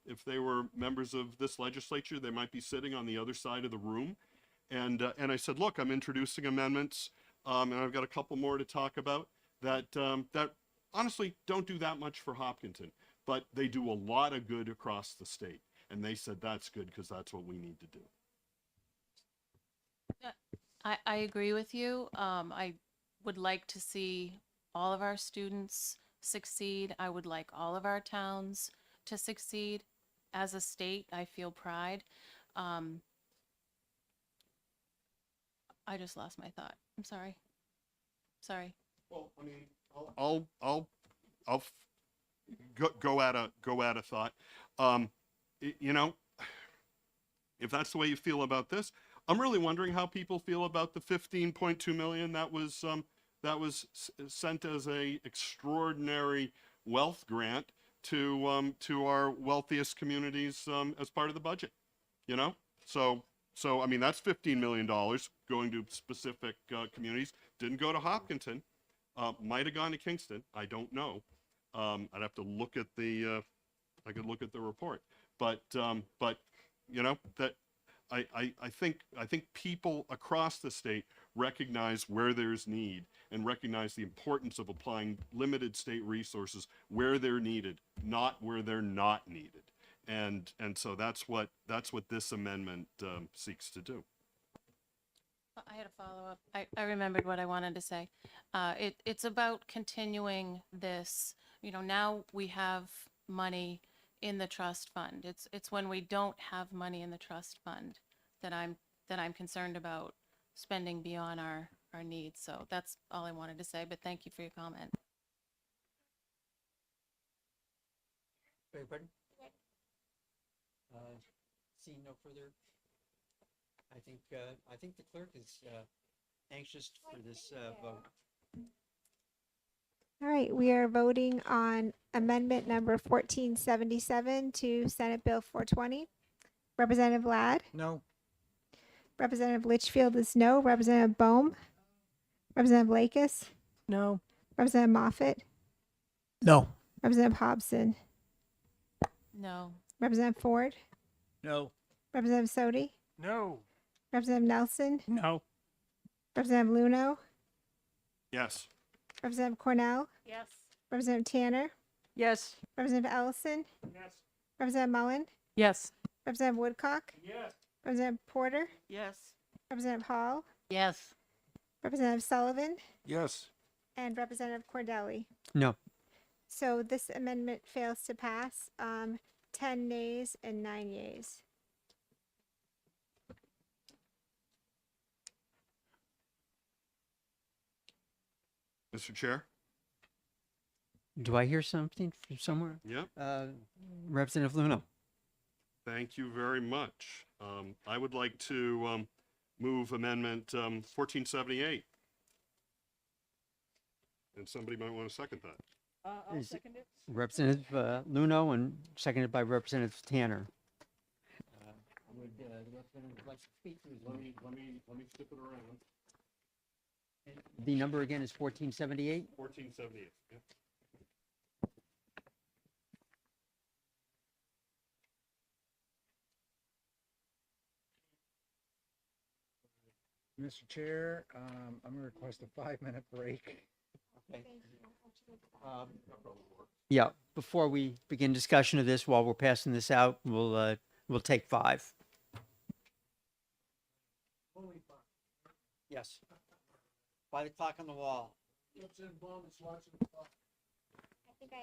members of this legislature, they might be sitting on the other side of the room. And I said, look, I'm introducing amendments, and I've got a couple more to talk about that honestly don't do that much for Hopkinton, but they do a lot of good across the state. And they said that's good because that's what we need to do. I agree with you. I would like to see all of our students succeed. I would like all of our towns to succeed. As a state, I feel pride. I just lost my thought. I'm sorry. Sorry. Well, I mean, I'll go at a thought. You know, if that's the way you feel about this, I'm really wondering how people feel about the 15.2 million that was sent as a extraordinary wealth grant to our wealthiest communities as part of the budget. You know, so I mean that's $15 million going to specific communities. Didn't go to Hopkinton. Might have gone to Kingston. I don't know. I'd have to look at the I could look at the report. But you know that I think people across the state recognize where there's need and recognize the importance of applying limited state resources where they're needed, not where they're not needed. And so that's what this amendment seeks to do. I had a follow-up. I remembered what I wanted to say. It's about continuing this. You know, now we have money in the trust fund. It's when we don't have money in the trust fund that I'm concerned about spending beyond our needs. So that's all I wanted to say, but thank you for your comment. Everybody? Seeing no further, I think the clerk is anxious for this vote. All right, we are voting on amendment number 1477 to Senate Bill 420. Representative Ladd? No. Representative Litchfield is no. Representative Bohm? Representative Lakis? No. Representative Moffett? No. Representative Hobson? No. Representative Ford? No. Representative Sodi? No. Representative Nelson? No. Representative Luno? Yes. Representative Cornell? Yes. Representative Tanner? Yes. Representative Ellison? Yes. Representative Mullen? Yes. Representative Woodcock? Yes. Representative Porter? Yes. Representative Hall? Yes. Representative Sullivan? Yes. And Representative Cordelli. No. So this amendment fails to pass. 10 nays and 9 yeas. Mr. Chair? Do I hear something from somewhere? Yep. Representative Luno. Thank you very much. I would like to move amendment 1478. And somebody might want to second that. I'll Is- second it. Representative Luno and seconded by Representative Tanner. Would the representative like to speak? Let me flip it around. The number again is 1478. 1478. Yeah. Mr. Chair, I'm going to request a 5-minute break. Okay. Yeah, before we begin discussion of this, while we're passing this out, we'll take 5. Yes. By the clock on the wall. I think I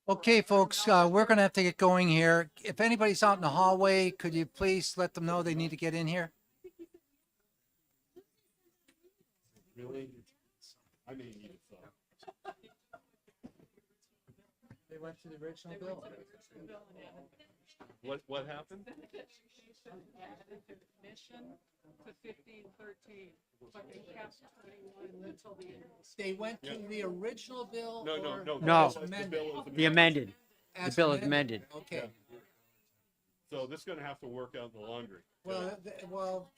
Okay, folks, we're gonna have to get going here. If anybody's out in the hallway, could you please let them know they need to get in here? Really? I may need it, so. They went to the original bill. What happened? They went to the original bill? No, or No. as amended? The amended. The As bill is amended. Okay, So this is gonna have to work out in the laundry. well, well,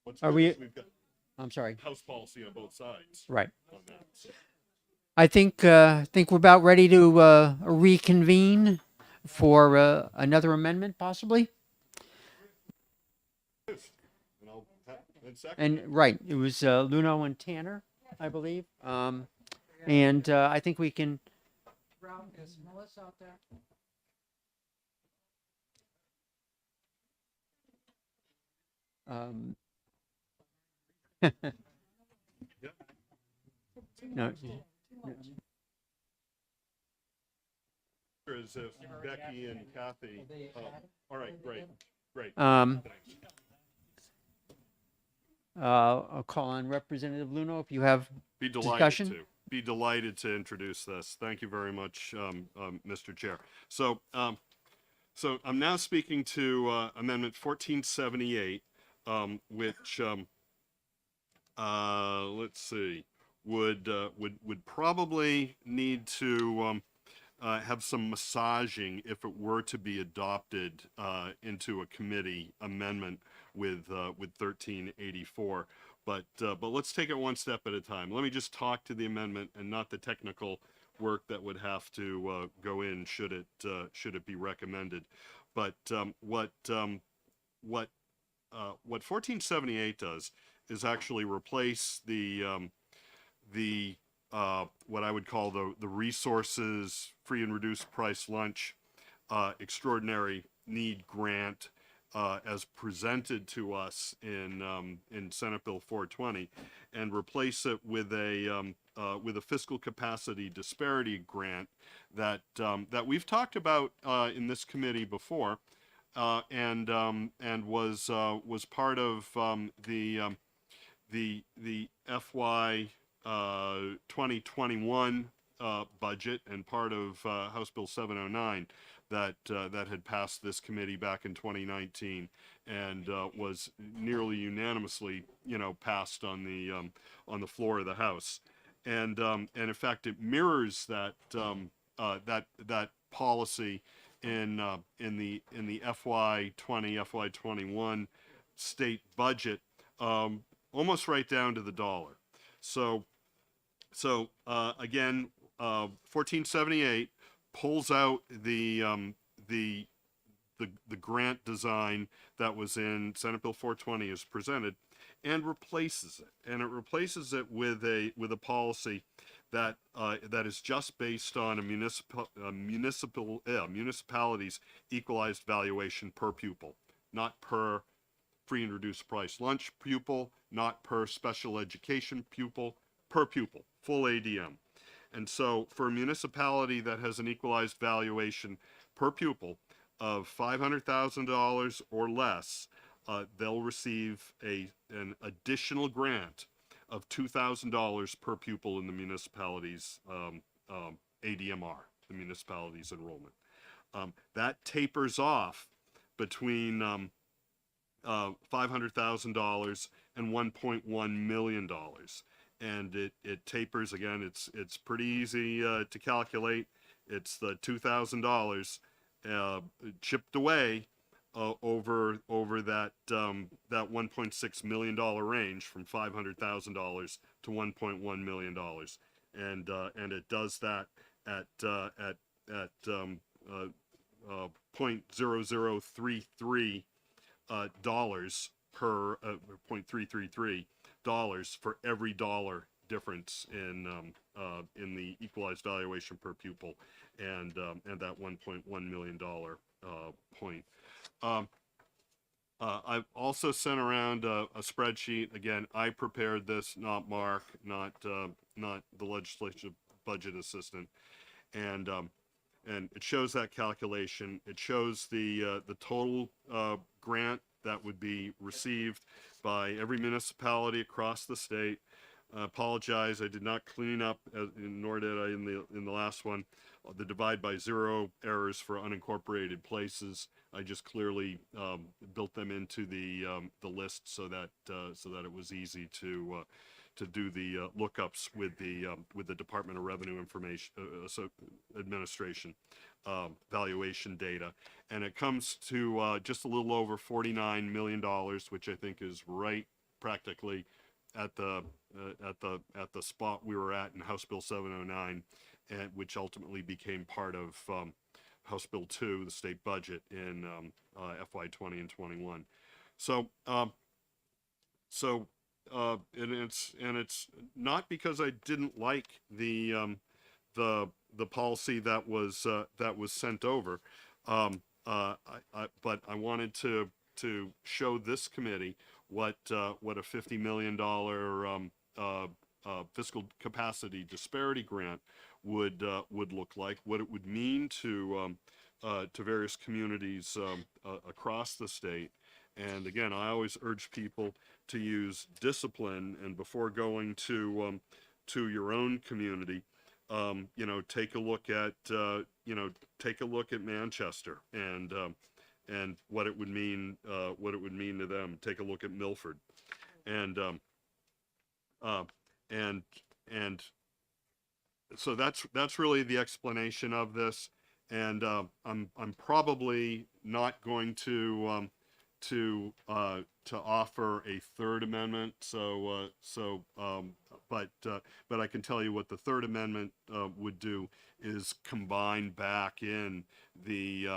What's Are good we- is we've got I'm sorry. house policy on both sides. Right. On that. So. I think we're about ready to reconvene for another amendment, possibly. And I'll and second. And right, it was Luno and Tanner, I believe. And I think we can. Brown, is Melissa out there? No. As if Becky and Kathy. Oh, all right, great. Thanks. I'll call on Representative Luno if you have Be delighted discussion. to. Be delighted to introduce this. Thank you very much, Mr. Chair. So, so I'm now speaking to Amendment 1478, which let's see, would probably need to have some massaging if it were to be adopted into a committee amendment with 1384. But let's take it one step at a time. Let me just talk to the amendment and not the technical work that would have to go in should it be recommended. But what 1478 does is actually replace the what I would call the resources free and reduced price lunch extraordinary need grant as presented to us in Senate Bill 420, and replace it with a fiscal capacity disparity grant that we've talked about in this committee before, and was part of the FY 2021 budget and part of House Bill 709 that had passed this committee back in 2019 and was nearly unanimously, passed on the floor of the House. And in fact, it mirrors that that policy in the FY FY 21 state budget, almost right down to the dollar. So again, 1478 pulls out the grant design that was in Senate Bill 420 as presented, and replaces it. And it replaces it with a policy that is just based on a municipality's equalized valuation per pupil, not per free and reduced price lunch pupil, not per special education pupil, per pupil, full ADM. And so for a municipality that has an equalized valuation per pupil of $500,000 or less, they'll receive an additional grant of $2,000 per pupil in the municipality's ADMR, the municipality's enrollment. That tapers off between $500,000 and $1.1 million. And it tapers, again, it's pretty easy to calculate. It's the $2,000 chipped away over that that $1.6 million range from $500,000 to $1.1 million, and it does that at 0.0033 dollars per $0.333 for every dollar difference in the equalized valuation per pupil, and that $1.1 million point. I've also sent around a spreadsheet. Again, I prepared this, not Mark, not the legislative budget assistant, and it shows that calculation. It shows the total grant that would be received by every municipality across the state. I apologize, I did not clean up, nor did I in the last one, the divide by zero errors for unincorporated places. I just clearly built them into the list so that it was easy to do the lookups with the Department of Revenue Information Administration valuation data, and it comes to just a little over $49 million, which I think is right practically at the spot we were at in House Bill 709, and which ultimately became part of House Bill 2, the state budget in FY 20 and 21. So and it's not because I didn't like the policy that was sent over, but I wanted to show this committee what a $50 million fiscal capacity disparity grant would look like, what it would mean to various communities across the state. And again, I always urge people to use discipline, and before going to your own community, take a look at Manchester and what it would mean to them. Take a look at Milford, and so that's really the explanation of this. And I'm probably not going to offer a third amendment. But I can tell you what the third amendment would do is combine back in the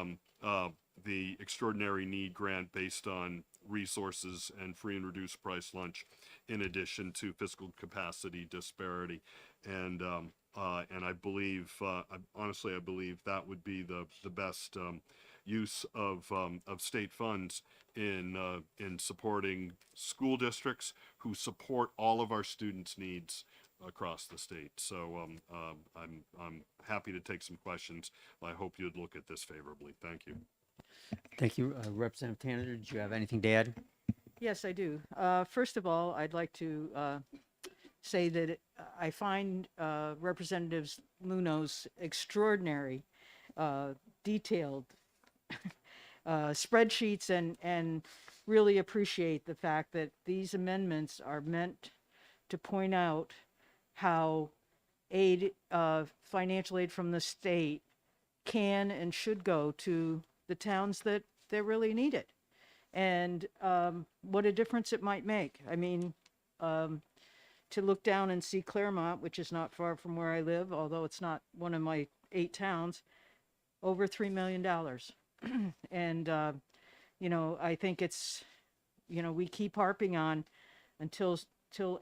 extraordinary need grant based on resources and free and reduced price lunch, in addition to fiscal capacity disparity. And I believe, honestly, I believe that would be the best use of state funds in supporting school districts who support all of our students' needs across the state. So I'm happy to take some questions. I hope you'd look at this favorably. Thank you. Thank you, Representative Tanner. Did you have anything to add? Yes, I do. First of all, I'd like to say that I find Representative Luno's extraordinary, detailed spreadsheets, and really appreciate the fact that these amendments are meant to point out how financial aid from the state can and should go to the towns that really need it, and what a difference it might make. I mean, to look down and see Claremont, which is not far from where I live, although it's not one of my 8 towns, over $3 million. And, I think it's, we keep harping on until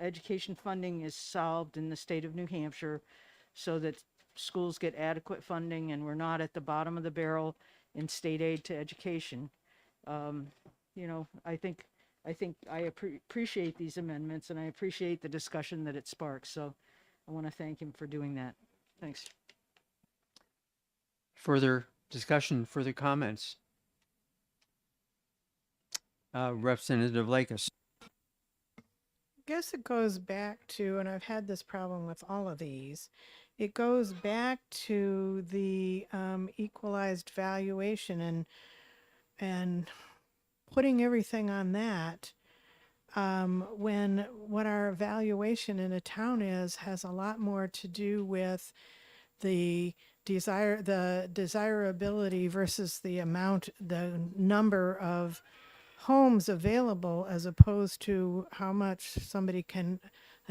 education funding is solved in the state of New Hampshire, so that schools get adequate funding and we're not at the bottom of the barrel in state aid to education. I think I think I appreciate these amendments and I appreciate the discussion that it sparks. So I want to thank him for doing that. Thanks. Further discussion, further comments? Representative Lakis. Guess it goes back to, and I've had this problem with all of these, it goes back to the equalized valuation and putting everything on that when what our valuation in a town is has a lot more to do with the desirability versus the number of homes available as opposed to how much a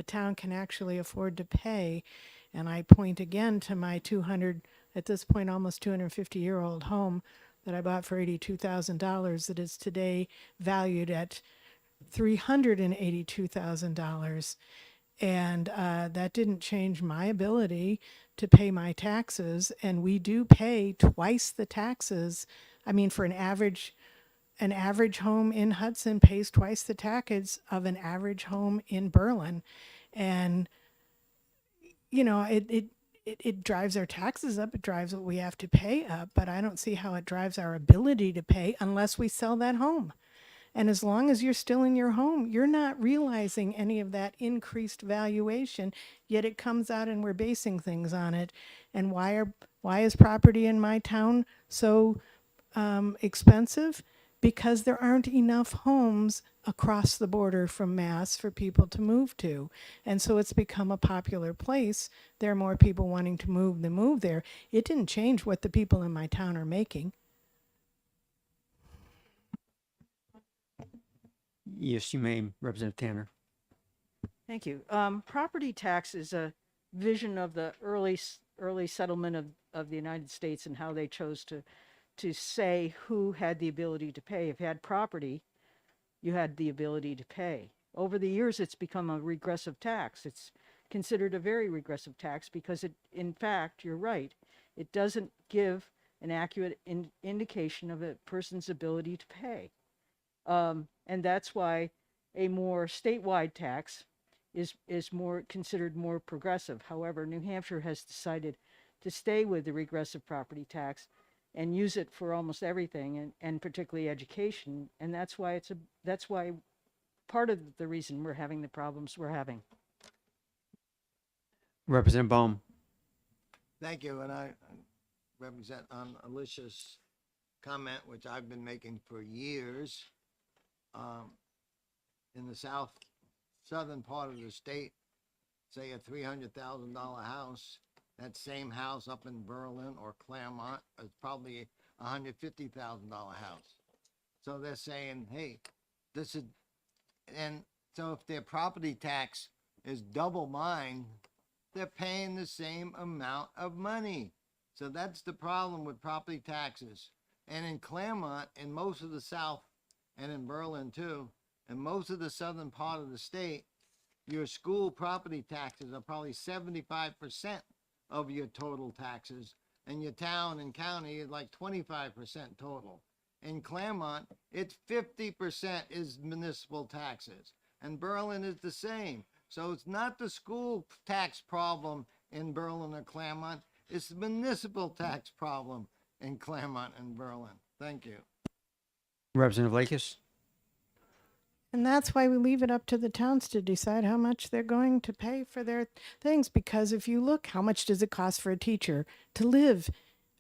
town can actually afford to pay. And I point again to my 200, at this point, almost 250-year-old home that I bought for $82,000 that is today valued at $382,000. And that didn't change my ability to pay my taxes. And we do pay twice the taxes. I mean, for an average home in Hudson pays twice the taxes of an average home in Berlin. And, you know, it drives our taxes up. It drives what we have to pay up. But I don't see how it drives our ability to pay unless we sell that home. And as long as you're still in your home, you're not realizing any of that increased valuation, yet it comes out and we're basing things on it. And why is property in my town so expensive? Because there aren't enough homes across the border from Mass for people to move to. And so it's become a popular place. There are more people wanting to move than move there. It didn't change what the people in my town are making. Yes, you may, Representative Tanner. Thank you. Property tax is a vision of the early settlement of the United States and how they chose to say who had the ability to pay. If you had property, you had the ability to pay. Over the years, it's become a regressive tax. It's considered a very regressive tax because in fact, you're right, it doesn't give an accurate indication of a person's ability to pay. And that's why a more statewide tax is more considered more progressive. However, New Hampshire has decided to stay with the regressive property tax and use it for almost everything, and particularly education. And that's why part of the reason we're having the problems we're having. Representative Bohm. Thank you, and I represent on Alicia's comment, which I've been making for years. In the southern part of the state, say a $300,000 house, that same house up in Berlin or Claremont is probably a $150,000 house. So they're saying, hey, and so if their property tax is double mine, they're paying the same amount of money. So that's the problem with property taxes. And in Claremont, in most of the South, and in Berlin too, and most of the southern part of the state, your school property taxes are probably 75% of your total taxes, and your town and county is like 25% total. In Claremont, it's 50% is municipal taxes, and Berlin is the same. So it's not the school tax problem in Berlin or Claremont, it's the municipal tax problem in Claremont and Berlin. Thank you. Representative Lakis. And that's why we leave it up to the towns to decide how much they're going to pay for their things. Because if you look, how much does it cost for a teacher to live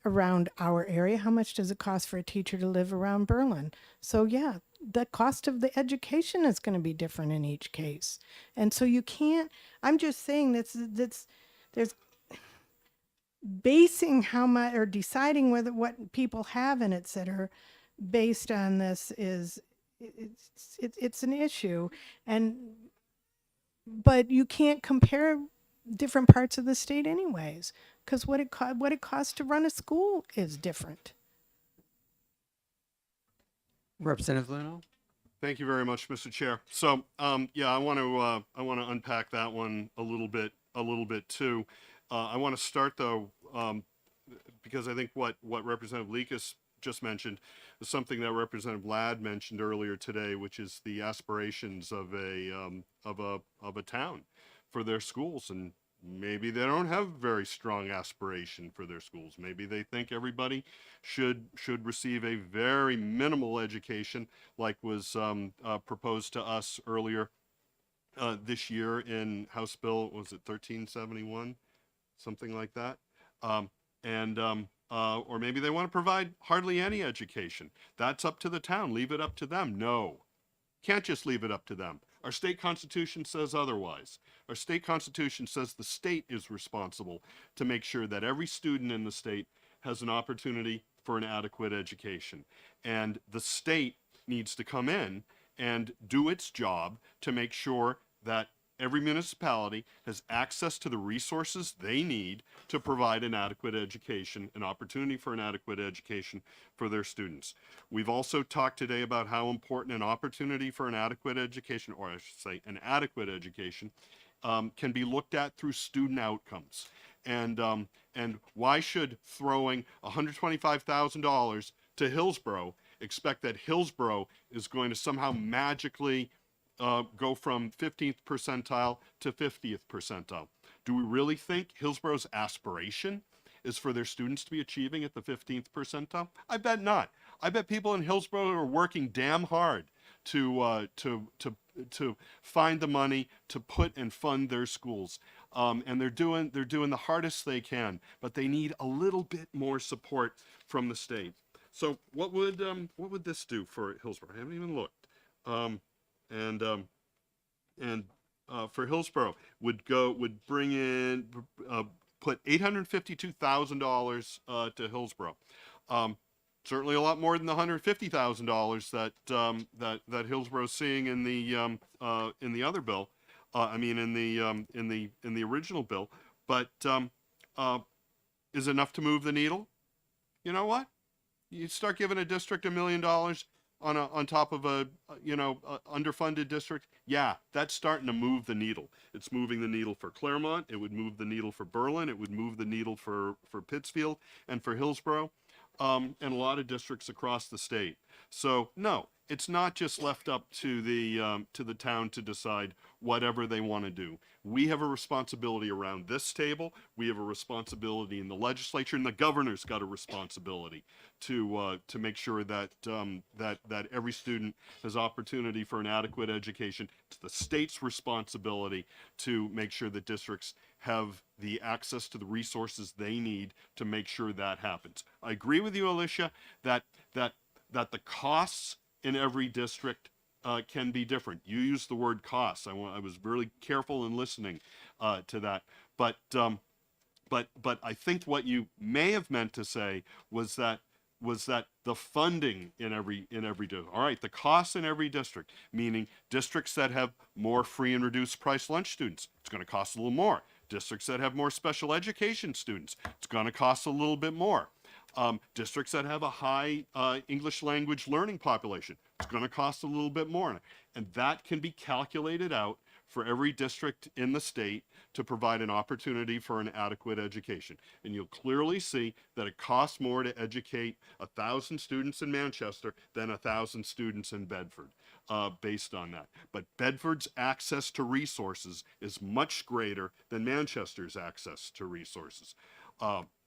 around our area? How much does it cost for a teacher to live around Berlin? So yeah, the cost of the education is going to be different in each case. And so you can't, I'm just saying there's basing how much or deciding whether what people have in it that are based on this is it's an issue. But you can't compare different parts of the state anyways, because what it costs to run a school is different. Representative Luno. Thank you very much, Mr. Chair. So, yeah, I want to unpack that one a little bit too. I want to start though, because I think what Representative Lekas just mentioned is something that Representative Ladd mentioned earlier today, which is the aspirations of a town for their schools. And maybe they don't have very strong aspiration for their schools. Maybe they think everybody should receive a very minimal education, like was proposed to us earlier this year in House Bill, was it 1371, something like that, or maybe they want to provide hardly any education. That's up to the town. Leave it up to them. No, can't just leave it up to them. Our state constitution says otherwise. Our state constitution says the state is responsible to make sure that every student in the state has an opportunity for an adequate education. And the state needs to come in and do its job to make sure that every municipality has access to the resources they need to provide an adequate education, an opportunity for an adequate education for their students. We've also talked today about how important an opportunity for an adequate education, or I should say an adequate education, can be looked at through student outcomes. And why should throwing $125,000 to Hillsborough expect that Hillsborough is going to somehow magically go from 15th percentile to 50th percentile? Do we really think Hillsborough's aspiration is for their students to be achieving at the 15th percentile? I bet not. I bet people in Hillsborough are working damn hard to find the money to put and fund their schools, and they're doing the hardest they can, but they need a little bit more support from the state. So what would this do for Hillsborough? I haven't even looked. For Hillsborough would bring in put $852,000 to Hillsborough. Certainly a lot more than the $150,000 that Hillsborough's seeing in the other bill. In the original bill. But is enough to move the needle? You know what? You start giving a district $1 million on top of a underfunded district. Yeah, that's starting to move the needle. It's moving the needle for Claremont. It would move the needle for Berlin. It would move the needle for Pittsfield and for Hillsborough, and a lot of districts across the state. So no, it's not just left up to the town to decide whatever they want to do. We have a responsibility around this table. We have a responsibility in the legislature, and the governor's got a responsibility to make sure that that every student has opportunity for an adequate education. It's the state's responsibility to make sure that districts have the access to the resources they need to make sure that happens. I agree with you, Alicia, that the costs in every district can be different. You used the word costs. I was really careful in listening to that. But I think what you may have meant to say was that the funding in every district. All right, the costs in every district, meaning districts that have more free and reduced price lunch students, it's going to cost a little more. Districts that have more special education students, it's going to cost a little bit more. Districts that have a high English language learning population, it's going to cost a little bit more. And that can be calculated out for every district in the state to provide an opportunity for an adequate education. And you'll clearly see that it costs more to educate 1,000 students in Manchester than 1,000 students in Bedford, based on that. But Bedford's access to resources is much greater than Manchester's access to resources.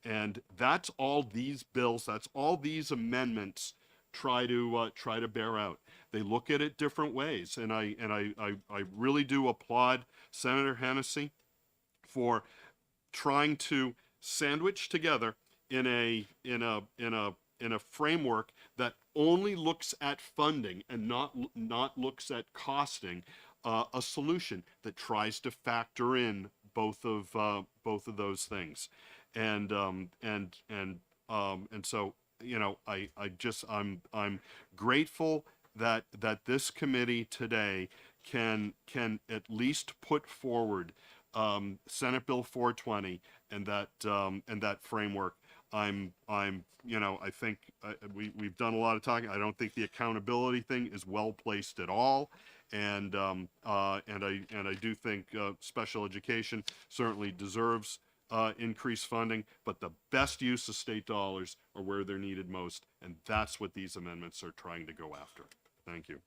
And that's all these bills, that's all these amendments try to bear out. They look at it different ways, and I really do applaud Senator Hennessy for trying to sandwich together in a framework that only looks at funding and not looks at costing, a solution that tries to factor in both of those things. And so, I'm grateful that this committee today can at least put forward Senate Bill 420 and that framework. I think we've done a lot of talking. I don't think the accountability thing is well placed at all. And I do think special education certainly deserves increase funding, but the best use of state dollars are where they're needed most, and that's what these amendments are trying to go after. Thank you.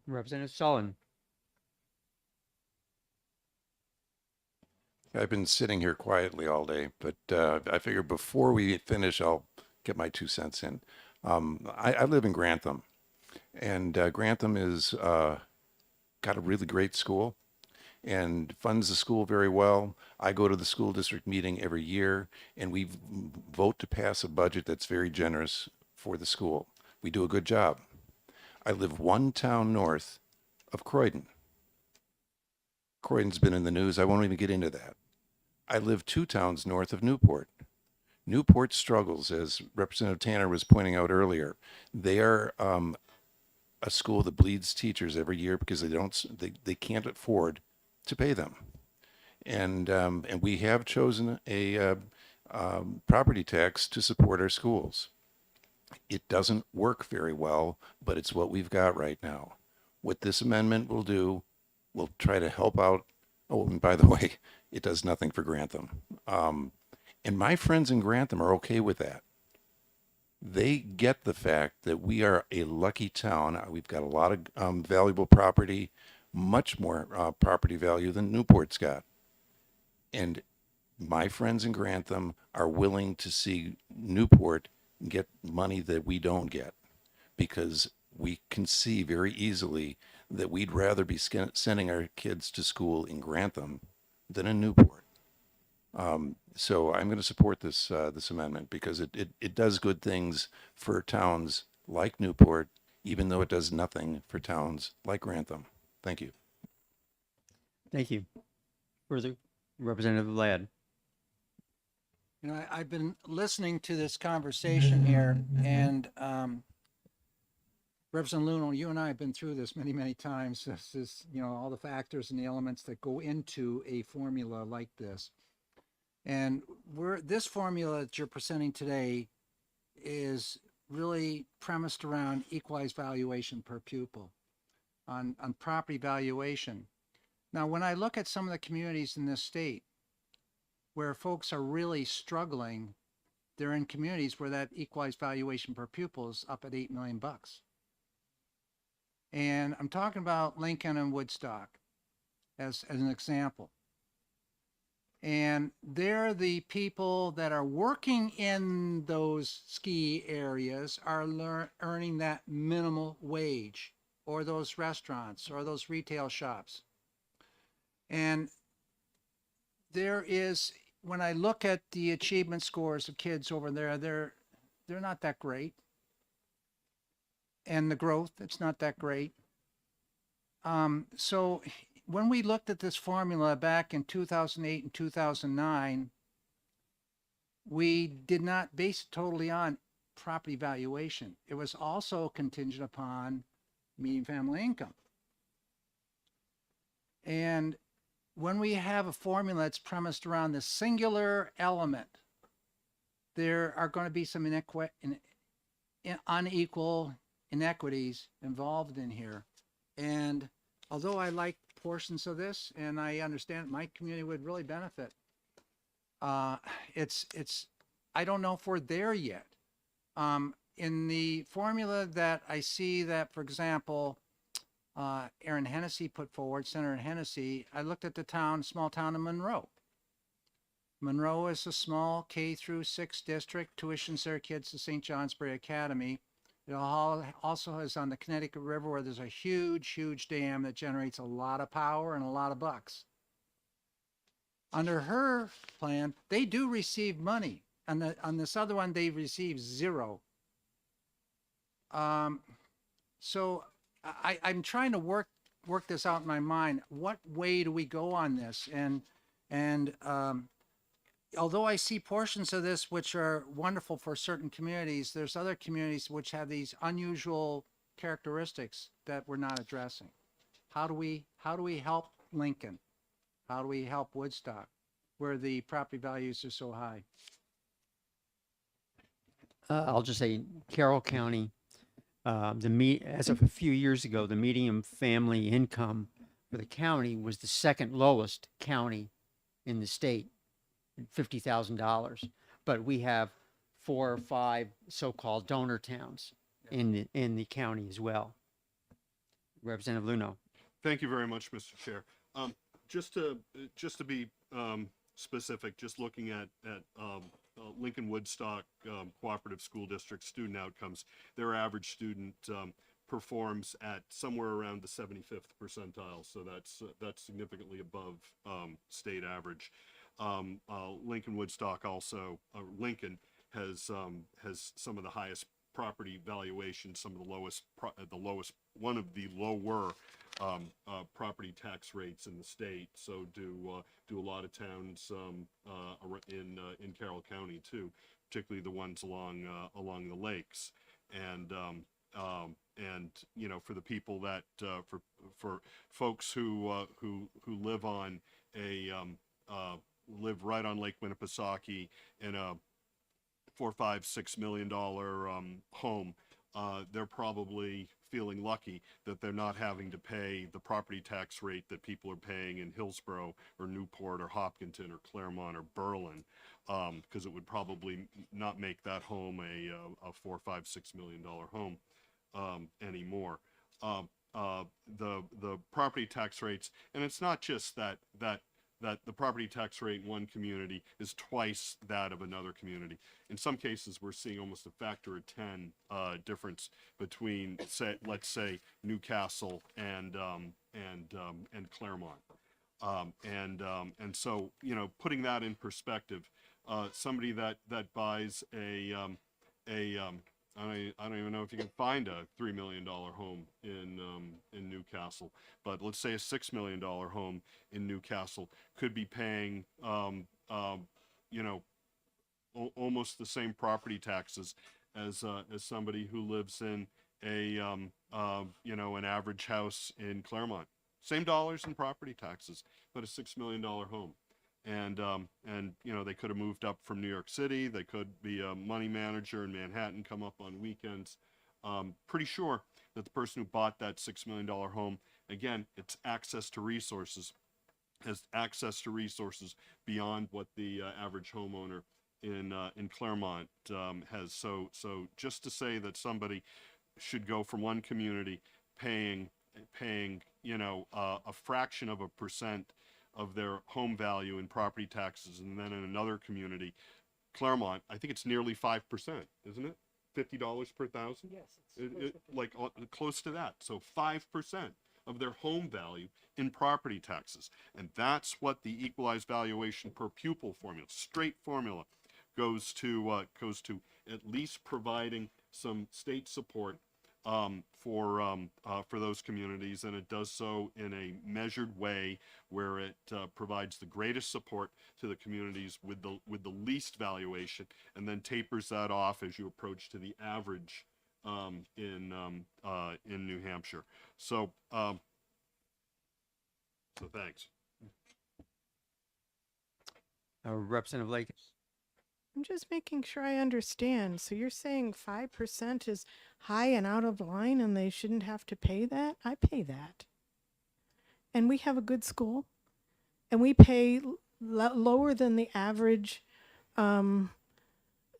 Representative Sullivan. I've been sitting here quietly all day, but I figure before we finish, I'll get my 2 cents in. I live in Grantham, and Grantham is got a really great school and funds the school very well. I go to the school district meeting every year, and we vote to pass a budget that's very generous for the school. We do a good job. I live one town north of Croydon. Croydon's been in the news. I won't even get into that. I live 2 towns north of Newport. Newport struggles, as Representative Tanner was pointing out earlier. They are a school that bleeds teachers every year because they can't afford to pay them. And we have chosen a property tax to support our schools. It doesn't work very well, but it's what we've got right now. What this amendment will do, will try to help out. Oh, and by the way, it does nothing for Grantham. And my friends in Grantham are okay with that. They get the fact that we are a lucky town. We've got a lot of valuable property, much more property value than Newport's got. And my friends in Grantham are willing to see Newport get money that we don't get, because we can see very easily that we'd rather be sending our kids to school in Grantham than in Newport. So I'm going to support this this amendment because it does good things for towns like Newport, even though it does nothing for towns like Grantham. Thank you. Thank you. Further, Representative Ladd. You know, I've been listening to this conversation here, and Representative Luno, you and I have been through this many, many times. This is, you know, all the factors and the elements that go into a formula like this. And this formula that you're presenting today is really premised around equalized valuation per pupil on property valuation. Now, when I look at some of the communities in this state where folks are really struggling, they're in communities where that equalized valuation per pupil is up at $8 million. And I'm talking about Lincoln and Woodstock as an example. And they're the people that are working in those ski areas are earning that minimal wage, or those restaurants or those retail shops. And there is, when I look at the achievement scores of kids over there, they're not that great. And the growth, it's not that great. So when we looked at this formula back in 2008 and 2009, we did not base it totally on property valuation. It was also contingent upon median family income. And when we have a formula that's premised around the singular element, there are going to be some unequal inequities involved in here. And although I like portions of this and I understand my community would really benefit, I don't know if we're there yet. In the formula that I see that, for example, Aaron Hennessy put forward, Senator Hennessy, I looked at the small town of Monroe. Monroe is a small K-6 district, tuitions their kids to St. Johnsbury Academy. It also is on the Connecticut River, where there's a huge, huge dam that generates a lot of power and a lot of bucks. Under her plan, they do receive money. On this other one, they receive zero. So I'm trying to work this out in my mind. What way do we go on this? And although I see portions of this which are wonderful for certain communities, there's other communities which have these unusual characteristics that we're not addressing. How do we help Lincoln? How do we help Woodstock, where the property values are so high? I'll just say Carroll County, as of a few years ago, the median family income for the county was the second lowest county in the state, $50,000. But we have 4 or 5 so-called donor towns in the county as well. Representative Luno. Thank you very much, Mr. Chair. Just to be specific, just looking at Lincoln Woodstock Cooperative School District student outcomes, their average student performs at somewhere around the 75th percentile, so that's significantly above state average. Lincoln Woodstock also, Lincoln has some of the highest property valuation, some of the lowest, one of the lower property tax rates in the state. So do a lot of towns in Carroll County too, particularly the ones along the lakes. And you know, for the people that for folks who live on live right on Lake Winnipesaukee in a $4, $5, $6 million home, they're probably feeling lucky that they're not having to pay the property tax rate that people are paying in Hillsborough or Newport or Hopkinton or Claremont or Berlin, because it would probably not make that home a $4, $5, $6 million home anymore. The property tax rates, and it's not just that the property tax rate in one community is twice that of another community. In some cases, we're seeing almost a factor of 10 difference between, let's say, Newcastle and Claremont. And so, you know, putting that in perspective, somebody that buys I don't even know if you can find a $3 million home in Newcastle, but let's say a $6 million home in Newcastle could be paying, you know, almost the same property taxes as somebody who lives in you know, an average house in Claremont. Same dollars in property taxes, but a $6 million home. And you know, they could have moved up from New York City. They could be a money manager in Manhattan, come up on weekends. Pretty sure that the person who bought that $6 million home, again, it's access to resources, has access to resources beyond what the average homeowner in Claremont has. So just to say that somebody should go from one community paying you know, a fraction of a percent of their home value in property taxes, and then in another community, Claremont, I think it's nearly 5%, isn't it? $50 per thousand? Yes. Like close to that. So 5% of their home value in property taxes. And that's what the equalized valuation per pupil formula, straight formula, goes to at least providing some state support for those communities, and it does so in a measured way where it provides the greatest support to the communities with the least valuation, and then tapers that off as you approach to the average in New Hampshire. So thanks. Representative Lake. I'm just making sure I understand. So you're saying 5% is high and out of line and they shouldn't have to pay that? I pay that. And we have a good school and we pay lower than the average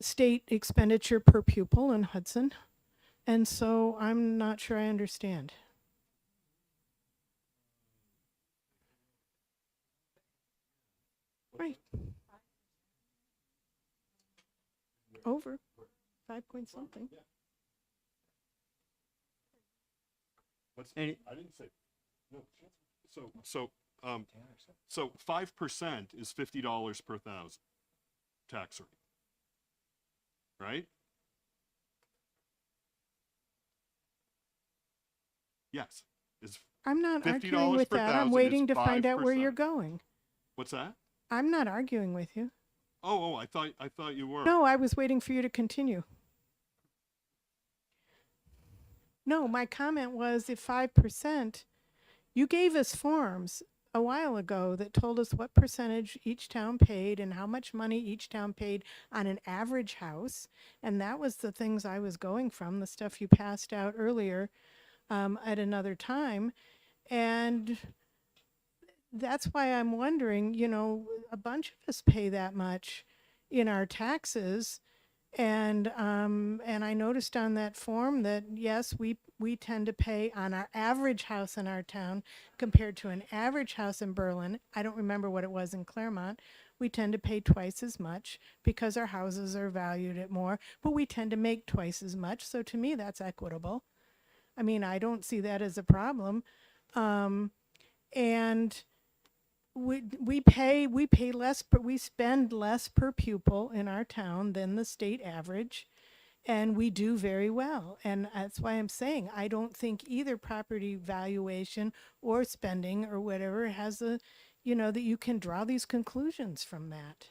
state expenditure per pupil in Hudson. And so I'm not sure I understand. Right. Over 5 point something. Any, I didn't say no. So 5% is $50 per thousand tax rate, right? Yes. Is I'm not $50 arguing with per that. I'm thousand waiting is to find out where 5%. you're going. What's that? I'm not arguing with you. Oh, I thought you were. No, I was waiting for you to continue. No, my comment was if 5%, you gave us forms a while ago that told us what percentage each town paid and how much money each town paid on an average house. And that was the things I was going from, the stuff you passed out earlier at another time. And that's why I'm wondering, a bunch of us pay that much in our taxes. And I noticed on that form that yes, we tend to pay on our average house in our town compared to an average house in Berlin. I don't remember what it was in Claremont. We tend to pay twice as much because our houses are valued at more, but we tend to make twice as much. So to me, that's equitable. I mean, I don't see that as a problem. And we pay less, we spend less per pupil in our town than the state average, and we do very well. And that's why I'm saying I don't think either property valuation or spending or whatever has a, that you can draw these conclusions from that.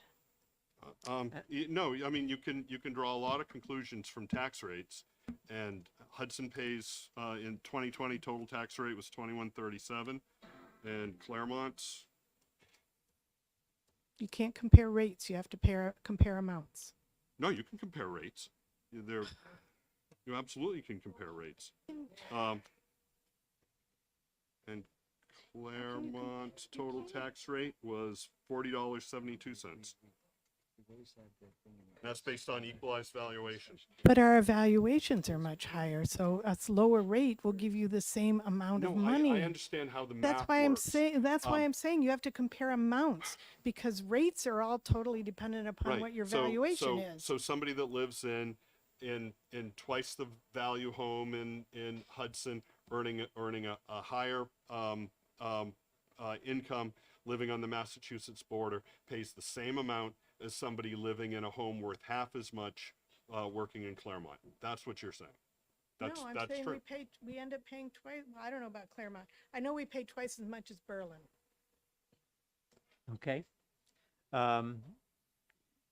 No, I mean, you can draw a lot of conclusions from tax rates, and Hudson pays, in 2020, total tax rate was 2137, and Claremont's, You can't compare rates. You have to compare amounts. no, you can compare rates. You absolutely can compare rates. And Claremont's total tax rate was $40.72. That's based on equalized valuation. But our evaluations are much higher, so a lower rate will give you the same amount of money. I understand how the math That's why I'm works. saying. That's why I'm saying you have to compare amounts because rates are all totally dependent upon what your valuation is. So somebody that lives in twice the value home in Hudson, earning a higher income, living on the Massachusetts border, pays the same amount as somebody living in a home worth half as much, working in Claremont. That's what you're saying. That's saying true. we end up paying twice. Well, I don't know about Claremont. I know we pay twice as much as Berlin. Okay.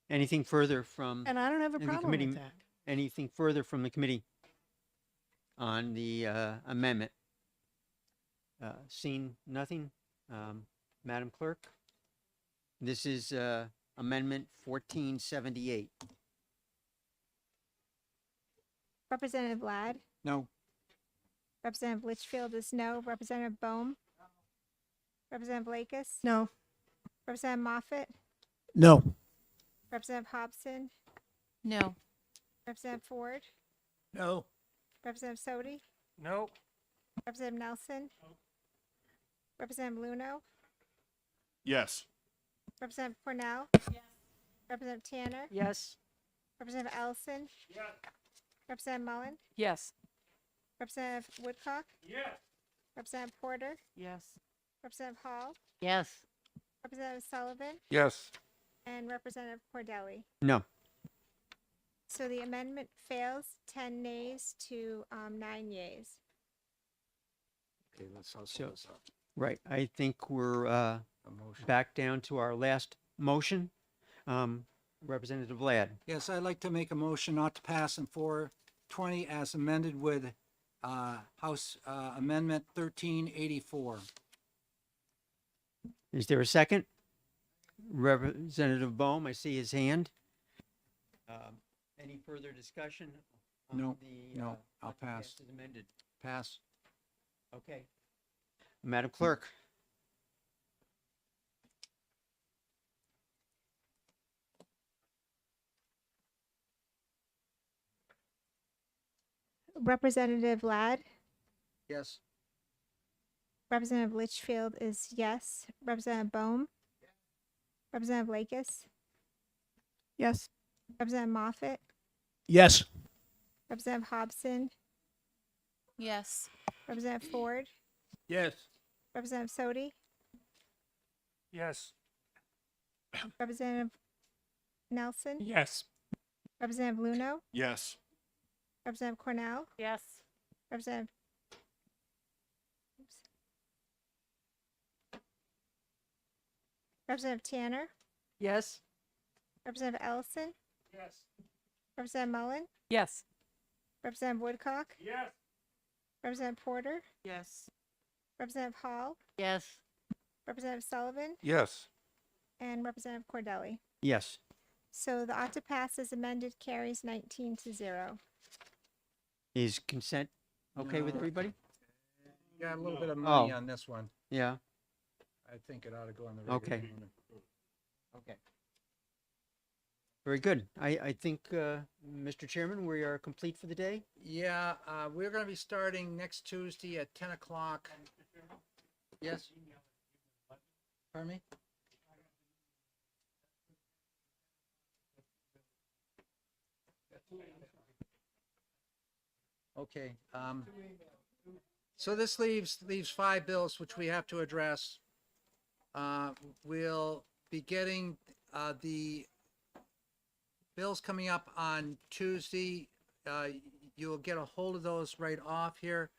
Anything further from? And I don't have a the problem committee? with that. Anything further from the committee on the amendment? Seeing nothing, Madam Clerk? This is Amendment 1478. Representative Ladd, No. Representative Litchfield is no. Representative Bohm, Representative Lakis, No. Representative Moffett, No. Representative Hobson, No. Representative Ford, No. Representative Sodi, No. Representative Nelson, Representative Luno, Yes. Representative Cornell, Representative Tanner, Yes. Representative Ellison, Representative Mullen, Yes. Representative Woodcock, Yes. Representative Porter, Yes. Representative Hall, Yes. Representative Sullivan, Yes. and Representative Cordelli. No. So the amendment fails, 10 nays to 9 yeas. Okay, let's hustle So- this up. Right. I think we're A motion. back down to our last motion. Representative Ladd. Yes, I'd like to make a motion not to pass in 420 as amended with House Amendment 1384. Is there a second? Representative Bohm, I see his hand. Any further discussion? On No, the, no, I'll not to pass. as amended. Pass. Okay. Madam Clerk. Representative Ladd, Yes. Representative Litchfield is yes. Representative Bohm, Representative Lakis, Yes. Representative Moffett, Yes. Representative Hobson, Yes. Representative Ford, Yes. Representative Sodi, Yes. Representative Nelson, Yes. Representative Luno, Yes. Representative Cornell, Yes. Representative oops. Representative Tanner, Yes. Representative Ellison, Yes. Representative Mullen, Yes. Representative Woodcock, Yes. Representative Porter, Yes. Representative Hall, Yes. Representative Sullivan, Yes. and Representative Cordelli. Yes. So the ought to pass as amended carries 19-0. Is consent okay with No. everybody? Got a little bit of money Oh. on this one. Yeah. I think it ought to go on the regular Okay. calendar. Okay. Very good. I think, Mr. Chairman, we are complete for the day. Yeah, we're gonna be starting next Tuesday at 10 o'clock. Yes? Pardon me? Okay, so this leaves 5 bills which we have to address. We'll be getting, the bills coming up on Tuesday. You'll get a hold of those right off here.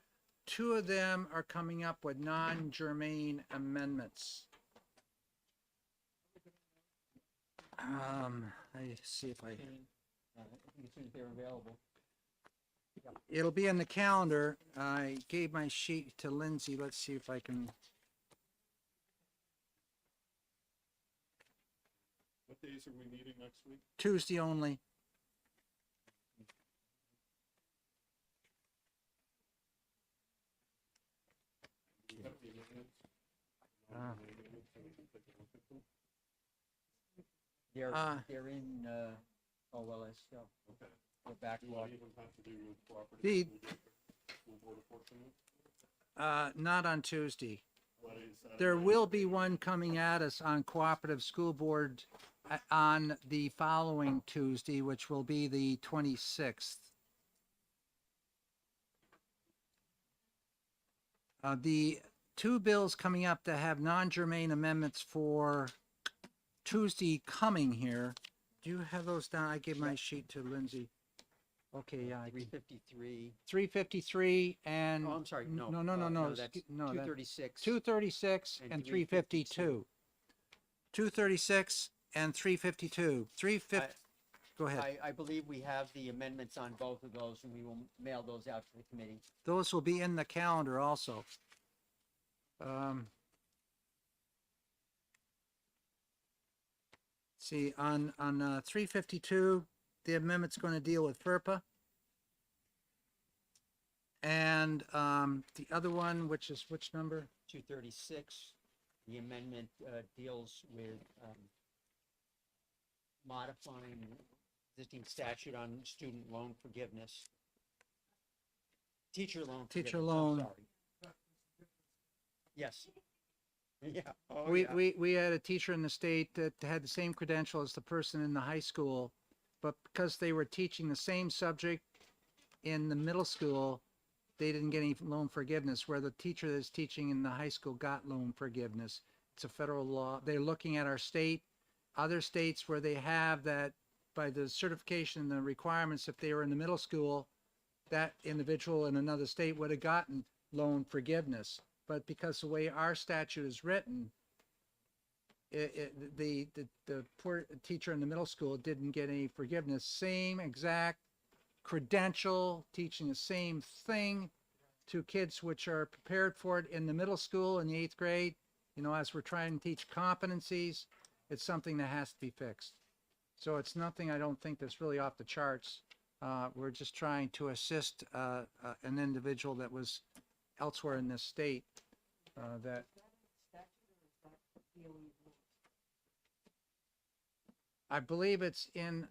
2 of them are coming up with non-germane amendments. I see if I. They're available. It'll be in the calendar. I gave my sheet to Lindsay. Let's see if I can. What days are we meeting next week? Tuesday only. They're, Uh, they're in, oh, well, it's still, the backlog. The, not on Tuesday. There will be one coming at us on cooperative school board on the following Tuesday, which will be the 26th. The 2 bills coming up that have non-germane amendments for Tuesday coming here. Do you have those down? I gave my sheet to Lindsay. Okay, yeah. 353. 353 and. Oh, I'm sorry, no. No, That's no, 236. 236 and 352. 236 and 352. 350. Go ahead. I believe we have the amendments on both of those, and we will mail those out to the committee. Those will be in the calendar also. See, on 352, the amendment's going to deal with FERPA. And the other one, which is which number? 236, the amendment deals with modifying existing statute on student loan forgiveness. Teacher loan. Teacher forgiveness, I'm loan. sorry. Yes. Yeah. Oh, we, yeah. we had a teacher in the state that had the same credential as the person in the high school, but because they were teaching the same subject in the middle school, they didn't get any loan forgiveness, where the teacher that's teaching in the high school got loan forgiveness. It's a federal law. They're looking at our state, other states where they have that by the certification and the requirements. If they were in the middle school, that individual in another state would have gotten loan forgiveness. But because the way our statute is written, the poor teacher in the middle school didn't get any forgiveness. Same exact credential, teaching the same thing to kids which are prepared for it in the middle school in the 8th grade. You know, as we're trying to teach competencies, it's something that has to be fixed. So it's nothing, I don't think, that's really off the charts. We're just trying to assist an individual that was elsewhere in this state that. I believe it's in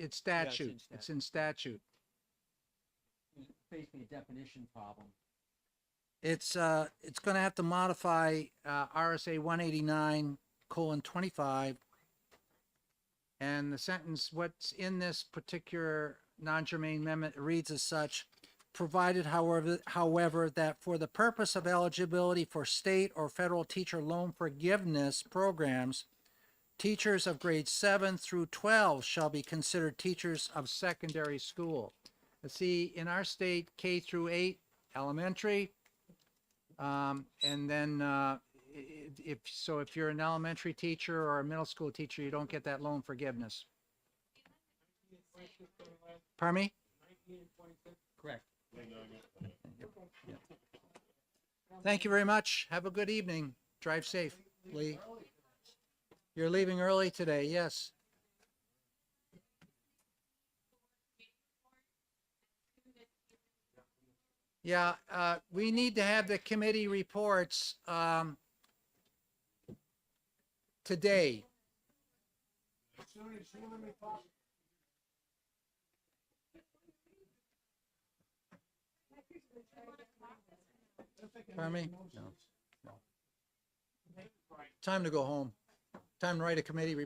statute. It's in statute. It's basically a definition problem. It's going to have to modify RSA 189:25, and the sentence, what's in this particular non-germane amendment, reads as such: provided, however, that for the purpose of eligibility for state or federal teacher loan forgiveness programs, teachers of grades 7 through 12 shall be considered teachers of secondary school. See, in our state, K through 8, elementary, and then if you're an elementary teacher or a middle school teacher, you don't get that loan forgiveness. Pardon me? Correct. Thank you very much. Have a good evening. Drive safe, Lee. You're leaving early today, yes. Yeah, we need to have the committee reports. today. Pardon me? No. Time to go home. Time to write a committee report.